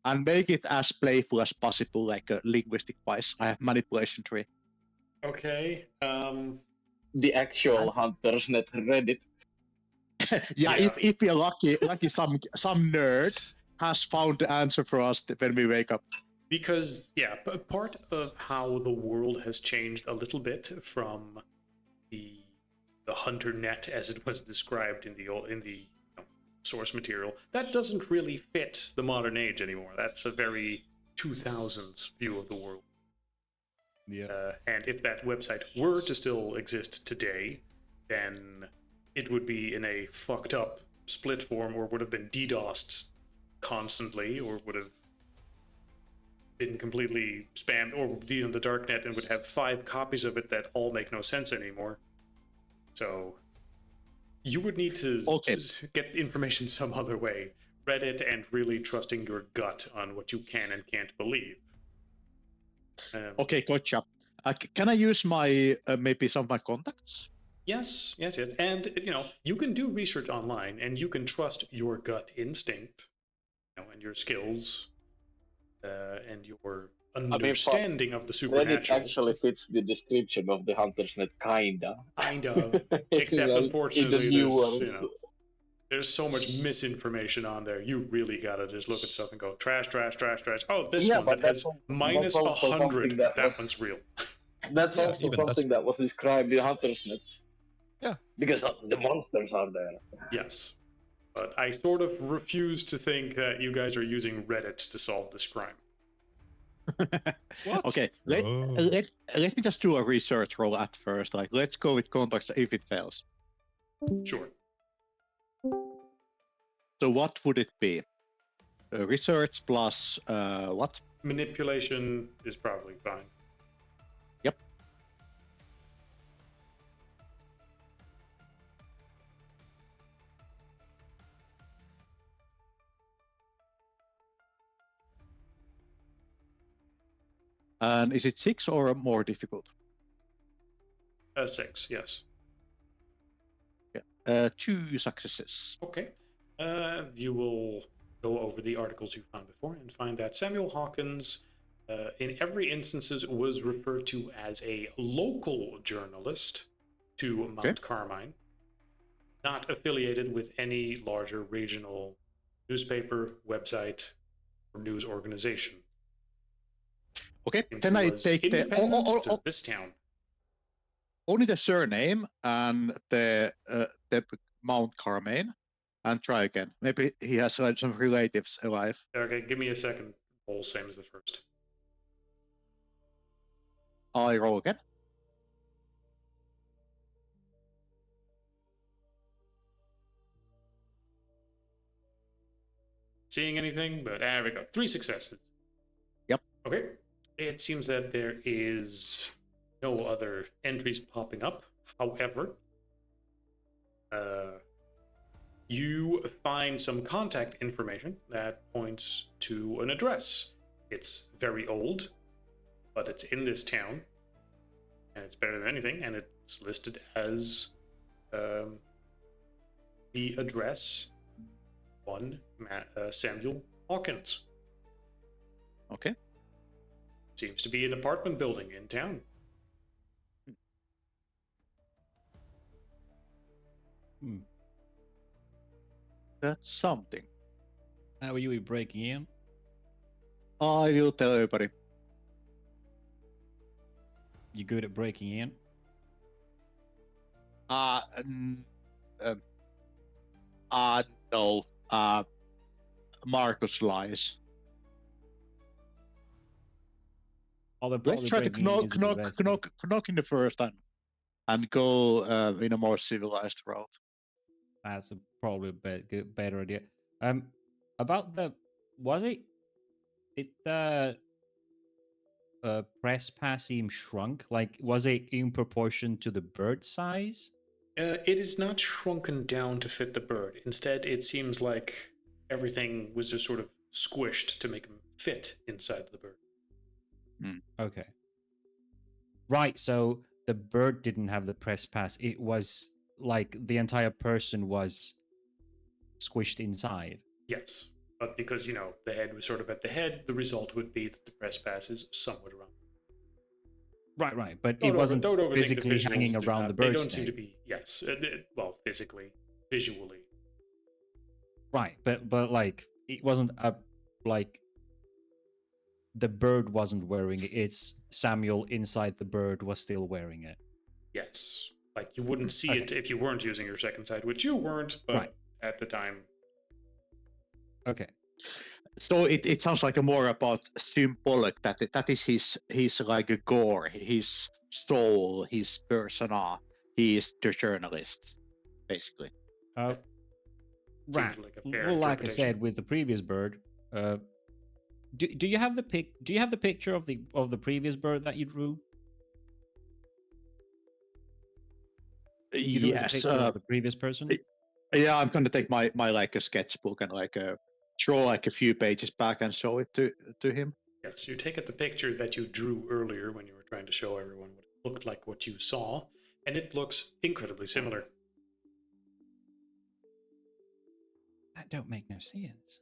And make it as playful as possible, like linguistic wise. I have manipulation tree. Okay. The actual hunter's net Reddit. yeah, if we're lucky some nerd has found the answer for us when we wake up. Because part of how the world has changed a little bit from the hunter net as it was described in the source material, that doesn't really fit the modern age anymore. That's a very 2000s view of the world. Yeah. And if that website were to still exist today, then it would be in a fucked up split form, or would have been DDoSed constantly, or would have been completely spammed, or be in the darknet and would have 5 copies of it that all make no sense anymore. So you would need to get information some other way. Reddit, and really trusting your gut on what you can and can't believe. Okay, gotcha. Can I use my maybe some of my contacts? Yes. And you can do research online, and you can trust your gut instinct, and your skills, and your understanding of the supernatural. Reddit actually fits the description of the hunter's net, kinda. Kind of. Except unfortunately, there's so much misinformation on there. You really gotta just look at stuff and go trash. Oh, this one that has minus 100. That one's real. That's also something that was described in hunter's net. Yeah. Because the monsters are there. Yes. But I sort of refuse to think that you guys are using Reddit to solve this crime. What? Okay, let me just do a research roll at first. Like, let's go with contacts if it fails. Sure. So what would it be? Research plus what? Manipulation is probably fine. Yep. And is it 6 or more difficult? 6, yes. Yeah. 2 successes. Okay. You will go over the articles you found before and find that Samuel Hawkins, in every instances, was referred to as a local journalist to Mount Carmine. not affiliated with any larger regional newspaper, website, or news organization. Okay, Seems then he I was take the independent to this town. only the surname and the Mount Carmine, and try again. Maybe he has some relatives alive. Okay, give me a second. Roll same as the first. I roll again. Seeing anything, but there we go. 3 successes. Yep. Okay. It seems that there is no other entries popping up. However, you find some contact information that points to an address. It's very old, but it's in this town, and it's better than anything, and it's listed as the address 1 Samuel Hawkins. Okay. Seems to be an apartment building in town. That's something. How are you breaking in? I will tell everybody. You good at breaking in? No. Marcus lies. Oh, they're Let's probably try to breaking in using the rest of- knock in the first time, and go in a more civilized route. That's probably a better idea. About the was it the press pass seem shrunk? Like, was it in proportion to the bird size? It is not shrunken down to fit the bird. Instead, it seems like everything was just sort of squished to make him fit inside the bird. Okay. Right, so the bird didn't have the press pass. It was like the entire person was squished inside. Yes, but because, the head was sort of at the head, the result would be that the press pass is somewhat around. Right, but it wasn't don't overthink the physically visuals, hanging do around not. the They bird's don't seem to neck. be, yes, well, physically, visually. Right, but like it wasn't like the bird wasn't wearing it. It's Samuel inside the bird was still wearing it. Yes, like you wouldn't see Okay. it if you weren't using your second sight, which you weren't, but Right. at the time. Okay. So it sounds like a more about symbolic that is his like a gore, his soul, his persona. He is the journalist, basically. Right. Seems like a fair Well, like I interpretation. said with the previous bird, do you have the Do you have the picture of the previous bird that you drew? You drew the Yes. picture of the previous person. Yeah, I'm gonna take my like a sketchbook and like draw like a few pages back and show it to him. Yes, you take at the picture that you drew earlier when you were trying to show everyone what it looked like, what you saw, and it looks incredibly similar. That don't make no sense.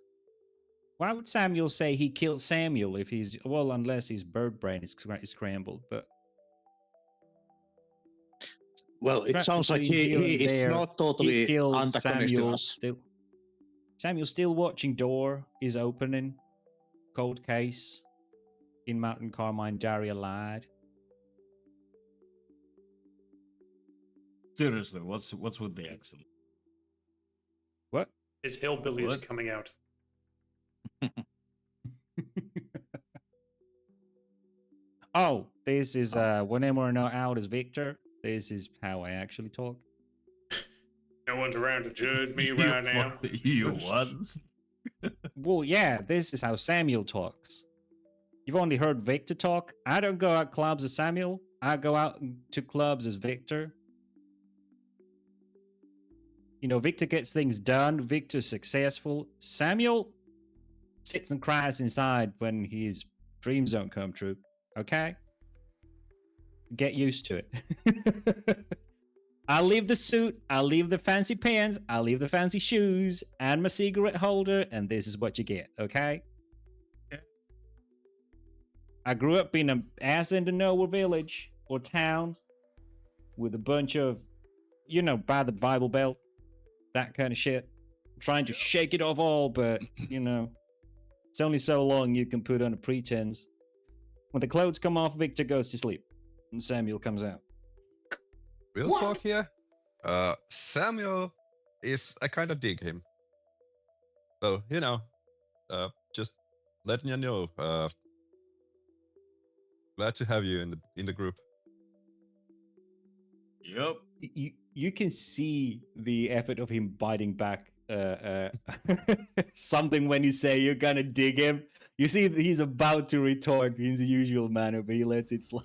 Why would Samuel say he killed Samuel if he's unless his bird brain is scrambled? But Well, it sounds like between here he and is there, not totally he killed antagonist to Samuel. us. Samuel still watching. Door is opening. Cold case in Mountain Carmine. Daria lied. Seriously, what's with the accent? What? His hillbilly is What? coming out. Oh, this is when we're not out as Victor. This is how I actually talk. No one's around to judge me You right now. You what? Well, yeah, this is how Samuel talks. You've only heard Victor talk. I don't go out clubs as Samuel. I go out to clubs as Victor. Victor gets things done. Victor's successful. Samuel sits and cries inside when his dreams don't come true. Okay? Get used to it. I'll leave the suit, I'll leave the fancy pants, I'll leave the fancy shoes, and my cigarette holder, and this is what you get, okay? I grew up in an ass into nowhere village or town with a bunch of, by the Bible Belt, that kind of shit. Trying to shake it off all, but it's only so long you can put on a pretense. When the clothes come off, Victor goes to sleep, and Samuel comes out. Real talk here. Samuel I kind of dig him. So just letting you know. Glad to have you in the group. Yep. You can see the effort of him biting back something when you say you're gonna dig him. You see that he's about to retort in his usual manner, but he lets it slide.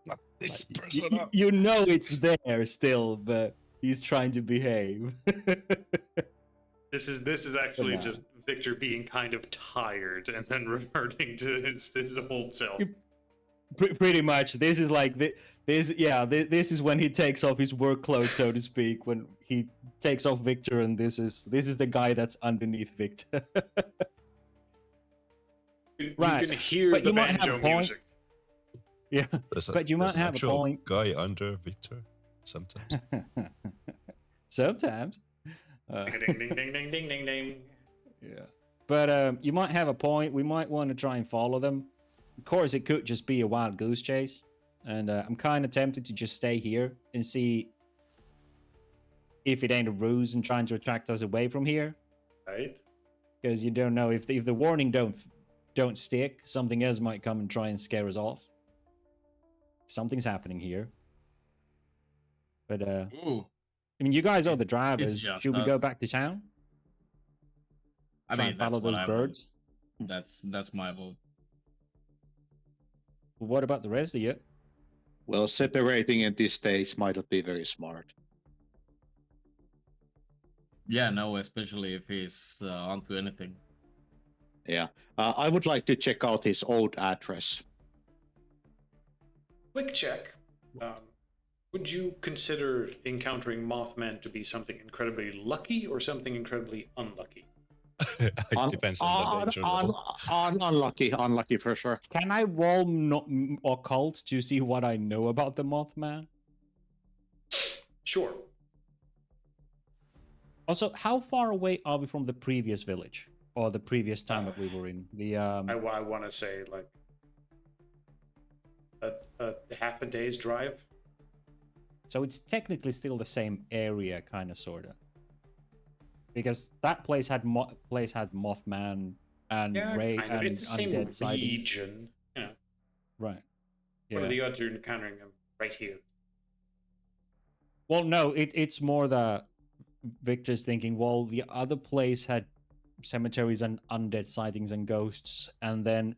Not this You, persona. you know it's there still, but he's trying to behave. This is actually now. just Victor being kind of tired and then reverting to his old self. Pretty much. This is like this is when he takes off his work clothes, so to speak, when he takes off Victor, and this is the guy that's underneath Victor. Right. You can hear But the you might have banjo a point. music. Yeah. But you might there's an have a actual point. guy under Victor sometimes. Sometimes. Ding ding ding ding ding ding ding ding. Yeah. But you might have a point. We might want to try and follow them. Of course, it could just be a wild goose chase. And I'm kind of tempted to just stay here and see if it ain't a ruse and trying to attract us away from here. Right? Because you don't know if the warning don't stick, something else might come and try and scare us off. Something's happening here. But Ooh. I mean, you guys are It's- the it's drivers. just Should we us. go back to town? I Try mean, and follow that's what those I birds? vote. That's my vote. What about the rest of you? Well, separating in this stage might not be very smart. Yeah, no, especially if he's onto anything. Yeah. I would like to check out his old address. Quick check. Would you consider encountering Mothman to be something incredibly lucky or something incredibly unlucky? It depends on the danger level. Unlucky for sure. Can I roll occult to see what I know about the Mothman? Sure. Also, how far away are we from the previous village or the previous town that we were in? The I want to say like a half a day's drive. So it's technically still the same area, kind of, sorta. Because that place had Mothman and Ray kind of. and It's the same undead sightings. region. Yeah. Right. What are Yeah. the odds you're encountering them right here? Well, no, it's more that Victor's thinking, well, the other place had cemeteries and undead sightings and ghosts, and then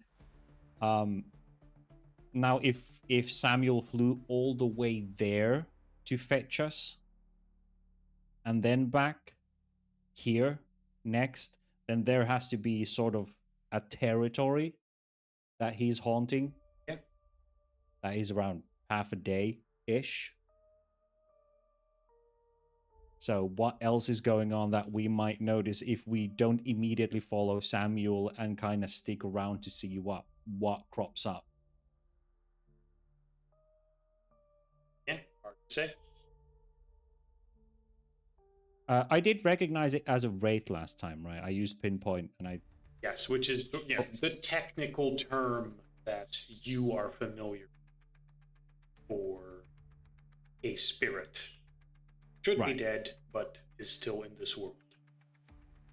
now if Samuel flew all the way there to fetch us and then back here next, then there has to be sort of a territory that he's haunting. Yeah. That is around half a day ish. So what else is going on that we might notice if we don't immediately follow Samuel and kind of stick around to see what crops up? Yeah, hard to say. I did recognize it as a wraith last time, right? I used pinpoint, and I Yes, which is the technical term that you are familiar for a spirit. Should Right. be dead, but is still in this world.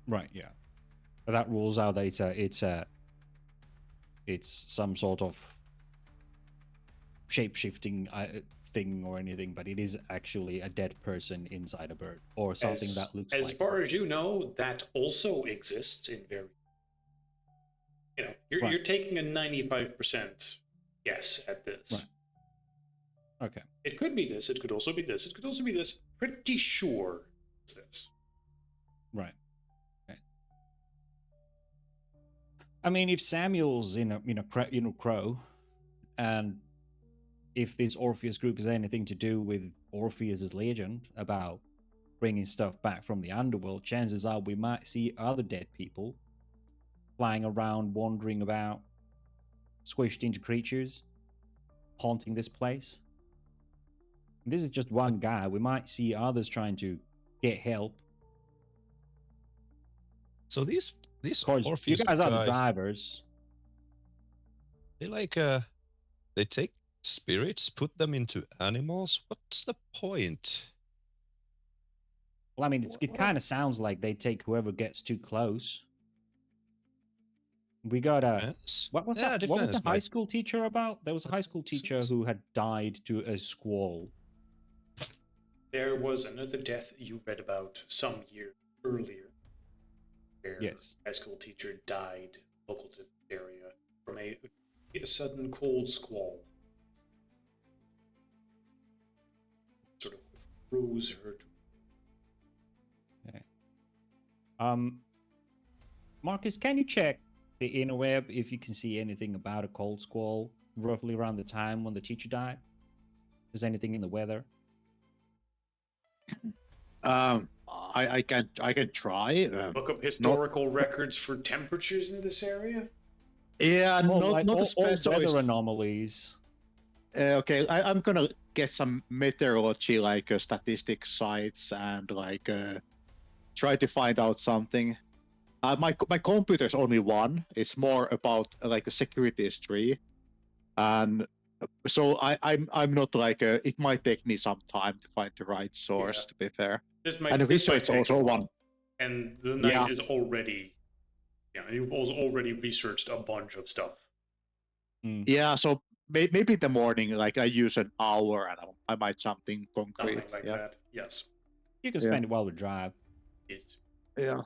right, yeah. But that rules out that it's some sort of shape-shifting thing or anything, but it is actually a dead person inside a bird or something that looks as like. far as you know, that also exists in very. You're Right. taking a 95% guess at this. Right. Okay. It could be this. It could also be this. It could also be this. Pretty sure it's this. Right. Okay. I mean, if Samuel's Crow, and if this Orpheus group has anything to do with Orpheus's legend about bringing stuff back from the underworld, chances are we might see other dead people flying around, wandering about, squished into creatures, haunting this place. This is just one guy. We might see others trying to get help. So these Of course, you Orpheus guys are the guys, drivers. they like they take spirits, put them into animals. What's the point? Well, I mean, it What kind of sounds like they take whoever gets too close. We got a defense? what was Yeah, that? What was the defense high might. school teacher about? There was a high school teacher Sense. who had died to a squall. There was another death you read about some year earlier, where Yes. a high school teacher died local to this area from a sudden cold squall. Sort of froze her to Marcus, can you check the interweb if you can see anything about a cold squall roughly around the time when the teacher died? Is anything in the weather? I can try. look up historical records for temperatures in this area. Yeah, Well, not like not a all specialist. weather anomalies. Okay, I'm gonna get some meteorology like statistics sites and like try to find out something. My computer's only one. It's more about like a security history, and so I'm not like it might take me some time to find the right source. Yeah. To be fair, This and might research take also a while. one. And the night Yeah. is already, you've already researched a bunch of stuff. Yeah, so maybe in the morning, like I use an hour and I might something concrete. Something like yeah. that. Yes. You can Yeah. spend it while we drive. Yes. Yeah.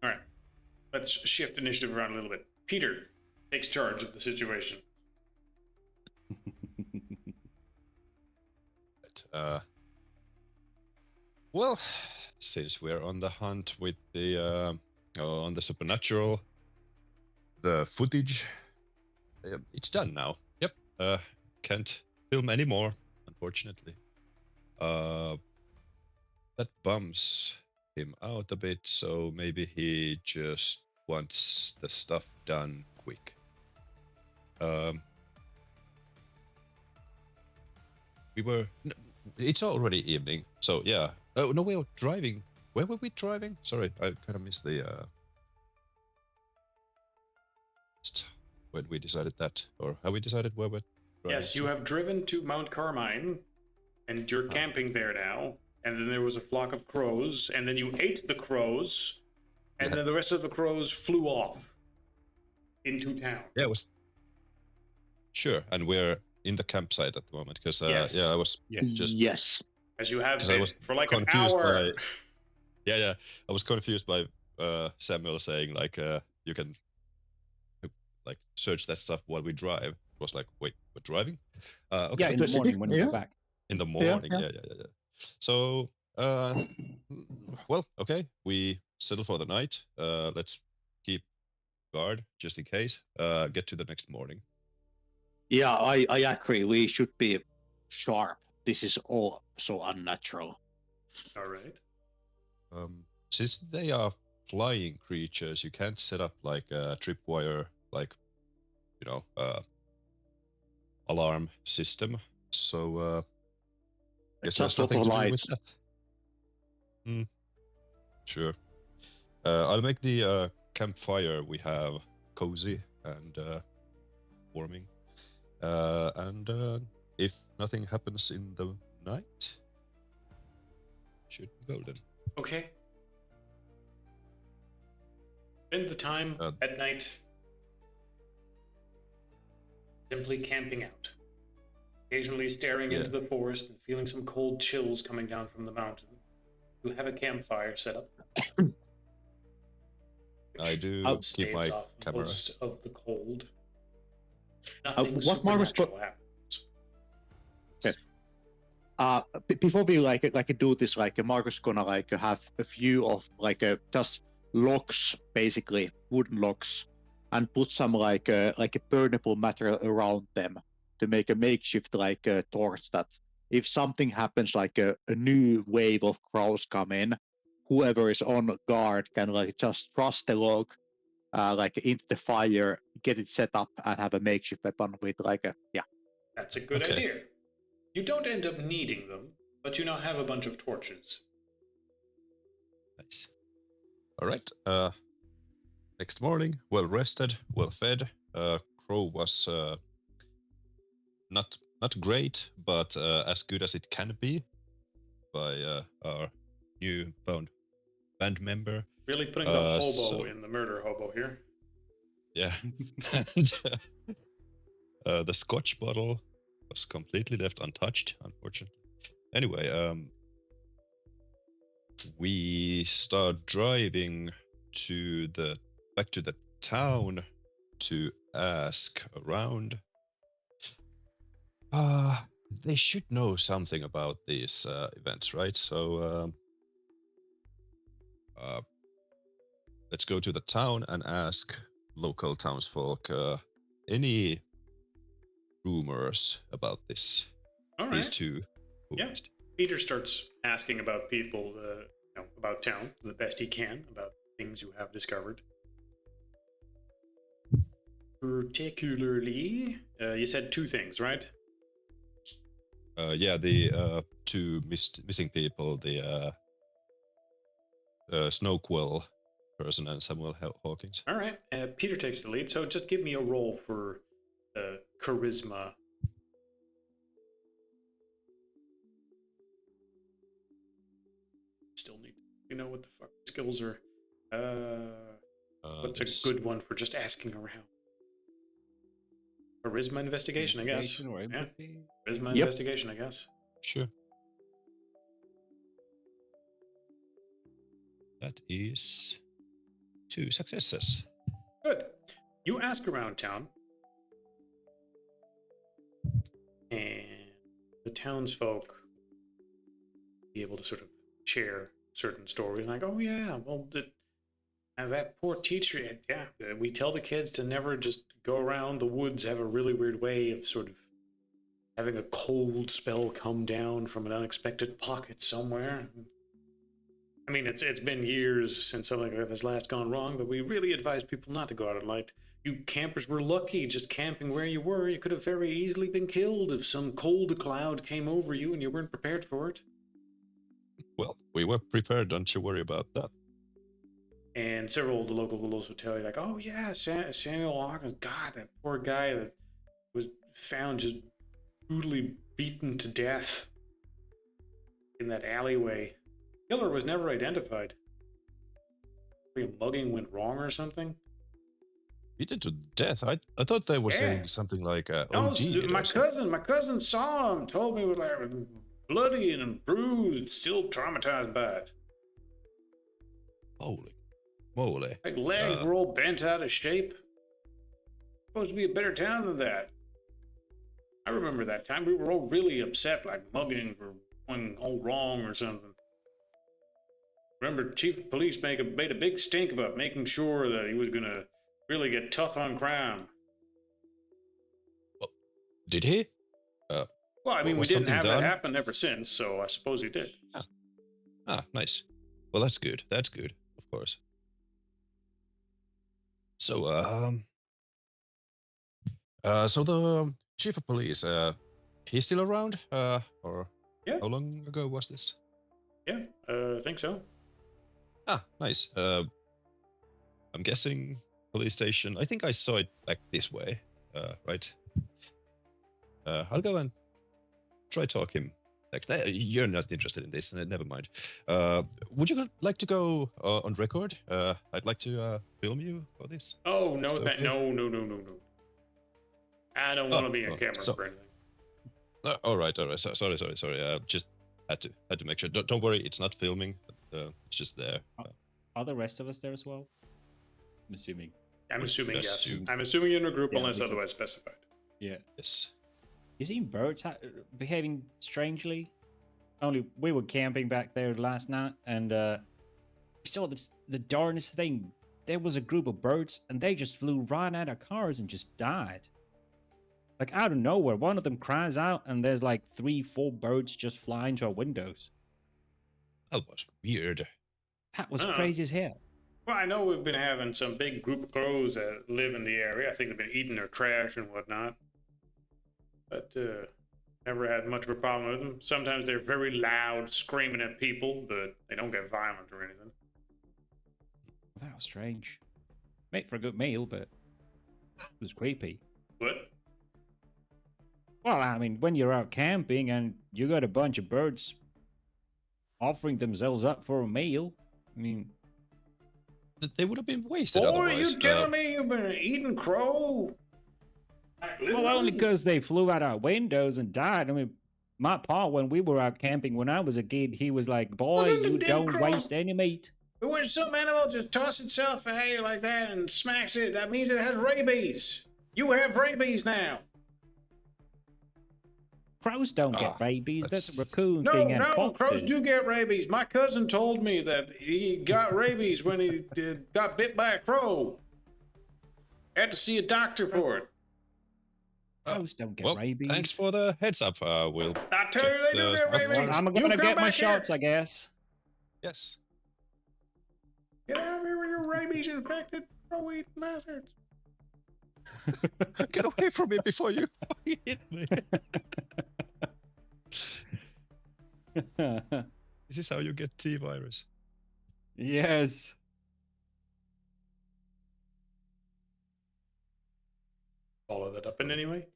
All right. Let's shift initiative around a little bit. Peter takes charge of the situation. Well, since we're on the hunt with the on the supernatural, the footage, it's done now. Yep. Can't film anymore, unfortunately. That bums him out a bit, so maybe he just wants the stuff done quick. It's already evening, so yeah. Oh no, we were driving. Where were we driving? Sorry, I kind of missed the when we decided that, or have we decided where we're driving? Yes, you have driven to Mount Carmine, and you're camping there now. And then there was a flock of crows, and then you ate the crows, and then the rest of the crows flew off into town. Yeah, it was. Sure, and we're in the campsite at the moment because Yes. yeah, I was just Yes. As you have 'cause I been was for like an confused hour. by yeah, I was confused by Samuel saying like you can like search that stuff while we drive. It was like, wait, we're driving? Okay. Yeah, in the Specific, morning when we yeah. go back. In the morning, yeah. yeah. So, well, okay, we settle for the night. Let's keep guard just in case. Get to the next morning. Yeah, I agree. We should be sharp. This is all so unnatural. All right. Since they are flying creatures, you can't set up like a tripwire, like alarm system. So, guess there's Just lot nothing of to do with lights. that. Sure. I'll make the campfire we have cozy and warming. And if nothing happens in the night, should be golden. Okay. Spend the time at night simply camping out, occasionally staring into the forest and feeling some cold chills coming down from the mountain. You have a campfire set up. I do keep my off camera. Most of the cold. Nothing what Marcus supernatural happens. Before we like do this, like Marcus gonna like have a few of like just logs, basically wooden logs, and put some like a burnable material around them to make a makeshift like torch that if something happens, like a new wave of crows come in, whoever is on guard can like just thrust the log like into the fire, get it set up and have a makeshift weapon with like a That's a good Okay. idea. You don't end up needing them, but you now have a bunch of torches. Nice. All right. Next morning, well rested, well fed. Crow was not great, but as good as it can be by our new found band member. Really putting the hobo So- in the murder hobo here. Yeah. And the Scotch bottle was completely left untouched, unfortunately. Anyway, we start driving back to the town to ask around. They should know something about these events, right? So let's go to the town and ask local townsfolk any rumors about All these right. two. Yeah. Peter starts asking about people, about town, the best he can, about things you have discovered. Particularly, you said two things, right? Yeah, the two missing people, the Snowquill person and Samuel Hawkins. All right. Peter takes the lead, so just give me a roll for charisma. Still need to know what the fuck skills are. What's a good one for just asking around? Charisma investigation, I guess. Investigation or Yeah. empathy? Charisma Yep. investigation, I guess. Sure. That is 2 successes. Good. You ask around town, and the townsfolk be able to sort of share certain stories, like, oh yeah, well, that poor teacher, yeah, we tell the kids to never just go around the woods, have a really weird way of sort of having a cold spell come down from an unexpected pocket somewhere. I mean, it's been years since something like that has last gone wrong, but we really advise people not to go out at night. You campers were lucky just camping where you were. You could have very easily been killed if some cold cloud came over you and you weren't prepared for it. Well, we were prepared, don't you worry about that. And several of the local will also tell you, like, oh yeah, Samuel Hawkins, God, that poor guy that was found just brutally beaten to death in that alleyway. Killer was never identified. Maybe a mugging went wrong or something. Beaten to death? I thought they were Yeah. saying something like No, OD. my cousin saw him, told me it was like bloody and bruised, still traumatized by it. Holy moly. Like legs were all bent out of shape. Supposed to be a better town than that. I remember that time we were all really upset, like muggings were going all wrong or something. Remember, Chief of Police made a big stink about making sure that he was gonna really get tough on crime. Did he? Well, I mean, we Was didn't something have done? that happen ever since, so I suppose he did. Nice. Well, that's good. That's good, of course. So, so the chief of police, he's still around? Or Yeah. how long ago was this? Yeah, I think so. Nice. I'm guessing police station. I think I saw it back this way. Right. I'll go and try talk him next. You're not interested in this. Never mind. Would you like to go on record? I'd like to film you for this. Oh no, Okay. no. I don't want to be a well, camera so- for anything. All right. Sorry. Just had to make sure. Don't worry, it's not filming. It's just there. Are the rest of us there as well? I'm assuming. I'm assuming yes. assume. I'm assuming you're in a group Yeah, unless we can- otherwise specified. Yeah. Yes. You seen birds behaving strangely? Only we were camping back there last night, and we saw the darnest thing. There was a group of birds, and they just flew right at our cars and just died. Like out of nowhere, one of them cries out, and there's like 3-4 birds just flying to our windows. That was weird. That was Uh-uh. crazy as hell. Well, I know we've been having some big group of crows that live in the area. I think they've been eating their trash and whatnot. But never had much of a problem with them. Sometimes they're very loud, screaming at people, but they don't get violent or anything. That was strange. Made for a good meal, but it was creepy. What? Well, I mean, when you're out camping and you got a bunch of birds offering themselves up for a meal, I mean, They would have been wasted Boy, otherwise. you telling me you've been eating crow? well, only because they flew out our windows and died. I mean, my pa, when we were out camping when I was a kid, he was like, boy, Well, then you the don't crow- waste any meat. But when some animal just tosses itself at you like that and smacks it, that means it has rabies. You have rabies now. Crows don't get rabies. That's a that's- raccoon No, thing. And no, crows foxes. do get rabies. My cousin told me that he got rabies when he got bit by a crow. Had to see a doctor for it. Crows don't get Well, rabies. thanks for the heads up. We'll I tell check you, they do the get spot. rabies. I'm You gonna come get my back here. shots, I guess. Yes. Get out of here with your rabies infected crow eating bastards. Get away from me before you hit me. This is how you get T virus. Yes. Follow that up in any way?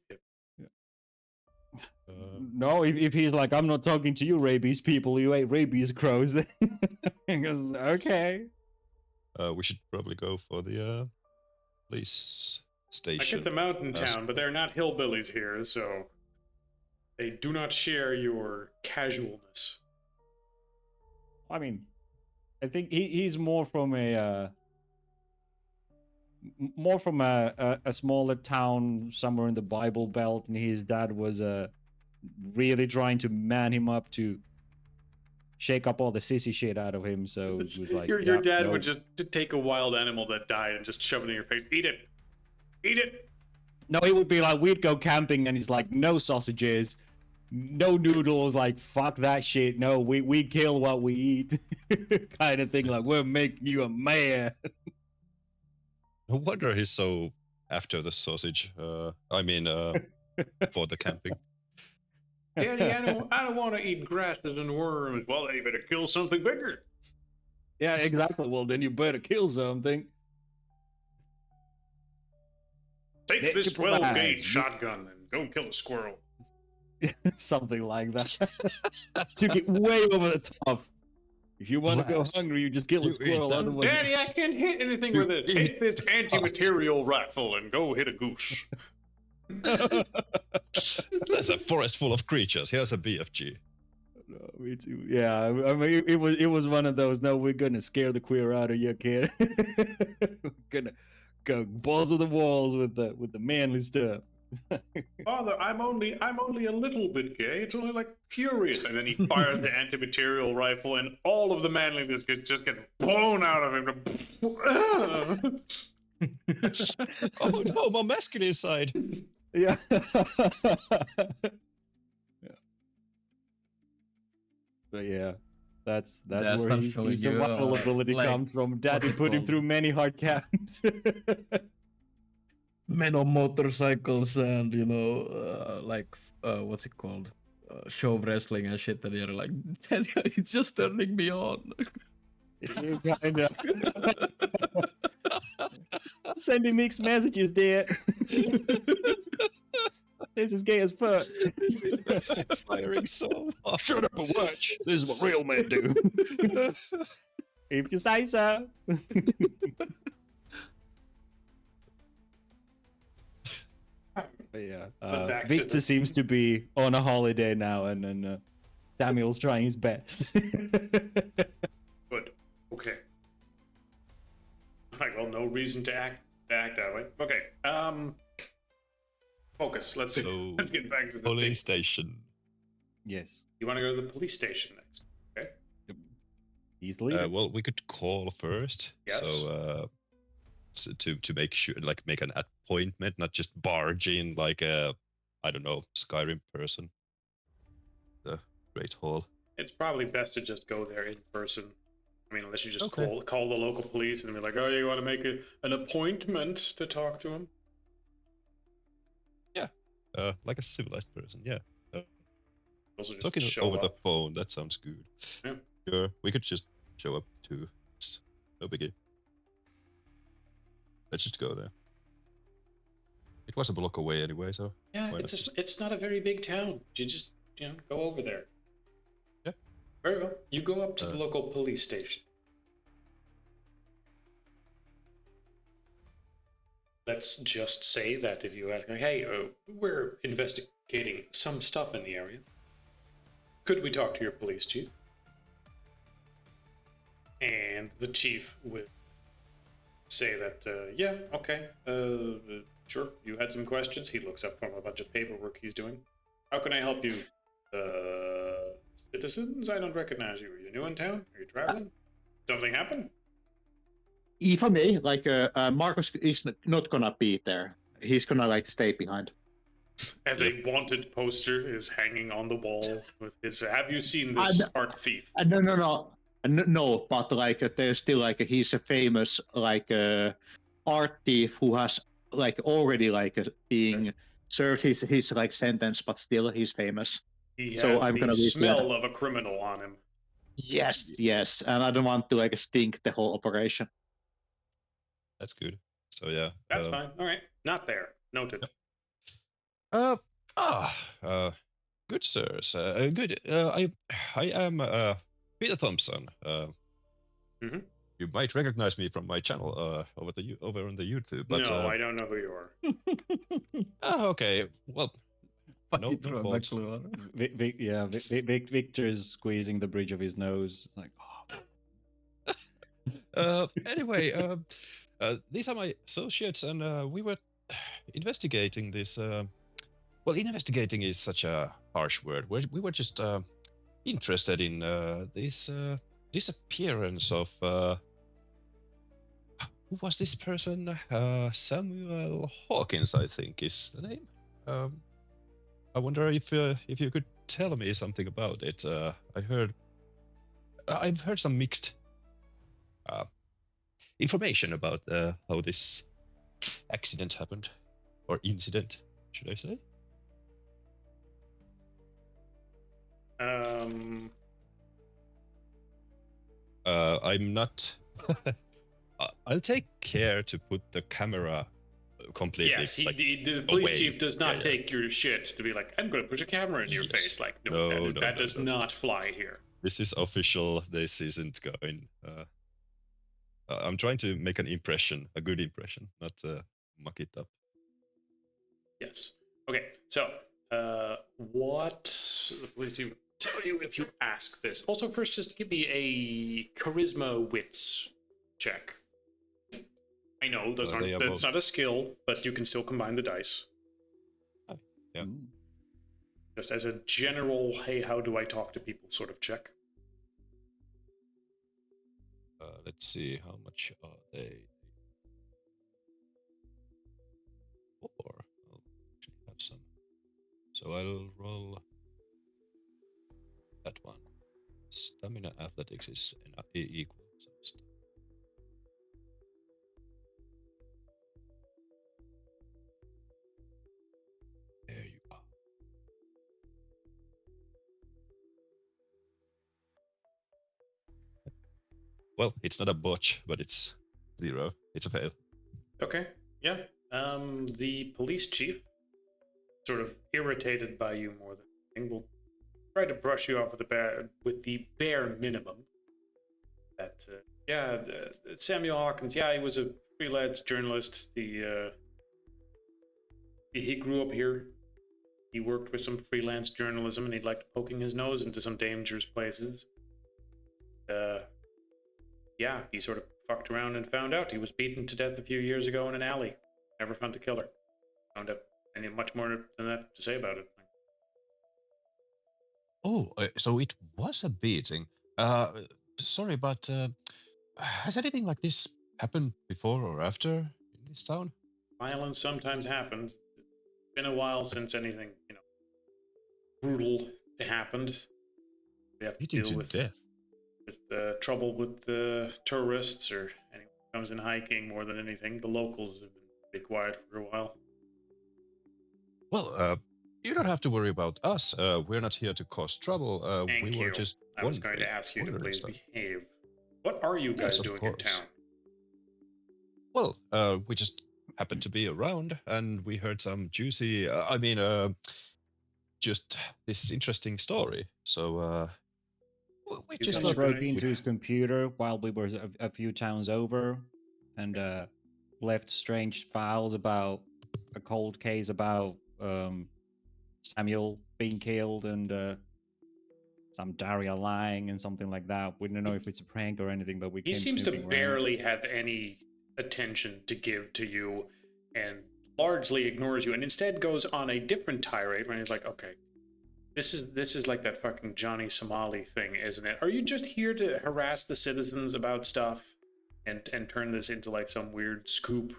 No, if he's like, I'm not talking to you, rabies people. You ate rabies crows. Then he goes, okay. We should probably go for the police I station. get the mountain Yes. town, but they're not hillbillies here, so they do not share your casualness. I mean, I think he's more from a a smaller town somewhere in the Bible Belt, and his dad was really trying to man him up to shake up all the sissy shit out of him. So it was like your yeah, dad so- would just take a wild animal that died and just shove it in your face. Eat it. Eat it. No, it would be like we'd go camping and he's like, no sausages, no noodles, like fuck that shit. No, we kill what we eat, kind of thing. Like we're making you a man. No wonder he's so after the sausage. I mean, for the camping. Daddy, I don't want to eat grasses and worms. Well, then you better kill something bigger. Yeah, exactly. Well, then you better kill something. Take Nick this 12 provides. gauge shotgun and go kill a squirrel. Something like that. Took it way over the top. If you want to go Blast. hungry, you just kill a You eat squirrel. that. Otherwise, Daddy, I can't hit anything You with it. eat Take this anti-material rifle and go hit a goose. There's a forest full of creatures. Here's a BFG. No, me too. Yeah, I mean, it was one of those. No, we're gonna scare the queer out of you, kid. We're gonna go balls to the walls with the manly stuff. Father, I'm only a little bit gay. It's only like curious. And then he fires the anti-material rifle, and all of the manliness just get blown out of him. Oh no, my masculine side. Yeah. But yeah, that's That's where not his showing you, survival ability like, comes from. Daddy it put him called? through many hard camps. Men on motorcycles and what's it called, show wrestling and shit, and you're like, Daniel, it's just turning me on. Kinda. Sending mixed messages, Dad. This is gay as fuck. Firing so hard. Shut up and watch. This is what real men do. If you say so. But yeah, back to Victor the- seems to be on a holiday now, and then Samuel's trying his best. Good. Okay. Like, well, no reason to act that way. Okay. Focus. Let's So, let's get back to the Police thing. station. Yes, You want to go to the police station next? Okay. easily. Well, we could call first. Yes. So to make sure, like, make an appointment, not just barge in like a, I don't know, Skyrim person. The Great Hall. It's probably best to just go there in person. I mean, unless you just Okay. call the local police and be like, oh, you want to make an appointment to talk to him? Like a civilized person, yeah. Also just Talking show over the up. phone, that sounds good. Yeah. Sure, we could just show up too. It's no biggie. Let's just go there. It was a block away anyway, so Yeah, why not just... it's not a very big town. You just go over there. Yeah. Very well. You go up to the local police station. Let's just say that if you ask, hey, we're investigating some stuff in the area. Could we talk to your police chief? And the chief would say that, yeah, okay, sure, you had some questions. He looks up from a bunch of paperwork he's doing. How can I help you? Citizens, I don't recognize you. Are you new in town? Are you traveling? Something happened? If I may, like Marcus is not gonna be there. He's gonna like stay behind. As a wanted poster is hanging on the wall with his. Have you seen this art thief? No. But like there's still like he's a famous like art thief who has like already like being served his like sentence, but still he's famous. He has So I'm the gonna be smell of a criminal on him. Yes, and I don't want to like stink the whole operation. That's good. So yeah. That's fine. All right, not there. Noted. Good sirs. Good. I am Peter Thompson. Mhm. You might recognize me from my channel over on the YouTube. But no, I don't know who you are. Okay. Well, no fault. Actually, Victor is squeezing the bridge of his nose. It's like, Anyway, these are my associates, and we were investigating this. Well, investigating is such a harsh word. We were just interested in this disappearance of who was this person? Samuel Hawkins, I think, is the name. I wonder if you could tell me something about it. I've heard some mixed information about how this accident happened, or incident, should I say? I'm not. I'll take care to put the camera completely. Yes, like, the police away. chief does not Yeah. take your shit to be like, I'm going to put a camera in your Yes. face. Like, No, that does no. not fly here. This is official. This isn't going. I'm trying to make an impression, a good impression, not muck it up. Yes. Okay, so what the police chief tell you if you ask this? Also, first, just give me a charisma wits check. I know that's not a skill, but you can still combine the dice. Yeah. Just as a general, hey, how do I talk to people sort of check. Let's see, how much are they? 4. I'll actually have some. So I'll roll that one. Stamina athletics is equal. Some stuff. There you are. Well, it's not a botch, but it's 0. It's a fail. Okay, yeah. The police chief, sort of irritated by you more than anything, will try to brush you off with the bare minimum. That Samuel Hawkins, he was a freelance journalist. He grew up here. He worked with some freelance journalism, and he liked poking his nose into some dangerous places. He sort of fucked around and found out he was beaten to death a few years ago in an alley. Never found the killer. Found out any much more than that to say about it. Oh, so it was a beating. Sorry, but has anything like this happened before or after in this town? Violence sometimes happens. It's been a while since anything, brutal happened. We have to Beating deal to with death. with trouble with the tourists or anyone who comes in hiking more than anything. The locals have been pretty quiet for a while. Well, you don't have to worry about us. We're not here to cause trouble. Thank We you. were just I was going to wondering- ask you to wondering please stuff. behave. What are you Yes, guys of doing in course. town? Well, we just happened to be around, and we heard some juicy. Just this interesting story. So we You just guys Someone are thought broke gonna- into his computer while we were a few towns over, and left strange files about a cold case about Samuel being killed and some Daria lying and something like that. We don't know if it's a prank or anything, but we He came seems to snooping around. barely have any attention to give to you and largely ignores you and instead goes on a different tirade when he's like, okay, this is like that fucking Johnny Somali thing, isn't it? Are you just here to harass the citizens about stuff and turn this into like some weird scoop?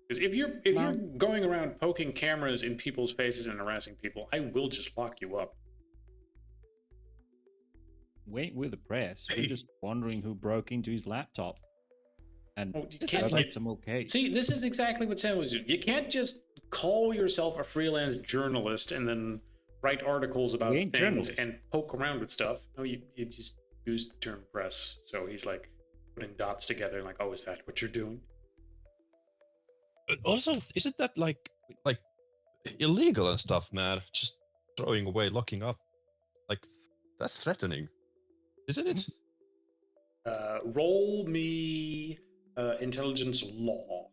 Because if you're going around poking cameras in people's faces and harassing people, I will just lock you up. Wait with the press. Hey. We're just wondering who broke into his laptop and Oh, you Is can't that like like- some okay. See, this is exactly what Sam was doing. You can't just call yourself a freelance journalist and then write articles about We ain't things journalists. and poke around with stuff. No, you just use the term press. So he's like putting dots together and like, oh, is that what you're doing? But also, isn't that like illegal and stuff, man? Just throwing away, locking up, like that's threatening, isn't it? Roll me intelligence law.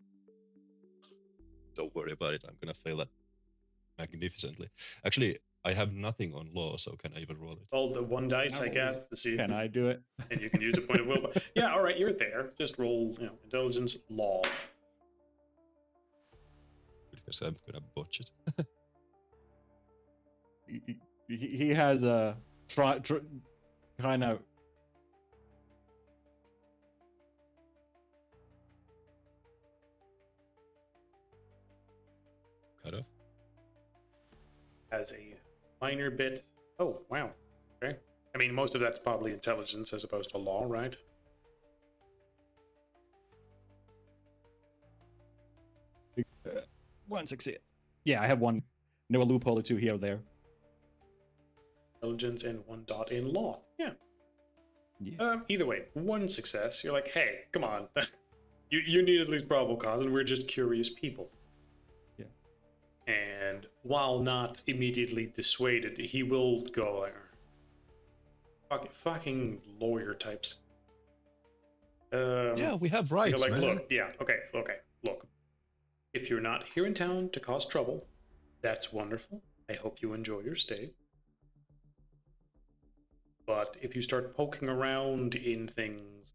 Don't worry about it. I'm gonna fail that magnificently. Actually, I have nothing on law, so can I even roll it? Roll the one dice, I guess, to see. Can I do it? And you can use a point of will. But yeah, all right, you're there. Just roll, intelligence law. Because I'm gonna botch it. He has a kind of Cut off. As a minor bit. Oh, wow. Okay. I mean, most of that's probably intelligence as opposed to law, right? one success. Yeah, I have one. No, a loophole or two here or there. Intelligence and one dot in law. Yeah. Yeah. Either way, one success. You're like, hey, come on. you need at least probable cause, and we're just curious people. Yeah. And while not immediately dissuaded, he will go like, fucking lawyer types. Yeah, we have You're rights, like, man. look, yeah, okay, look. If you're not here in town to cause trouble, that's wonderful. I hope you enjoy your stay. But if you start poking around in things,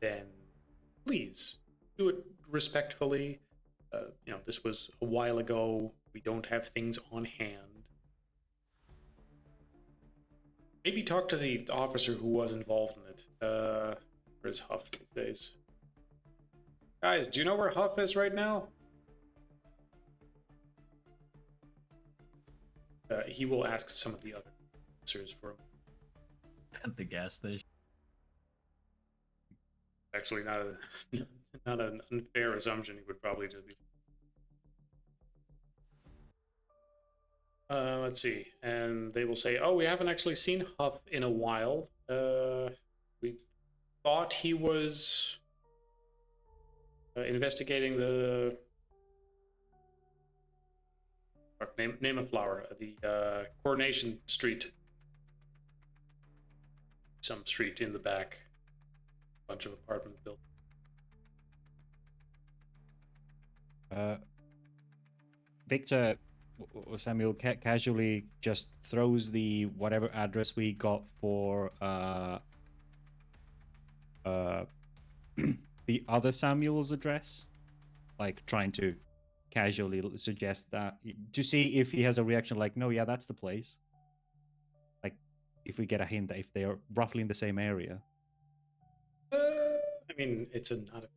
then please do it respectfully. This was a while ago. We don't have things on hand. Maybe talk to the officer who was involved in it. Where's Huff these days? Guys, do you know where Huff is right now? He will ask some of the other officers for him. At the gas station. Actually, not an unfair assumption. He would probably just be. Let's see, and they will say, "Oh, we haven't actually seen Huff in a while. We thought he was investigating the name a flower, the Coronation Street, some street in the back, bunch of apartment buildings." Victor or Samuel casually just throws the whatever address we got for the other Samuel's address, like trying to casually suggest that to see if he has a reaction like, no, yeah, that's the place. Like if we get a hint if they are roughly in the same area. I mean, it's not a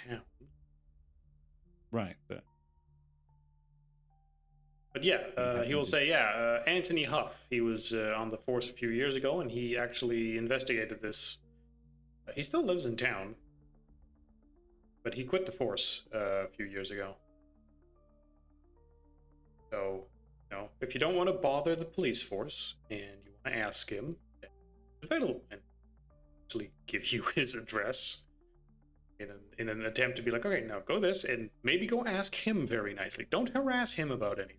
town. Right, but But yeah, he will say, yeah, Anthony Huff. He was on the force a few years ago, and he actually investigated this. He still lives in town, but he quit the force a few years ago. So, if you don't want to bother the police force and you want to ask him, then he's available and actually give you his address in an attempt to be like, okay, now go this, and maybe go ask him very nicely. Don't harass him about anything.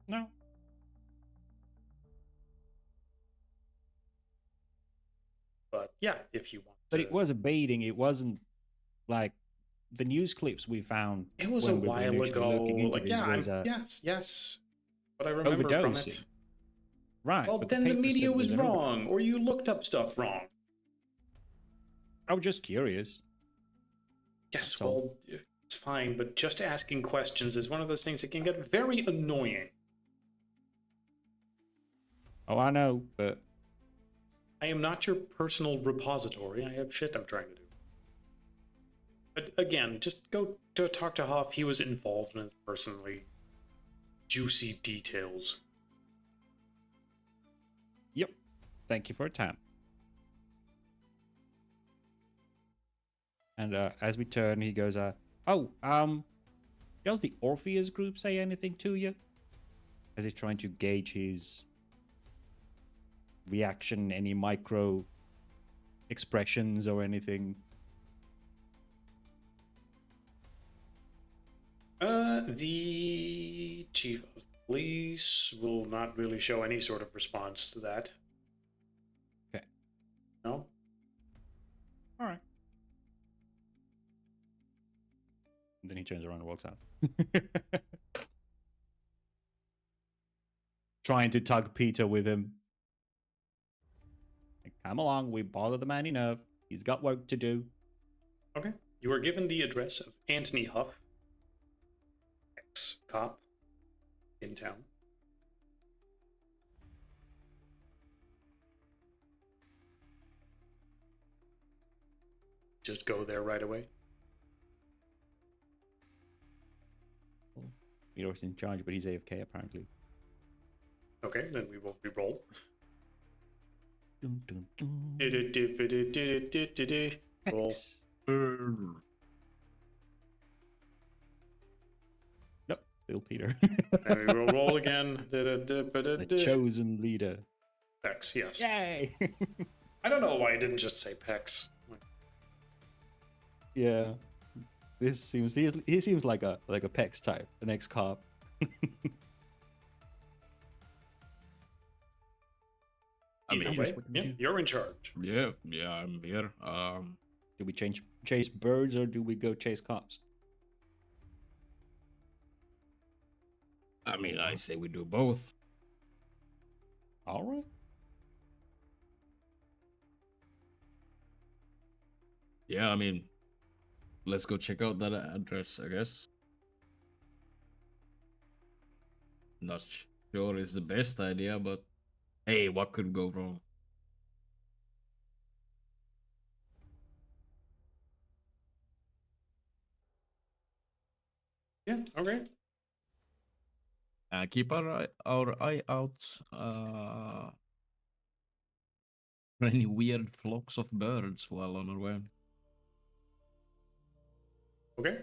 No. But yeah, if you want. But it was a baiting. It wasn't like the news clips we found. It was when a we were while initially ago. looking into Like, this yeah, was yes. But I remember from overdosing. it. Right. Well, but then the paper media said it was an overdose. wrong, or you looked up stuff wrong. I was just curious. Yes, That's all. well, it's fine, but just asking questions is one of those things that can get very annoying. Oh, I know, but I am not your personal repository. I have shit I'm trying to do. But again, just go to talk to Hoff. He was involved in it personally. Juicy details. yep. Thank you for your time. And as we turn, he goes, does the Orpheus group say anything to you? As he's trying to gauge his reaction, any micro expressions or anything. The chief of police will not really show any sort of response to that. Okay. No? All right. And then he turns around and walks out. Trying to tug Peter with him. Like, come along, we bother the man enough. He's got work to do. Okay. You are given the address of Anthony Huff, ex-cop in town. Just go there right away. Peter's in charge, but he's AFK apparently. Okay, then we will re-roll. Dun, dun, dun. Roll. X. Nope, still Peter. And we will roll again. The chosen leader. Pex, yes. Yay! I don't know why I didn't just say Pex. Yeah. He seems like a Pex type, an ex-cop. I mean, Either way, yeah, you're in charge. yeah, I'm here. Do we chase birds or do we go chase cops? I mean, I say we do both. All right. Yeah, I mean, let's go check out that address, I guess. Not sure it's the best idea, but hey, what could go wrong? Yeah, okay. Keep our eye out for any weird flocks of birds while on our way. Okay.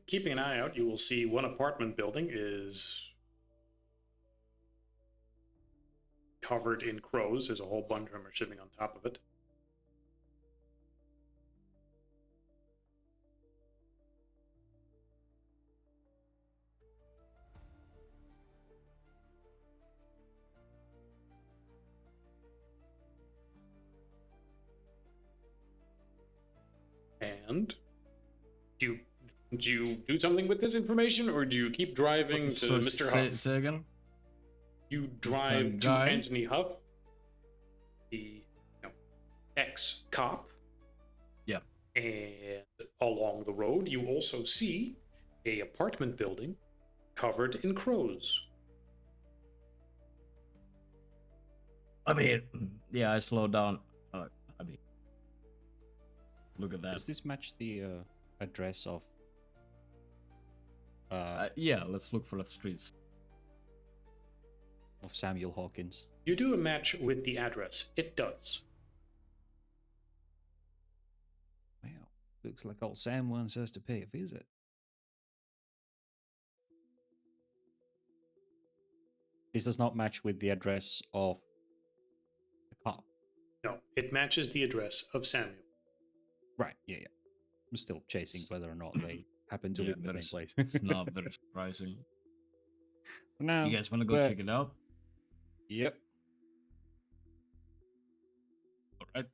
Keeping an eye out, you will see one apartment building is covered in crows. There's a whole bunch of them are sitting on top of it. And do you do something with this information, or do you keep driving to So Mr. say, Huff? say again? You drive to guy? Anthony Huff, the ex-cop. Yeah. And along the road, you also see a apartment building covered in crows. I mean, yeah, I slowed down. I mean, look at that. Does this match the address of Yeah, let's look for the streets. of Samuel Hawkins. You do a match with the address. It does. Well, looks like old Sam wants us to pay a visit. This does not match with the address of the cop. No, it matches the address of Samuel. Right, yeah. I'm still chasing whether or not they happen to Yeah, live in the but same place. It's not very surprising. No. Do you guys want to go but- check it out? Yep. All right.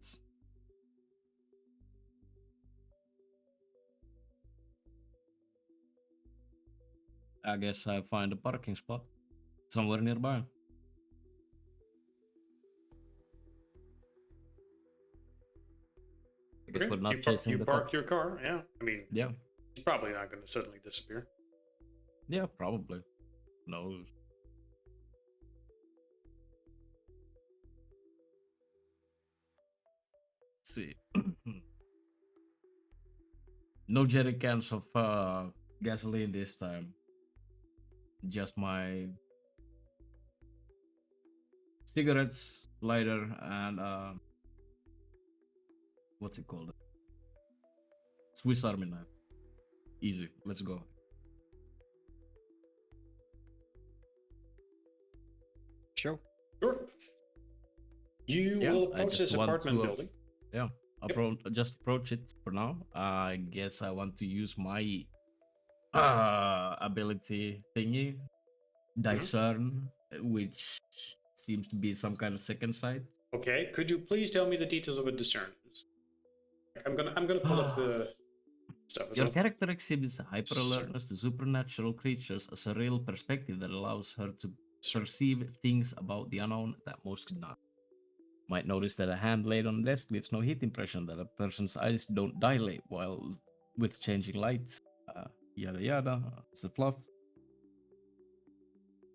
I guess I find a parking spot somewhere nearby. I guess Okay, we're not you chasing you the park cop. your car. Yeah, I mean, Yeah, it's probably not going to suddenly disappear. yeah, probably. No. Let's see. No jerry cans of gasoline this time. Just my cigarettes, lighter, and what's it called? Swiss Army knife. Easy. Let's go. Sure. Sure. You Yeah, will I approach just this want apartment to, building. Yeah, just approach it for now. I guess I want to use my ability thingy, discern, which seems to be some kind of second sight. Okay, could you please tell me the details of a discern? I'm gonna pull up the stuff as Your well. character exhibits hyper alertness to supernatural creatures as a real perspective that allows her to perceive things about the unknown that most cannot. Might notice that a hand laid on the desk leaves no heat impression, that a person's eyes don't dilate while with changing lights. Yada yada. It's a fluff.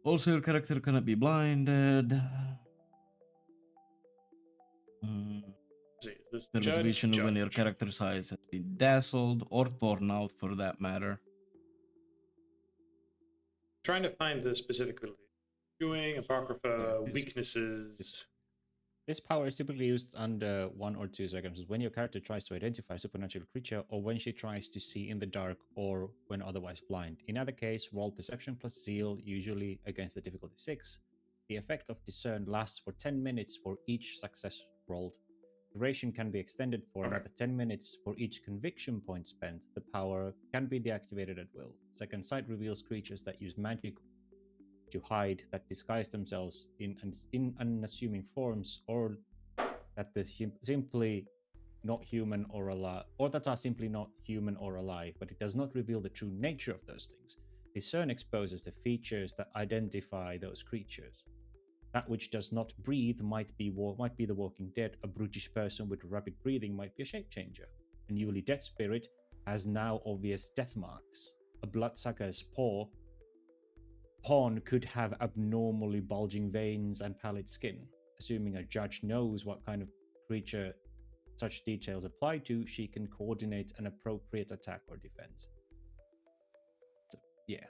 Also, your character cannot be blinded. See, this There is judge, vision when your judge. character's eyes have been dazzled or torn out for that matter. Trying to find the specific ability. Viewing, apocrypha, Yeah, weaknesses. This power is typically used under one or two circumstances: when your character tries to identify a supernatural creature, or when she tries to see in the dark, or when otherwise blind. In either case, roll perception plus zeal, usually against the difficulty 6. The effect of discern lasts for 10 minutes for each success rolled. Duration can be extended for another 10 minutes for each conviction point spent. The power can be deactivated at will. Second sight reveals creatures that use magic to hide, that disguise themselves in unassuming forms, or that they're simply not human or alive, or that are simply not human or alive, but it does not reveal the true nature of those things. Discern exposes the features that identify those creatures. That which does not breathe might be the Walking Dead. A brutish person with rapid breathing might be a shape changer. A newly dead spirit has now obvious death marks. A bloodsucker's pawn could have abnormally bulging veins and pallid skin. Assuming a judge knows what kind of creature such details apply to, she can coordinate an appropriate attack or defense. So, yeah.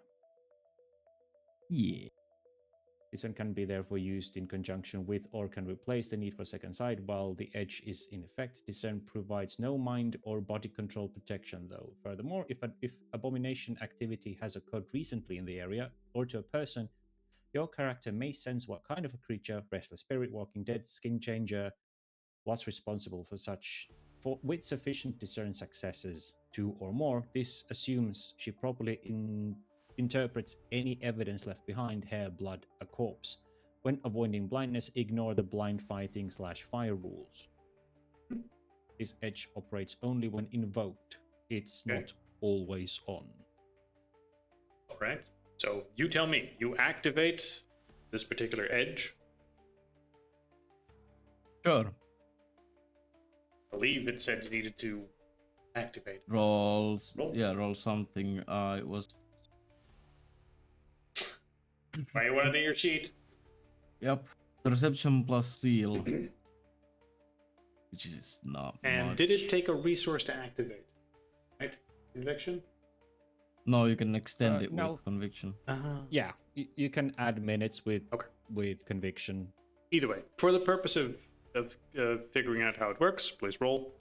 This one can be therefore used in conjunction with or can replace the need for second sight while the edge is in effect. Discern provides no mind or body control protection though. Furthermore, if abomination activity has occurred recently in the area or to a person, your character may sense what kind of a creature, restless spirit, walking dead, skin changer, was responsible for such. With sufficient discern successes, 2 or more, this assumes she properly interprets any evidence left behind: hair, blood, a corpse. When avoiding blindness, ignore the blind fighting / fire rules. This edge operates only when invoked. It's not always on. All right. So you tell me. You activate this particular edge. Sure. I believe it said you needed to activate. Roll Roll. something. It was. Why you want it in your sheet? Yep. Perception plus seal. Which is not And much. did it take a resource to activate? Right? Conviction? No, you can extend it no. with conviction. Yeah, you can add minutes with Okay. with conviction. Either way, for the purpose of figuring out how it works, please roll.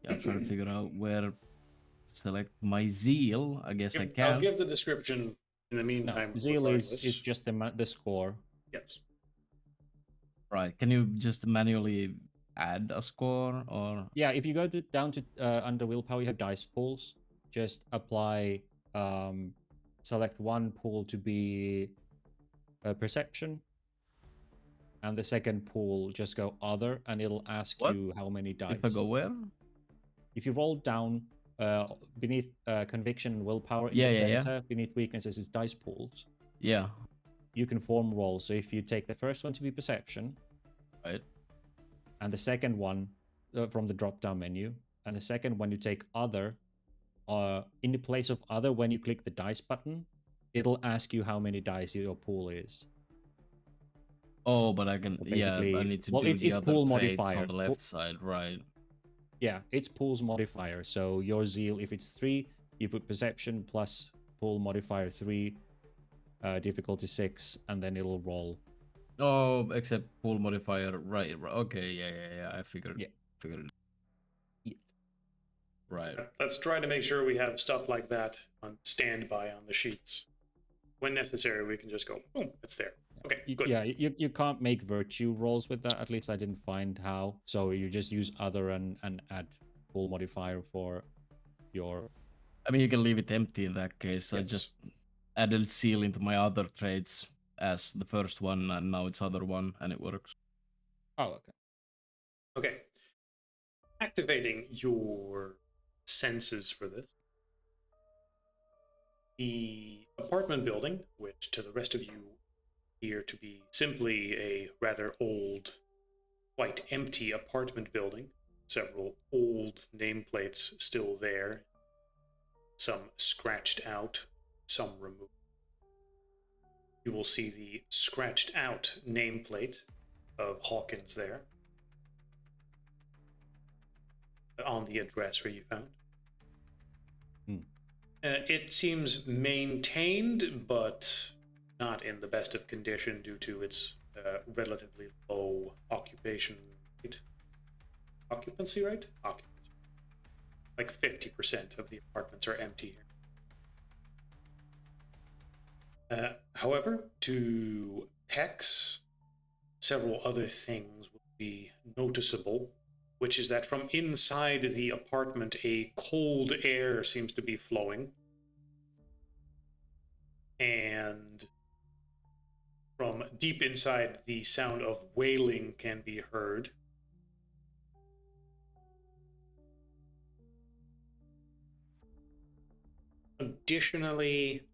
Yeah, I'm trying to figure out where to select my zeal. I guess I I'll can't. give the description in the No, meantime. zeal is regardless. just the score. Yes. Right. Can you just manually add a score or? Yeah, if you go down to under willpower, you have dice pools. Just apply, select one pool to be perception, and the second pool just go other, and it'll ask What? you how many dice. If I go where? If you roll down beneath conviction and willpower in Yeah, the yeah, yeah. center, beneath weaknesses is dice pools. Yeah. You can form rolls. So if you take the first one to be perception, Right. and the second one from the drop down menu, and the second one you take other, in the place of other, when you click the dice button, it'll ask you how many dice your pool is. Oh, but I can. So Yeah, I basically- need to well, do it's the other pool traits modifier. on the left side, right? Yeah, it's pool's modifier. So your zeal, if it's 3, you put perception plus pool modifier 3, difficulty 6, and then it'll roll. Oh, except pool modifier, right? Okay, yeah. I figured. Yeah. Figured. Yeah. Right. Let's try to make sure we have stuff like that on standby on the sheets. When necessary, we can just go, boom, it's there. Okay, good. Yeah, you can't make virtue rolls with that. At least I didn't find how. So you just use other and add pool modifier for your. I mean, you can leave it empty in that case. I Yes. just added seal into my other traits as the first one, and now it's other one, and it works. Oh, okay. Okay. Activating your senses for this. The apartment building, which to the rest of you appear to be simply a rather old, quite empty apartment building. Several old nameplates still there. Some scratched out, some removed. You will see the scratched out nameplate of Hawkins there on the address where you found. It seems maintained, but not in the best of condition due to its relatively low occupancy rate. Occupancy rate? Occupancy. Like 50% of the apartments are empty here. However, to Hex, several other things will be noticeable, which is that from inside the apartment, a cold air seems to be flowing. And from deep inside, the sound of wailing can be heard. Additionally,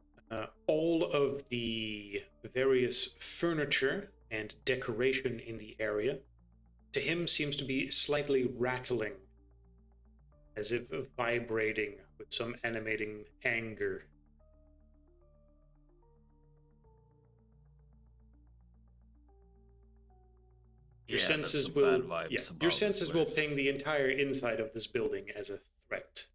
all of the various furniture and decoration in the area, to him, seems to be slightly rattling, as if vibrating with some animating anger. Your senses will, your senses will ping the entire inside of this building as a threat.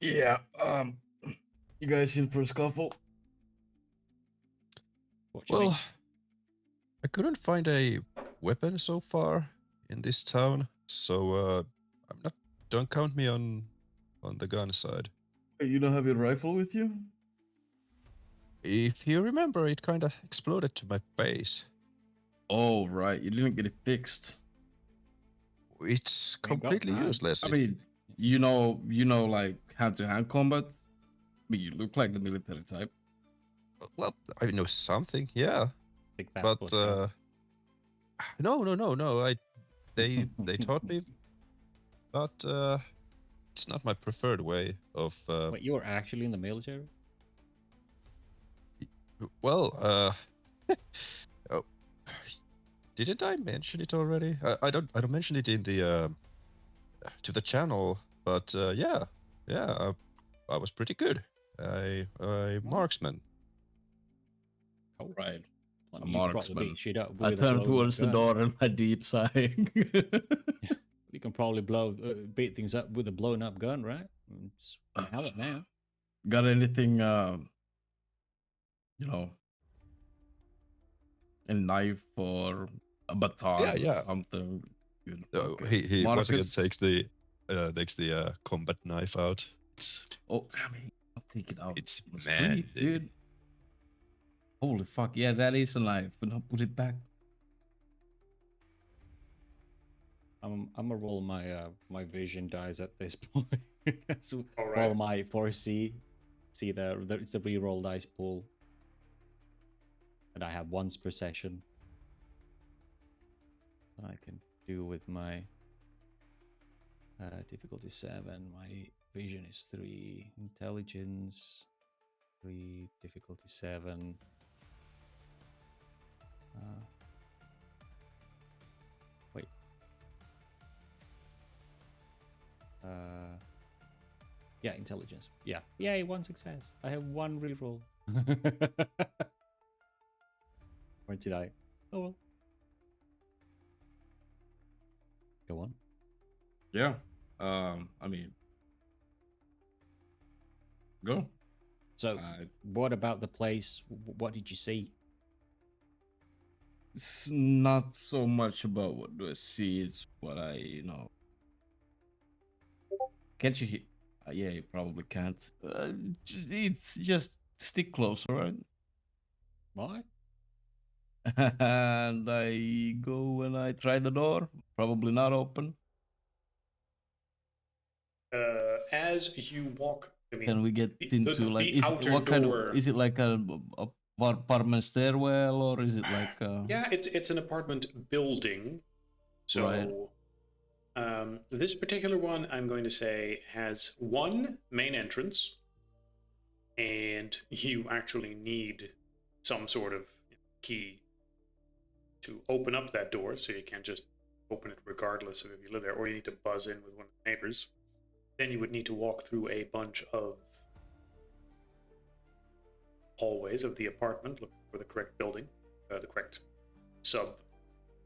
Yeah. You guys in for a scuffle? Well, I couldn't find a weapon so far in this town, so I'm not. Don't count me on the gun side. You don't have your rifle with you? If you remember, it kind of exploded to my face. Oh, right. You didn't get it fixed. It's completely useless. I mean, you know, like hand-to-hand combat. I mean, you look like the military type. Well, I know something, yeah. But no. They taught me, but it's not my preferred way of. Wait, you were actually in the military? Well, oh, didn't I mention it already? I don't mention it in the to the channel, but yeah, I was pretty good. I marksman. Oh, right. I A mean, you could probably marksman. beat shit up I with a turn blown-up towards the gun. door and my deep sighing. You can probably beat things up with a blown up gun, right? Just have it now. Got anything, you know, a knife or a baton Yeah. or something? Good. So Okay. he once again Marcus? takes the combat knife out. Oh, I mean, I'll take it out. It's on the street, manly. dude. Holy fuck, yeah, that is a knife, but I'll put it back. I'm gonna roll my vision dice at this point. So All roll right. my 4C. See it's a reroll dice pool. And I have once per session. That I can do with my difficulty 7. My vision is 3. Intelligence 3. Difficulty 7. Wait. Yeah, intelligence. Yeah. Yay, one success. I have one reroll. Or did I? Oh well. Go on. Yeah. I mean, go. So, what about the place? What did you see? It's not so much about what do I see, it's what I, Can't you hear? Yeah, you probably can't. It's just stick close, alright? What? And I go and I try the door. Probably not open. As you walk, I mean, Can we get the, into the, like the outer what kind door. of is it like a apartment stairwell or is it like Yeah, it's an apartment building. So, Right. This particular one, I'm going to say, has one main entrance, and you actually need some sort of key to open up that door, so you can't just open it regardless of if you live there, or you need to buzz in with one of the neighbors. Then you would need to walk through a bunch of hallways of the apartment, looking for the correct building, the correct sub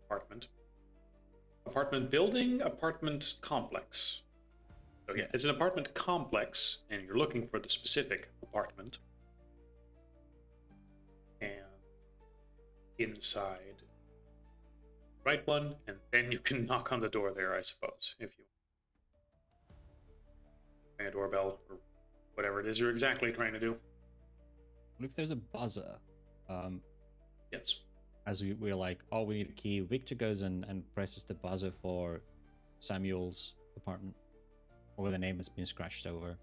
apartment. Apartment building, apartment complex. So yeah, it's an apartment complex, and you're looking for the specific apartment. And inside, right one, and then you can knock on the door there, I suppose, if you ring a doorbell or whatever it is you're exactly trying to do. What if there's a buzzer? Yes. As we're like, oh, we need a key. Victor goes and presses the buzzer for Samuel's apartment, or the name has been scratched over.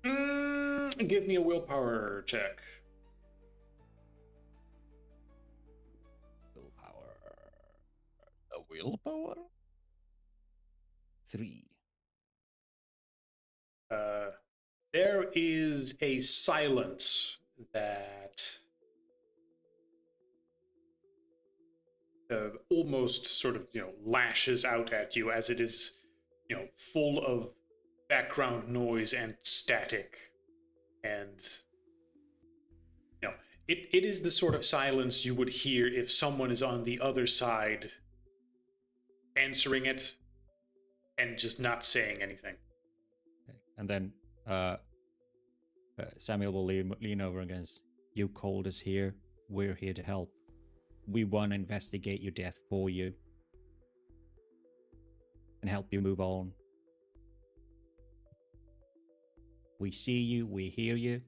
Give me a willpower check. Willpower. a willpower? 3. There is a silence that almost sort of, lashes out at you as it is, full of background noise and static. And, it is the sort of silence you would hear if someone is on the other side answering it and just not saying anything. Okay. And then Samuel will lean over and goes, "You called us here. We're here to help. We want to investigate your death for you and help you move on. We see you. We hear you.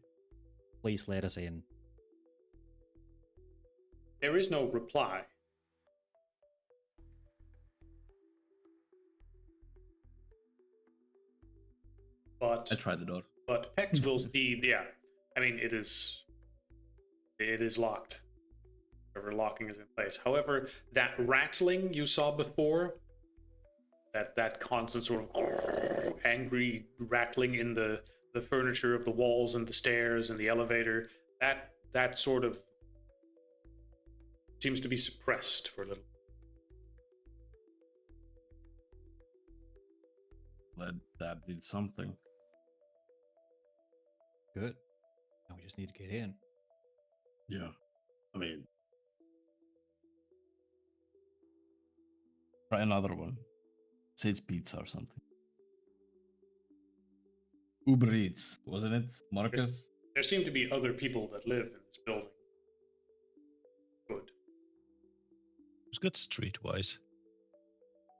Please let us in." There is no reply. But I tried the door. But Pex will see, yeah. I mean, it is locked. Whatever locking is in place. However, that rattling you saw before, that constant sort of angry rattling in the furniture of the walls and the stairs and the elevator, that sort of seems to be suppressed for a little. That did something. Good. Now we just need to get in. Yeah. I mean, Try another one. Say it's pizza or something. Uber Eats, wasn't it, Marcus? There seem to be other people that live in this building. Good. It's good streetwise.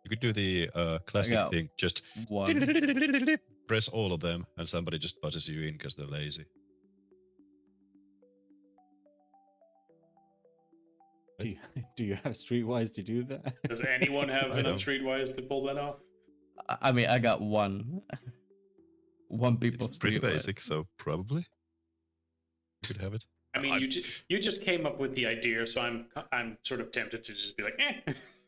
You could do the classic got thing, just One. press all of them, and somebody just buzzes you in because they're lazy. Do you have Streetwise to do that? Does anyone have I enough don't. streetwise to pull that off? I mean, I got one. One people. It's pretty basic, so probably you could have it. I mean, you just came up with the idea, so I'm sort of tempted to just be like,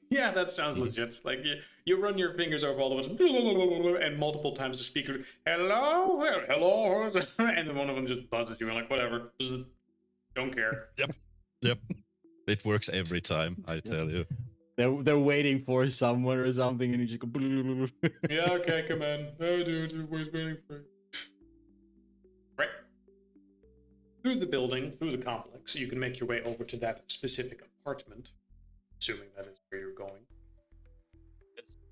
yeah, that sounds legit. It's like you run your fingers over all the ones, and multiple times the speaker, hello, and then one of them just buzzes you, and like, whatever, don't care. Yep. It works every time, I tell you. They're waiting for someone or something, and you just go. Yeah, okay, come on. Oh, dude, everybody's waiting for you. Right. Through the building, through the complex, you can make your way over to that specific apartment, assuming that is where you're going.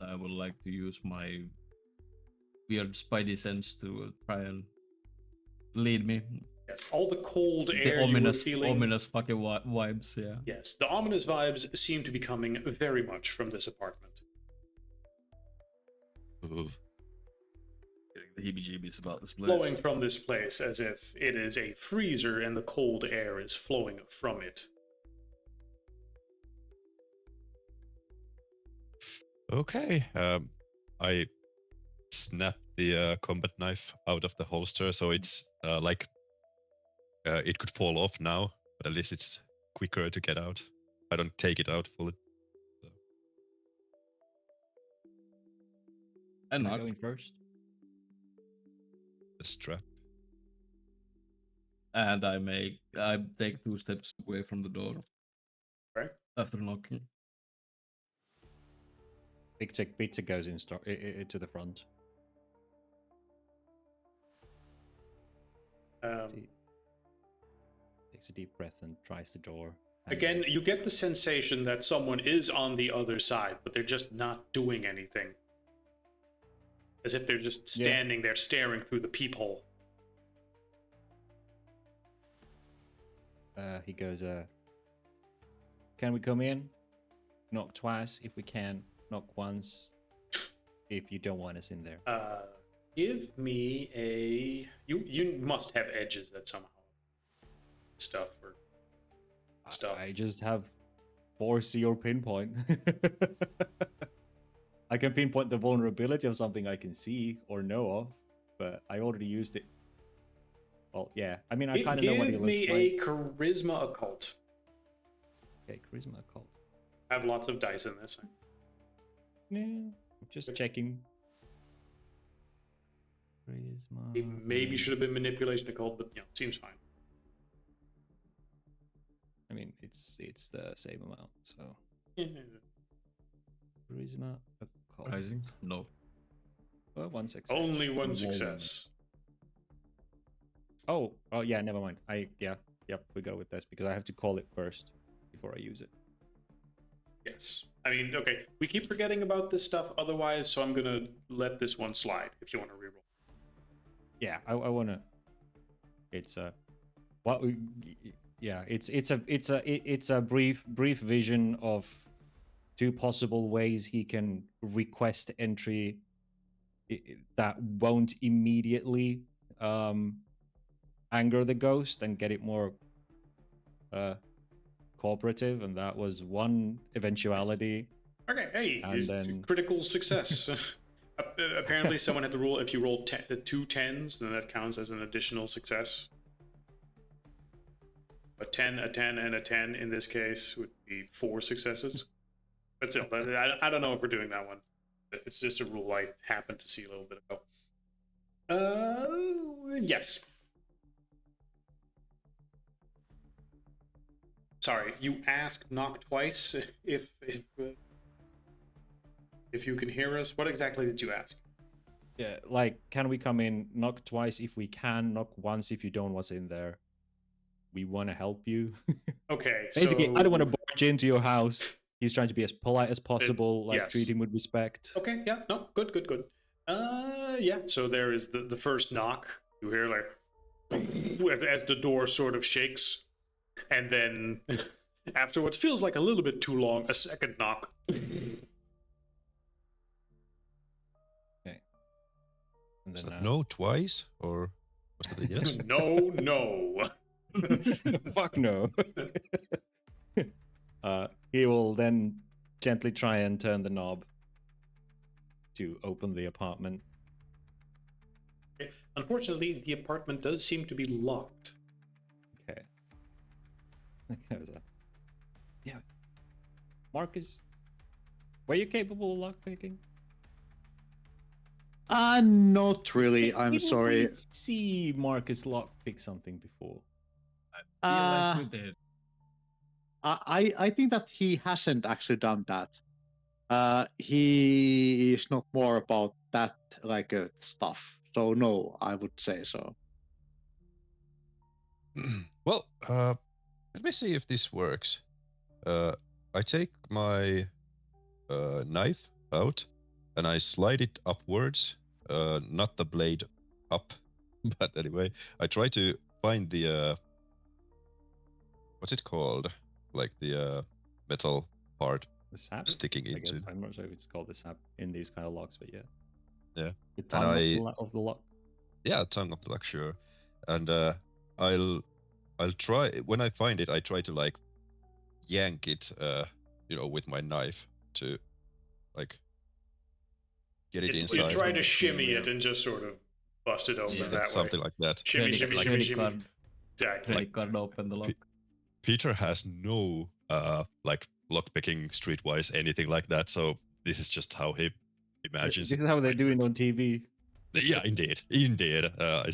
I would like to use my weird spidey sense to try and lead me. Yes, all the cold air The you ominous, were feeling. ominous fucking vibes. Yeah. Yes, the ominous vibes seem to be coming very much from this apartment. Ooh. Getting the heebie-jeebies about this place. Flowing from this place as if it is a freezer and the cold air is flowing from it. Okay. I snap the combat knife out of the holster, so it's it could fall off now, but at least it's quicker to get out. I don't take it out fully. And Am I knock. going first? The strap. And I take 2 steps away from the door. Right. After knocking. Pizza goes to the front. Takes a deep breath and tries the door. Again, you get the sensation that someone is on the other side, but they're just not doing anything. As if they're just standing there staring through the peephole. He goes, can we come in? Knock twice if we can. Knock once if you don't want us in there. Give me a... You must have edges that somehow... Stuff or... Stuff. I just have 4C or pinpoint. I can pinpoint the vulnerability of something I can see or know of, but I already used it. Well, yeah. I mean, I kind of know what he Give looks me like. a charisma occult. Okay, charisma occult. I have lots of dice in this. Yeah, just checking. Charisma. It maybe should have been manipulation occult, but seems fine. I mean, it's the same amount, so. Charisma occult. Rising? No. Well, 1 success. Only one success. Oh, yeah, never mind. Yep, we go with this because I have to call it first before I use it. Yes. I mean, okay, we keep forgetting about this stuff otherwise, so I'm gonna let this one slide if you want to reroll. Yeah, I wanna. It's a, what? Yeah, it's a brief vision of 2 possible ways he can request entry that won't immediately anger the ghost and get it more cooperative, and that was one eventuality. Okay, hey, And then- critical success. Apparently, someone had to rule if you roll 2 10s, then that counts as an additional success. A 10, a 10, and a 10 in this case would be 4 successes. But still, I don't know if we're doing that one. It's just a rule I happened to see a little bit ago. Yes. Sorry, you asked knock twice if you can hear us. What exactly did you ask? Yeah, like, can we come in? Knock twice if we can. Knock once if you don't want us in there. We want to help you. Okay, Basically, so I don't want to barge into your house He's trying to be as polite as possible, like yes. treat him with respect. Okay, yeah, no, good, good, good. Yeah, so there is the first knock. You hear like as the door sort of shakes, and then after what feels like a little bit too long, a second knock. Okay. And Was then that no twice, or was that a yes? No, no. Fuck no. He will then gently try and turn the knob to open the apartment. Unfortunately, the apartment does seem to be locked. Okay. Yeah. Marcus, were you capable of lockpicking? Not really. I'm Didn't sorry. we see Marcus lockpick something before? Feel like Uh, we did. I think that he hasn't actually done that. He is not more about that like stuff. So no, I would say so. Well, let me see if this works. I take my knife out and I slide it upwards, not the blade up, but anyway, I try to find the what's it called, like the metal part The sap? sticking I guess into. I'm not sure if it's called the sap in these kind of locks, but yeah. Yeah. The tongue of, I- of the lock. Yeah, tongue of the lock, sure. And I'll try when I find it. I try to like yank it, with my knife to like get it You inside. try to Something shimmy similar. it and just sort of bust it open Yeah, that something way. like that. Shimmy, Credit- shimmy, like shimmy, credit shimmy. card. Exactly. Credit card open the lock. Peter has no like lockpicking streetwise anything like that, so this is just how he imagines. This is how they might do it work. on TV. Yeah, indeed. I've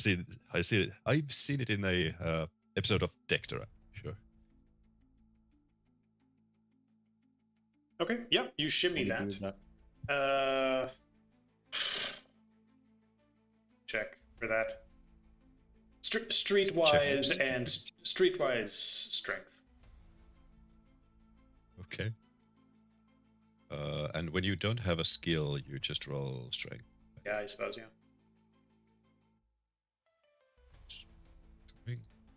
seen it in a episode of Dexter. Sure. Okay, yeah, you shimmy What do you do that. with that? Check for that. Streetwise Check. and streetwise strength. Okay. And when you don't have a skill, you just roll strength. Yeah, I suppose, yeah.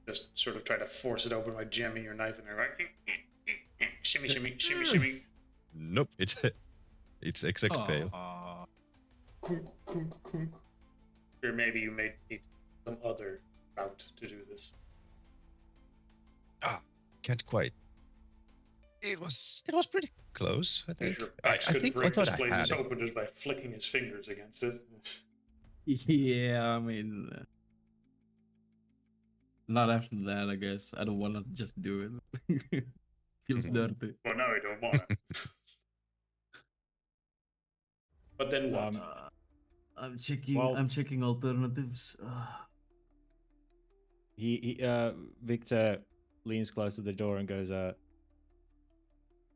Just sort of try to force it open by jamming your knife in there, right? Shimmy, shimmy, shimmy, shimmy. Nope, it's exact fail. Kunk, kunk, kunk. Or maybe you may need some other route to do this. Can't quite. It was pretty close, I think. Sure, I Bax could think I break thought this I place had it. open just by flicking his fingers against it. Yeah, I mean, not after that. I guess I don't want to just do it. Feels dirty. Well, no, I don't want to. But then what? I'm checking. Well- I'm checking alternatives. Victor leans close to the door and goes,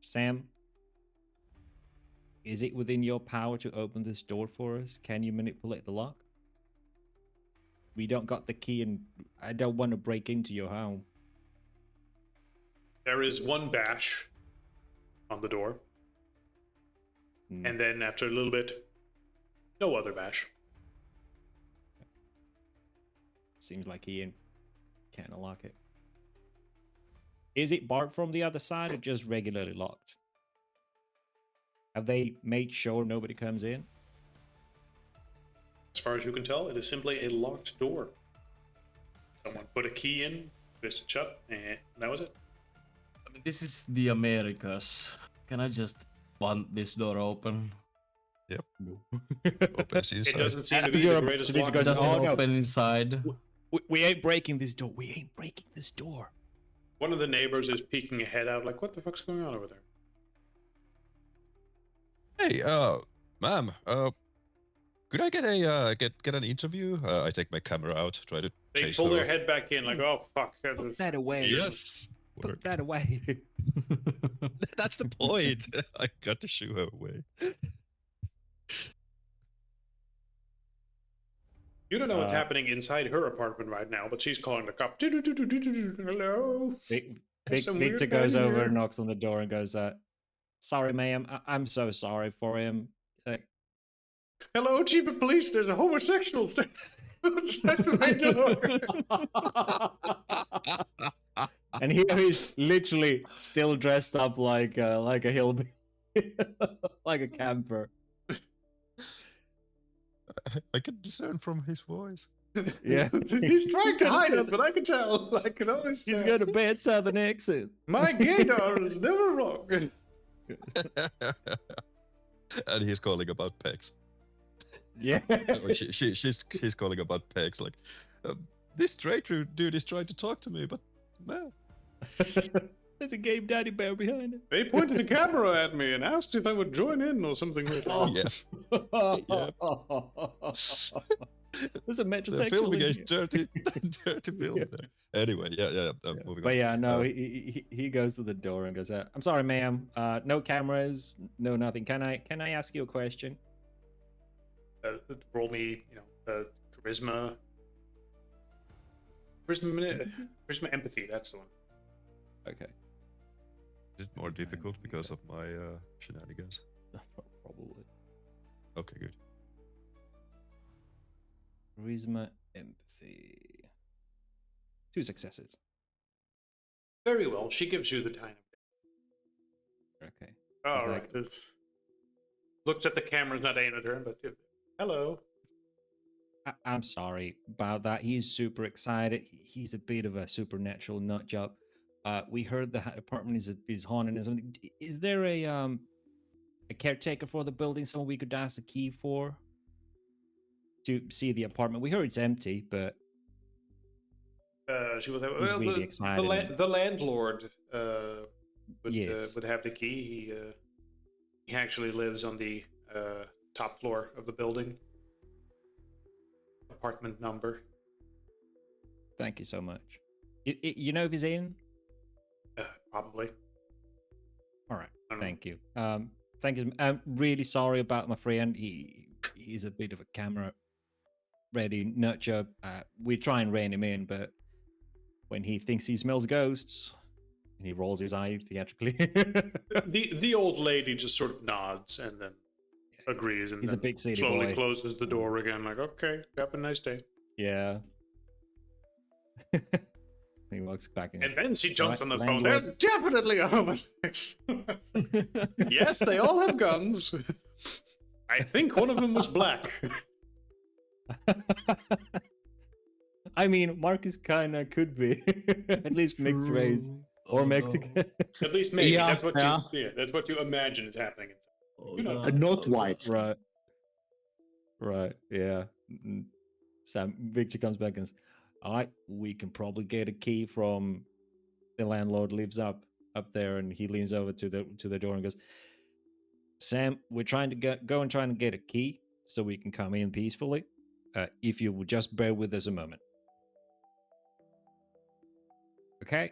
Sam, is it within your power to open this door for us? Can you manipulate the lock? We don't got the key and I don't want to break into your home. There is one bash on the door. Hmm. And then after a little bit, no other bash. Seems like he can't unlock it. Is it barred from the other side or just regularly locked? Have they made sure nobody comes in? As far as you can tell, it is simply a locked door. Someone put a key in, twist it shut, and that was it. I mean, this is the Americas. Can I just bunt this door open? Yep. No. Opens It inside. doesn't seem to As be you're the about greatest to leave, lock. you guys Does are- it Oh, no. open inside? We ain't breaking this door. We ain't breaking this door. One of the neighbors is peeking a head out, like, what the fuck's going on over there? Hey, ma'am, could I get a get an interview? I take my camera out, try to They chase pull her their off. head back in, like, oh fuck. Put that away. Yes, Put worked. that away. That's the point. I got to shoo her away. You don't know what's Uh, happening inside her apartment right now, but she's calling the cop. Hello? There's some Victor weird goes man over here. and knocks on the door and goes, Sorry, ma'am. I'm so sorry for him. Hello, Chief of Police. There's a homosexual outside my door. And here he's literally still dressed up like a hillbilly, like a camper. I can discern from his voice. Yeah, He's trying to hide it, but I can tell. I can always he's tell. got a bad southern accent. My gaydar is never wrong. And he's calling about pegs. Yeah. Or she's calling about pegs. Like, this traitor dude is trying to talk to me, but no. There's a game daddy bear behind it. They pointed a camera at me and asked if I would join in or something like that. There's a metrosexual. They're filming in a here. dirty film there. Anyway, yeah. Moving But on. yeah, no, he goes to the door and goes, "I'm sorry, ma'am. No cameras, no nothing. Can I ask you a question?" Roll me, charisma. Charisma empathy. That's the one. Okay. Is it more difficult because of my shenanigans? Probably. Okay, good. Charisma empathy. 2 successes. Very well. She gives you the time. Okay. All that right. Looks at the cameras, not aimed at her, but hello. I'm sorry about that. He's super excited. He's a bit of a supernatural nut job. We heard the apartment is haunted or something. Is there a caretaker for the building? Someone we could ask the key for to see the apartment? We heard it's empty, but She was he's really excited. the landlord Yes. would have the key. He actually lives on the top floor of the building. Apartment number. Thank you so much. You know if he's in? Probably. All right. I don't know. Thank you. Thank you. I'm really sorry about my friend. He's a bit of a camera ready nut job. We try and rein him in, but when he thinks he smells ghosts, and he rolls his eye theatrically. The old lady just sort of nods and then agrees, and He's then a big city slowly boy. closes the door again. Like, okay, have a nice day. Yeah. He walks back in. And then she jumps Right, on the phone. landlord. There's definitely a homosexual. Yes, they all have guns. I think one of them was black. I mean, Marcus kinda could be. At least mixed race. Or Mexican. At least maybe. Yeah, That's what you imagine is happening. Not white. Right. Right. Yeah. Sam Victor comes back and says, "All right, we can probably get a key from the landlord lives up there," and he leans over to the door and goes, "Sam, we're trying to get a key so we can come in peacefully. If you would just bear with us a moment." Okay.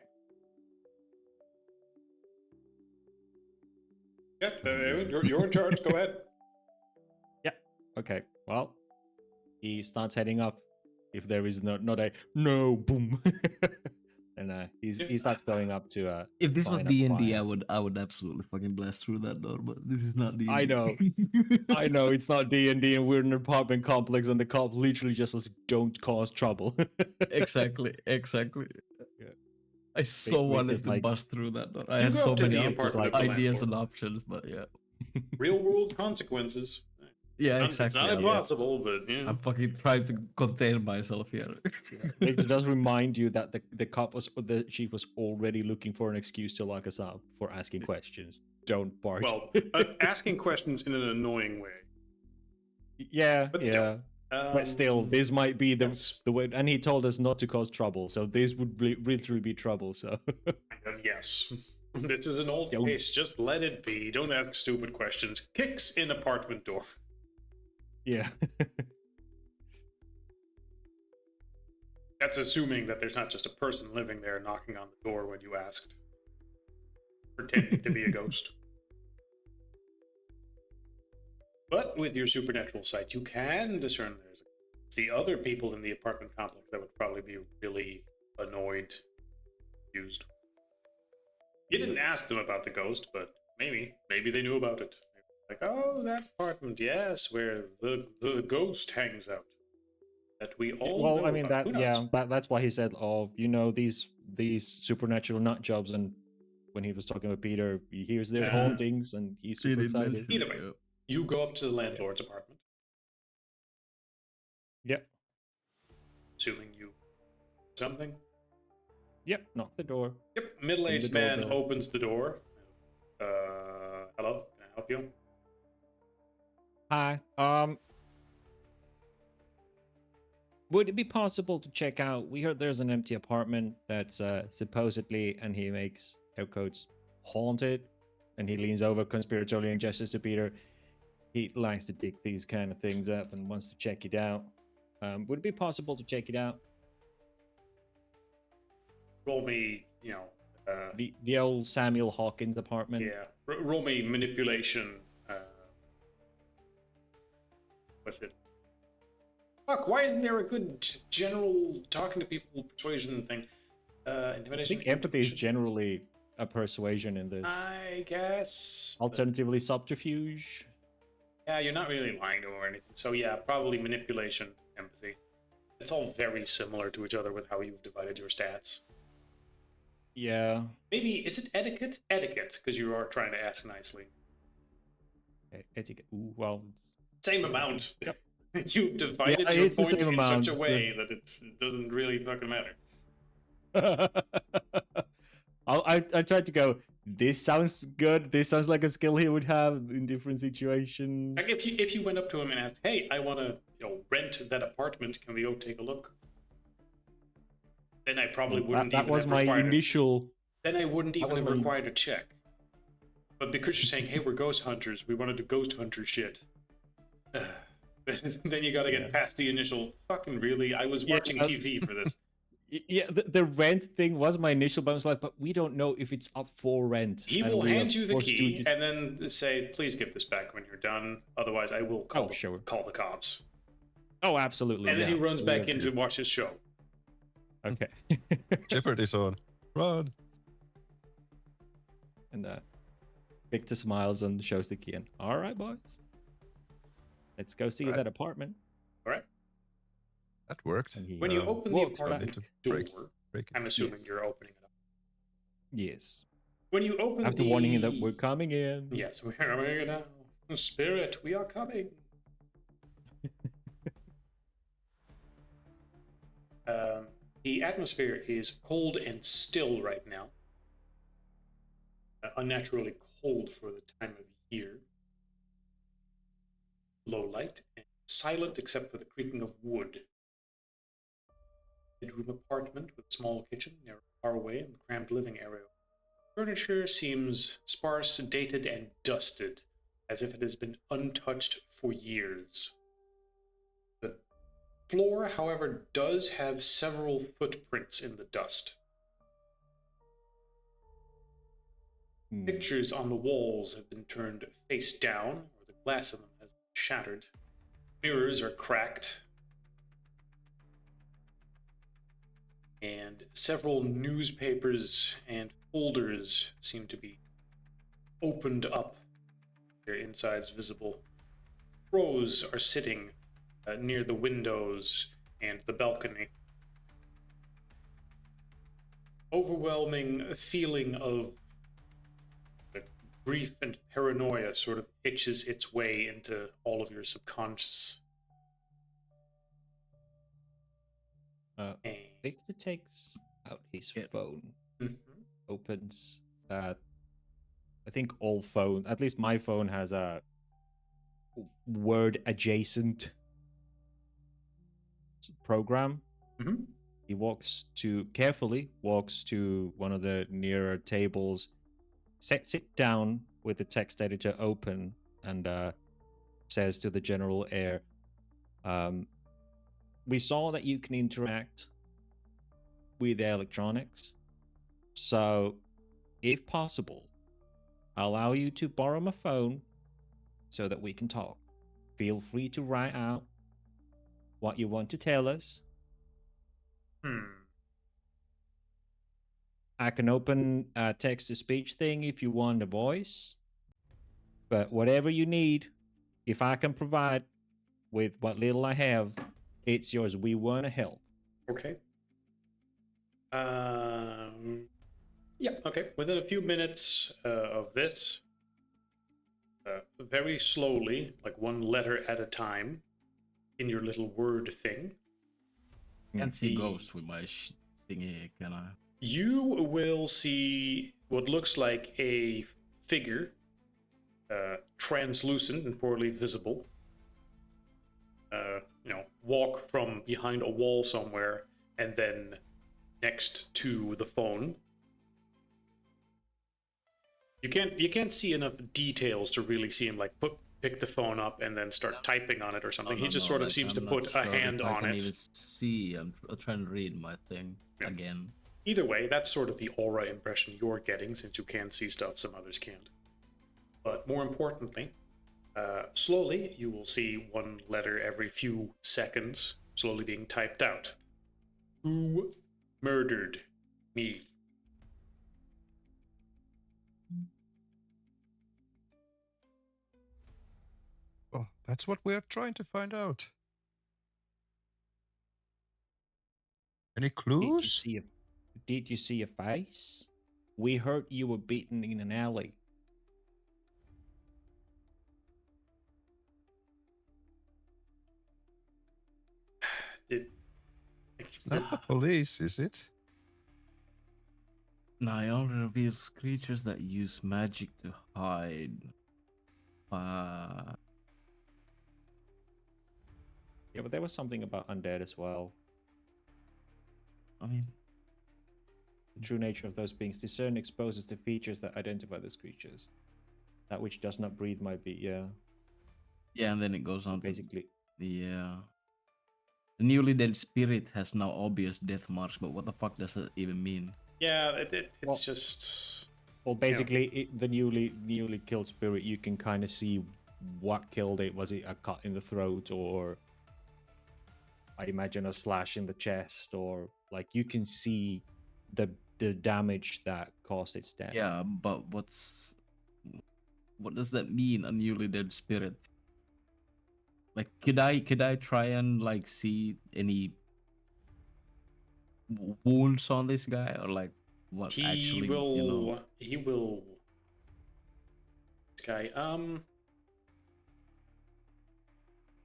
Yeah, you're in charge. Go ahead. Okay. Well, he starts heading up. If there is not a no boom, and he starts going up to. If this was find a D&D, quiet- I would absolutely fucking blast through that door. But this is not D&D. I know. I know it's not D&D, and we're in an apartment complex, and the cop literally just was, "Don't cause trouble." Exactly. Yeah. I so we wanted just, to like- bust through that door. I You had go so up to many the options, apartment like of the ideas and landlord. options, but yeah. Real world consequences. Yeah, It's exactly. not I'm- impossible, but yeah. I'm fucking trying to contain myself here. It does remind you that the chief was already looking for an excuse to lock us up for asking questions. Don't barge. Well, asking questions in an annoying way. yeah, but yeah. still, But still, this might be yes. the way, and he told us not to cause trouble, so this would literally be trouble. So Yes. This is an old Don't- case. Just let it be. Don't ask stupid questions. Kicks in apartment door. yeah, That's assuming that there's not just a person living there knocking on the door when you asked. Pretending to be a ghost. But with your supernatural sight, you can discern there's the other people in the apartment complex that would probably be really annoyed, confused. You didn't ask them about the ghost, but Maybe they knew about it. Like, oh, that apartment, yes, where the ghost hangs out. That we all Well, know I mean about. Who that, knows? yeah, that's why he said, "Oh, you know these supernatural nut jobs." And when he was talking with Peter, he hears their hauntings, and he's He super did excited. mention Either it, way. yeah. You go up to the landlord's apartment, Yep, assuming you something. yep. Knock the door. Yep, middle-aged the man doorbell. opens the door. Hello, can I help you? Hi. Would it be possible to check out? We heard there's an empty apartment that's supposedly, and he makes air quotes, haunted. And he leans over conspiratorially and gestures to Peter. He likes to dig these kind of things up and wants to check it out. Would it be possible to check it out? Roll me, The old Samuel Hawkins apartment. yeah, roll me manipulation. What's it? Fuck, why isn't there a good general talking to people persuasion thing? I Intimidation. think empathy is intuition? generally a persuasion in this. I guess. but- Alternatively, subterfuge. Yeah, you're not really lying to him or anything. So yeah, probably manipulation, empathy. It's all very similar to each other with how you've divided your stats. Yeah. Maybe, is it etiquette? Etiquette, because you are trying to ask nicely. Etiquette. Ooh, well. Same amount. You've divided Yeah, your it's the points same in amount, such a so- way that it doesn't really fucking matter. I tried to go, this sounds good. This sounds like a skill he would have in different situations. Like if you went up to him and asked, "Hey, I want to rent that apartment. Can we go take a look?" Then I probably wouldn't. That even was have my required initial. Then I wouldn't even was have my- required a check. But because you're saying, "Hey, we're ghost hunters. We want to do ghost hunter shit," then you got to get Yeah. past the initial. Fucking really? I was Yeah, watching TV for this. Yeah, the rent thing was my initial, but I was like, but we don't know if it's up for rent. He and will we are hand you the forced to key just- and then say, "Please give this back when you're done. Otherwise, I will call sure. call the cops." Oh, absolutely. And then yeah. he runs We back agree. in to watch his show. Okay. Jeopardy's on. Run. And Victor smiles and shows the key. And all right, boys, let's go see Right. that apartment. All right. That worked. And he When you open the walks apartment back. door, Break it. I'm assuming Yes. you're opening it up. Yes. When you open After the warning him that we're coming in. Yes, we're coming now. Spirit, we are coming. The atmosphere is cold and still right now. Unnaturally cold for the time of year. Low light and silent except for the creaking of wood. Bedroom apartment with small kitchen, narrow doorway, and cramped living area. Furniture seems sparse, dated, and dusted, as if it has been untouched for years. The floor, however, does have several footprints in the dust. Hmm. Pictures on the walls have been turned face down, or the glass in them has shattered. Mirrors are cracked. And several newspapers and folders seem to be opened up. Their insides visible. Crows are sitting near the windows and the balcony. Overwhelming feeling of grief and paranoia sort of itches its way into all of your subconscious. Uh, And Victor takes out his phone, Mhm. opens. I think all phone, at least my phone, has a word adjacent program. Mhm. He carefully walks to one of the nearer tables, sets it down with the text editor open, and says to the general air, we saw that you can interact with the electronics. So, if possible, I'll allow you to borrow my phone so that we can talk. Feel free to write out what you want to tell us. I can open a text to speech thing if you want a voice. But whatever you need, if I can provide with what little I have, it's yours. We want to help. Okay. Yeah, okay. Within a few minutes of this, very slowly, like one letter at a time, in your little word thing, Can't see The- ghosts with my thingy, can I? you will see what looks like a figure, translucent and poorly visible, walk from behind a wall somewhere and then next to the phone. You can't see enough details to really see him like pick the phone up and then start typing on it or something. No, He just no, sort of like, seems I'm to not put a sure if hand I on can it. even see. I'm trying to read my thing again. Either way, that's sort of the aura impression you're getting, since you can see stuff some others can't. But more importantly, slowly you will see one letter every few seconds slowly being typed out. Who murdered me? Oh, that's what we're trying to find out. Any Did you clues? see a, did you see a face? We heard you were beaten in an alley. Did, It's not the police, is it? Niall reveals creatures that use magic to hide. Yeah, but there was something about undead as well. I mean, The true nature of those beings. Discern exposes the features that identify those creatures. That which does not breathe might be, yeah. yeah, and then it goes on Basically, to the newly dead spirit has now obvious death marks, but what the fuck does that even mean? yeah, it's Well- just. well, basically, the newly killed spirit, you can kind of see what killed it. Was it a cut in the throat, or I imagine a slash in the chest, or like you can see the damage that caused its death. Yeah, but what does that mean? A newly dead spirit? Like, could I try and like see any wounds on this guy, or like what He actually will. you know? He will. This guy.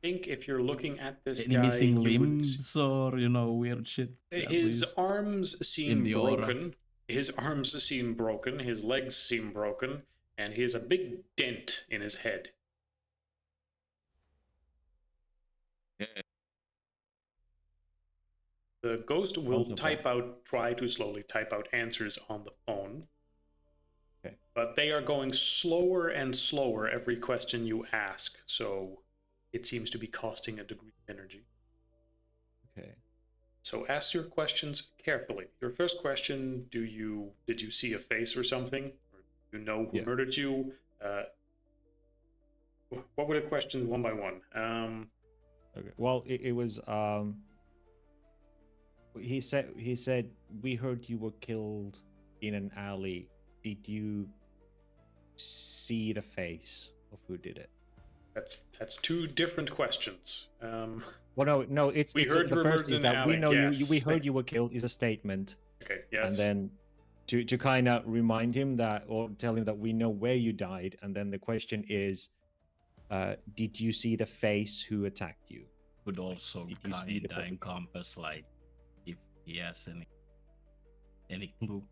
Think if you're looking at this Any guy, missing you would. limbs or weird shit? At His least? arms in seem the aura. broken. His arms seem broken. His legs seem broken, and he has a big dent in his head. The ghost will Sounds try to slowly type out answers on the phone. Okay. But they are going slower and slower every question you ask, so it seems to be costing a degree of energy. Okay. So ask your questions carefully. Your first question, did you see a face or something? Or do you know who Yeah. murdered you? What were the questions one by one? Okay. Well, it was he said we heard you were killed in an alley. Did you see the face of who did it? That's two different questions. Well, no, it's We heard the rumors first in is the that we alley, know yes. we heard you were killed is a statement, Okay, yes. and then to kind of remind him that, or tell him that we know where you died, and then the question is, did you see the face who attacked you? Could also did you see the kinda public- encompass like if he has any clue.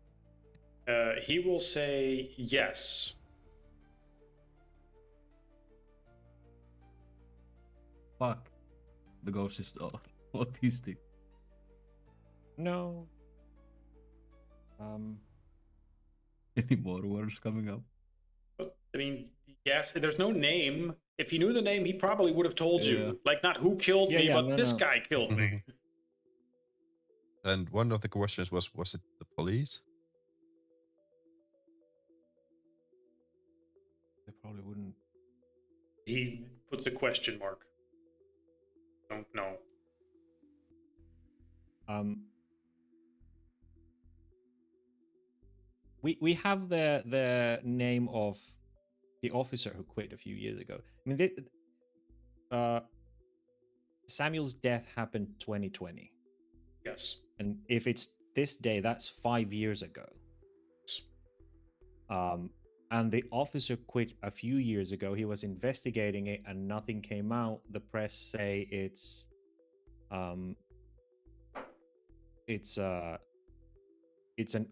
He will say yes. Fuck, the ghost is autistic. No. Any more words coming up? But, I mean, yes, there's no name. If he knew the name, he probably would have told Yeah. you. Like, not who killed me, Yeah, but no, this no. guy killed me. And one of the questions was it the police? They probably wouldn't. He puts a question mark. Don't know. We have the name of the officer who quit a few years ago. I mean, Samuel's death happened 2020, Yes. and if it's this day, that's 5 years ago. And the officer quit a few years ago. He was investigating it, and nothing came out. The press say it's an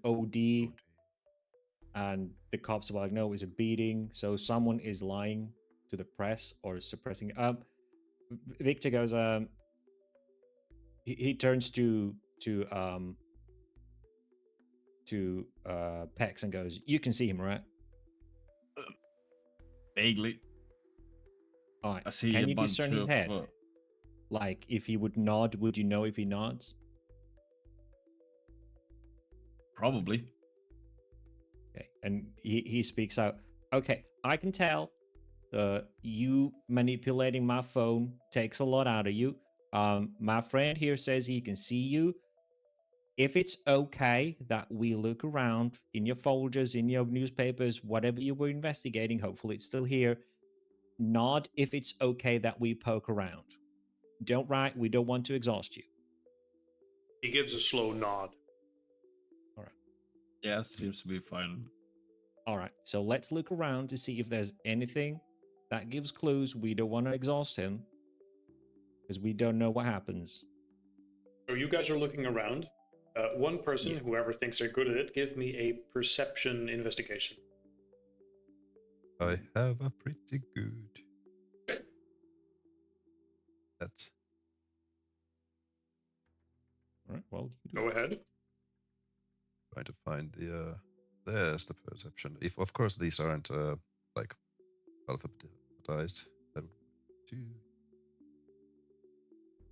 OD, and the cops were like, no, it's a beating. So someone is lying to the press or suppressing. Victor goes, he turns to Pex and goes, "You can see him, right?" Vaguely. All right. I see Can a you bunch discern his of. head? Like, if he would nod, would you know if he nods? Probably. Okay. And he speaks out. Okay, I can tell. You manipulating my phone takes a lot out of you. My friend here says he can see you. If it's okay that we look around in your folders, in your newspapers, whatever you were investigating, hopefully it's still here. Nod if it's okay that we poke around. Don't write, we don't want to exhaust you. He gives a slow nod. All right. Yeah, seems to be fine. All right. So let's look around to see if there's anything that gives clues. We don't want to exhaust him because we don't know what happens. So you guys are looking around. One person, Yes. whoever thinks they're good at it, give me a perception investigation. I have a pretty good. That. All right. Well, you do. Go ahead. Trying to find the. There's the perception. If of course these aren't like alphabetized, that would be 2.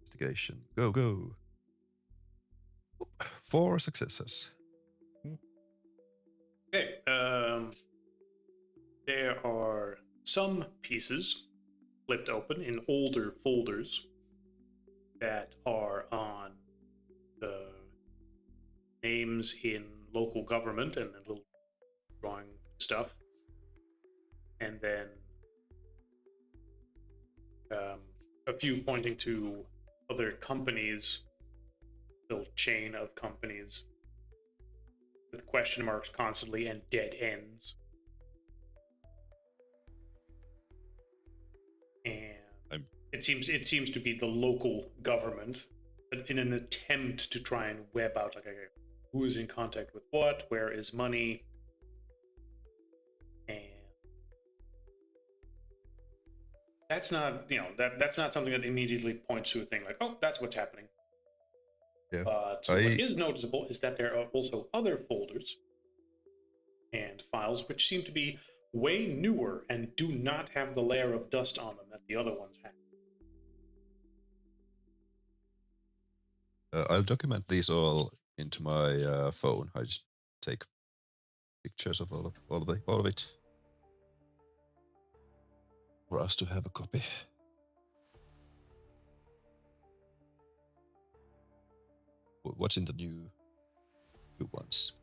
Investigation. Go. 4 successes. Okay. There are some pieces flipped open in older folders that are on the names in local government and the little drawing stuff. And then a few pointing to other companies, little chain of companies with question marks constantly and dead ends. And it seems to be the local government in an attempt to try and web out like, okay, who is in contact with what, where is money, and that's not that's not something that immediately points to a thing like, oh, that's what's happening. Yeah. But what is noticeable is that there are also other folders and files which seem to be way newer and do not have the layer of dust on them that the other ones have. I'll document these all into my phone. I just take pictures of all of it for us to have a copy. What's in the new ones?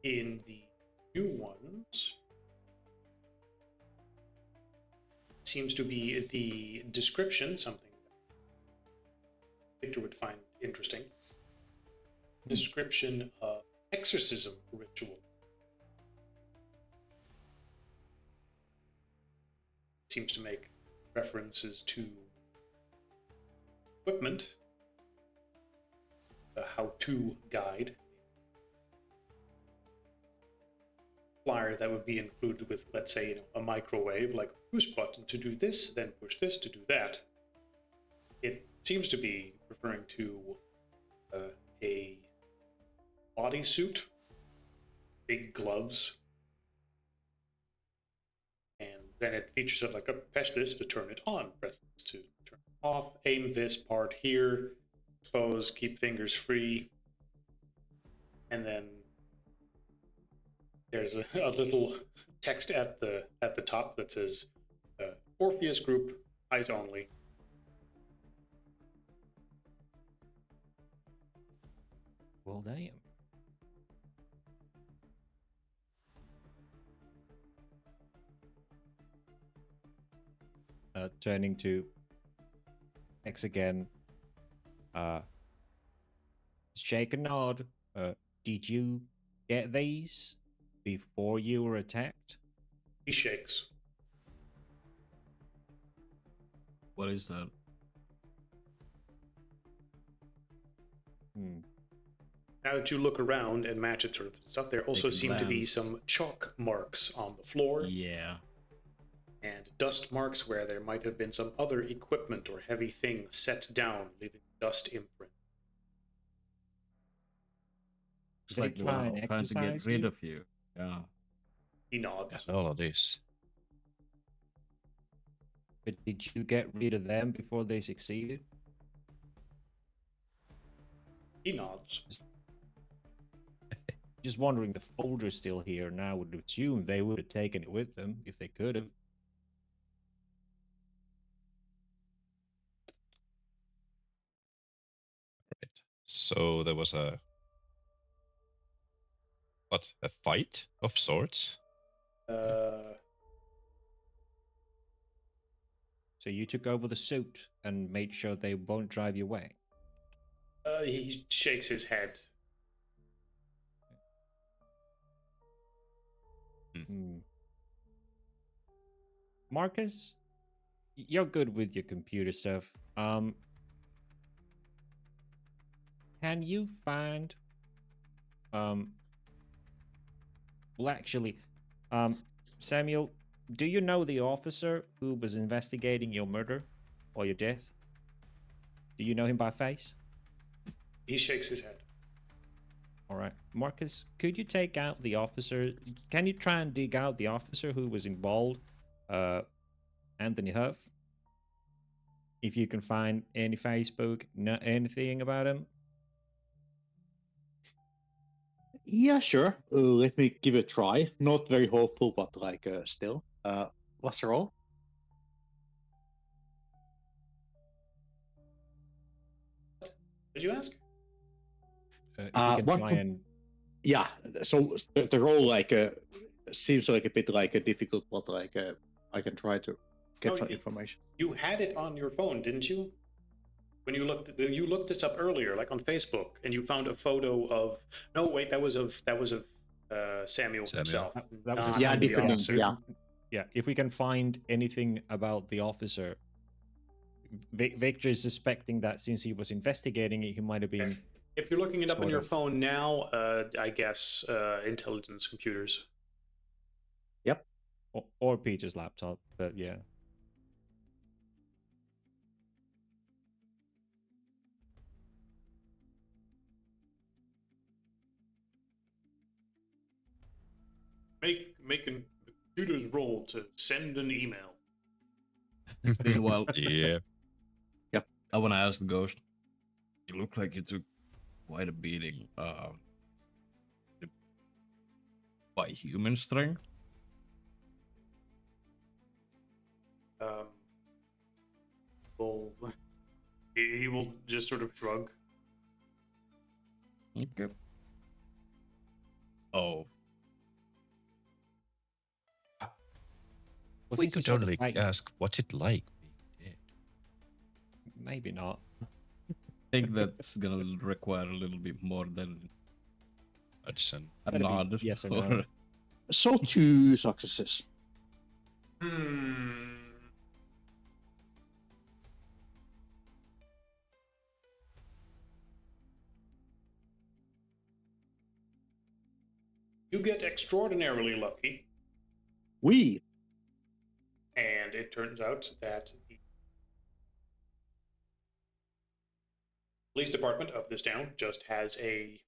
In the new ones, seems to be the description, something Victor would find interesting. Description of exorcism ritual. Seems to make references to equipment, a how-to guide, flyer that would be included with, let's say, a microwave, like push button to do this, then push this to do that. It seems to be referring to a bodysuit, big gloves, and then it features it like, press this to turn it on, press this to turn it off, aim this part here, expose, keep fingers free, and then there's a little text at the top that says Orpheus Group, eyes only. Well, damn. turning to X again. Shake and nod. Did you get these before you were attacked? He shakes. What is that? Hmm. Now that you look around and match it sort of stuff, there also Take a seem to be glance. some chalk marks on the floor Yeah. and dust marks where there might have been some other equipment or heavy thing set down, leaving dust imprint. It's They like try and trying to get exercise rid you? of you. Yeah. He nods. And all of this. But did you get rid of them before they succeeded? He nods. Just wondering, the folder's still here, and I would assume they would have taken it with them if they could have. Right. So there was a fight of sorts. So you took over the suit and made sure they won't drive you away. He shakes his head. Hmm. Marcus, you're good with your computer stuff. Can you find well actually, Samuel, do you know the officer who was investigating your murder or your death? Do you know him by face? He shakes his head. All right. Marcus, could you take out the officer? Can you try and dig out the officer who was involved, Anthony Huff? If you can find any Facebook, anything about him? Yeah, sure. Let me give it a try. Not very hopeful, but like still. What's the roll? Did you ask? If you can What try would- and Yeah. So the roll like seems like a bit like a difficult, but like I can try to get Oh, some information. You had it on your phone, didn't you? When you looked this up earlier, like on Facebook, and you found a photo of. No, wait, that was of Samuel himself. that was a not Yeah, the different. officer. Yeah. yeah, if we can find anything about the officer, Victor is suspecting that since he was investigating it, he might have been. If you're looking it up on Sort your of. phone now, I guess intelligence computers. Or Peter's laptop, but yeah. Make a computer's roll to send an email. Meanwhile, Yeah. I want to ask the ghost. You look like you took quite a beating. By human strength? Well, he will just sort of shrug. Okay. Oh, Well, We since you could sort of only like- ask what's it like being dead. Maybe not. I think that's gonna require a little bit more than Hudson. a Gotta be nod. yes or no. So 2 successes. You get extraordinarily lucky, We. and it turns out that the police department of this town just has a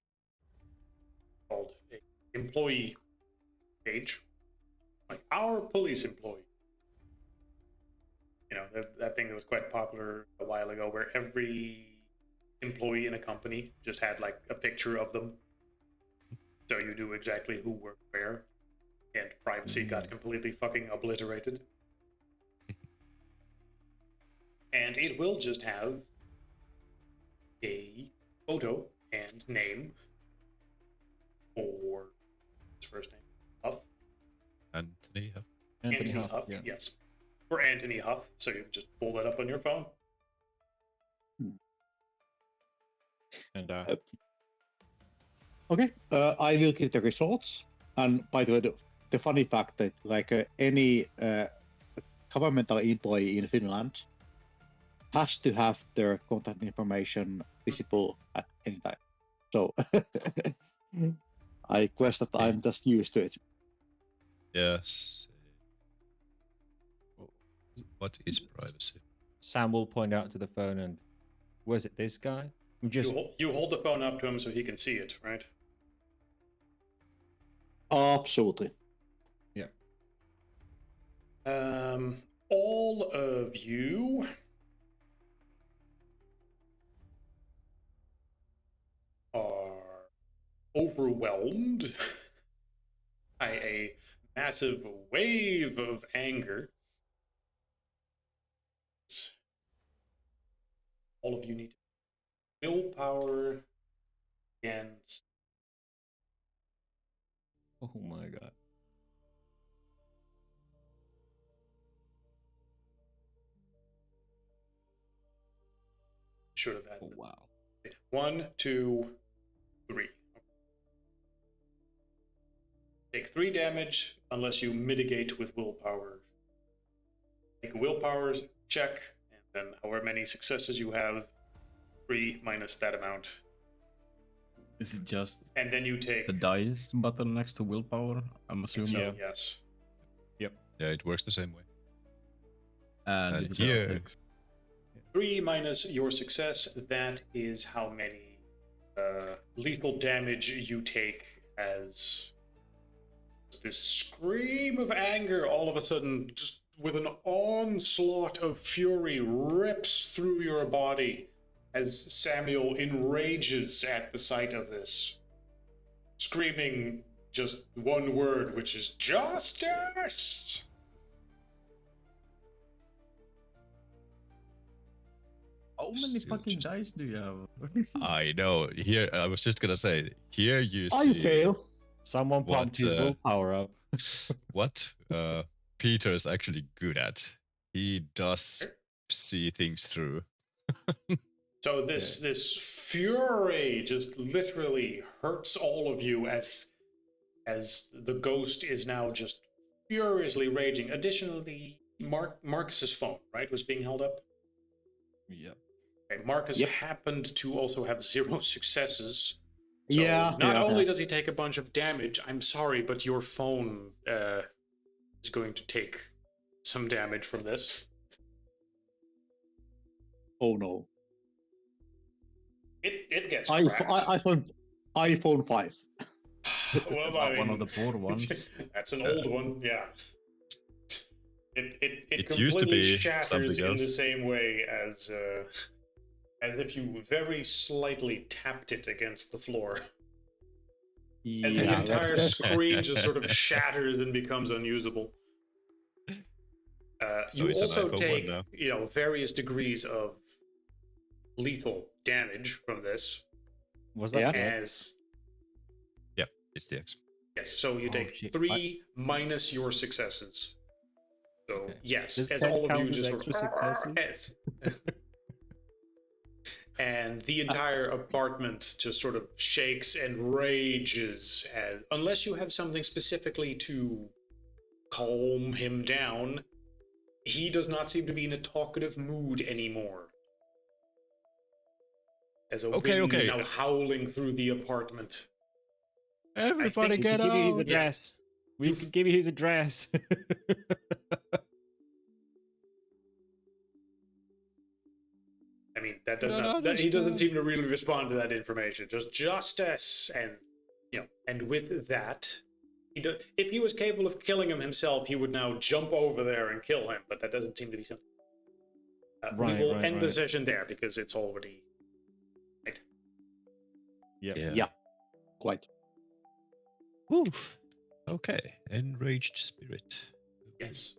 employee page, like our police employee. You know, that thing that was quite popular a while ago, where every employee in a company just had like a picture of them, so you knew exactly who worked where, and privacy got completely fucking obliterated. And it will just have a photo and name for his first name, Huff. Anthony Huff. Anthony Huff, yeah. Yes. for Anthony Huff, so you just pull that up on your phone. And Okay, I will get the results. And by the way, the funny fact that like any governmental employee in Finland has to have their contact information visible at any time. So I guess that I'm just used to it. Yes. What is privacy? Sam will point out to the phone and, was it this guy? I'm just You hold the phone up to him so he can see it, right? Absolutely. All of you are overwhelmed by a massive wave of anger. All of you need willpower against. oh my god. Should have had Oh wow. 1, 2, 3. Take 3 damage unless you mitigate with willpower. Make a willpower check, and then however many successes you have, 3 minus that amount. Is it just And then you take. the dice button next to willpower? I'm assuming. So, yes. Yeah, it works the same way. And And if here- it's six. 3 minus your success, that is how many lethal damage you take as this scream of anger all of a sudden, just with an onslaught of fury, rips through your body as Samuel enrages at the sight of this, screaming just one word, which is justice. How many Still fucking just- dice do you have? I know. Here, I was just gonna say. Here you I see fail. Someone pumped his What, willpower up. what Peter's actually good at. He does see things through. So this fury just literally hurts all of you as the ghost is now just furiously raging. Additionally, Marcus's phone, right, was being held up. Yep. Okay, Marcus Yep. happened to also have 0 successes. So Yeah. not yeah, only yeah. does he take a bunch of damage, I'm sorry, but your phone is going to take some damage from this. Oh no. It gets I, cracked. iPhone 5. Well, I One of mean, the poor ones. That's an old one, yeah. It It used to completely be shatters something in the else. same way as if you very slightly tapped it against the floor. As the Yeah, entire that's- screen just sort of shatters and becomes unusable. You it's an also iPhone one take, now. various degrees of lethal damage from this. Was that Yeah. X? Yep, it's the X. Yes, so you Oh, take shit. 3 minus your successes. So Okay. yes, Does as 10 all of you count as just extra sort of successes? yes. And the entire apartment just sort of shakes and rages, and unless you have something specifically to calm him down, he does not seem to be in a talkative mood anymore. As a Okay, wind is okay. now howling through the apartment. Everybody think We get can give you his out! address. We You've- can give you his address. I mean, that does Don't not. He doesn't understand. seem to really respond to that information. Just justice, and and with that, if he was capable of killing him himself, he would now jump over there and kill him. But that doesn't seem to be something. Right, we will right, end the right. session there because it's already. Right. Yep. Yeah. Yeah. Quite. Oof. Okay. Enraged spirit. Yes.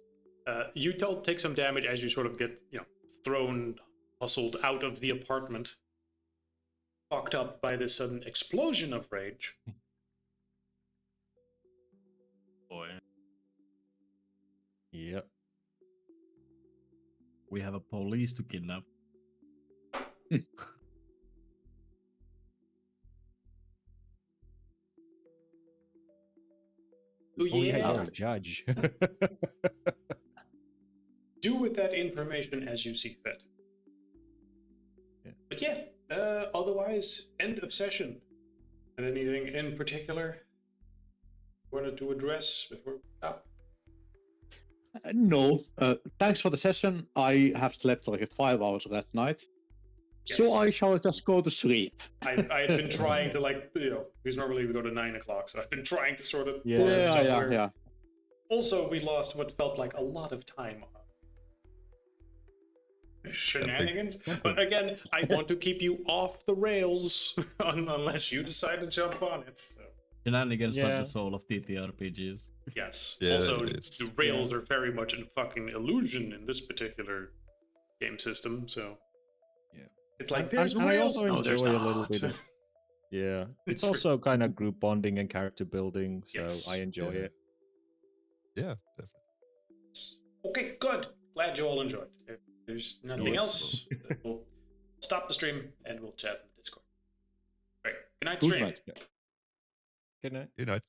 You take some damage as you sort of get thrown, hustled out of the apartment, fucked up by this sudden explosion of rage. Boy. Yep. we have a police to kidnap. So Oh yeah, yeah, you're a judge. do with that information as you see fit. Yeah. But yeah, otherwise, end of session. And anything in particular you wanted to address before we stop? No. Thanks for the session. I have slept like 5 hours that night. Yes. So I shall just go to sleep. I had been trying to, like, you know, because normally we go to 9 o'clock, so I've been trying to sort of Yeah. put it Yeah, somewhere. yeah. Also, we lost what felt like a lot of time on shenanigans. But again, I want to keep you off the rails unless you decide to jump on it. So. Shenanigans like Yeah. the soul of TTRPGs. Yes. Yeah, also, it is. the rails are very much a fucking illusion in this particular game system. So Yeah. it's like And- there's and I rails. also No, there's enjoy a little not. bit of- Yeah, it's It's also kind of group bonding and character building, so Yes. I enjoy Yeah. it. Yeah, definitely. Okay, good. Glad you all enjoyed. If there's nothing Yes. else, then we'll stop the stream and we'll chat in the Discord. Great. Good night, Good stream. night. Good night. Good night.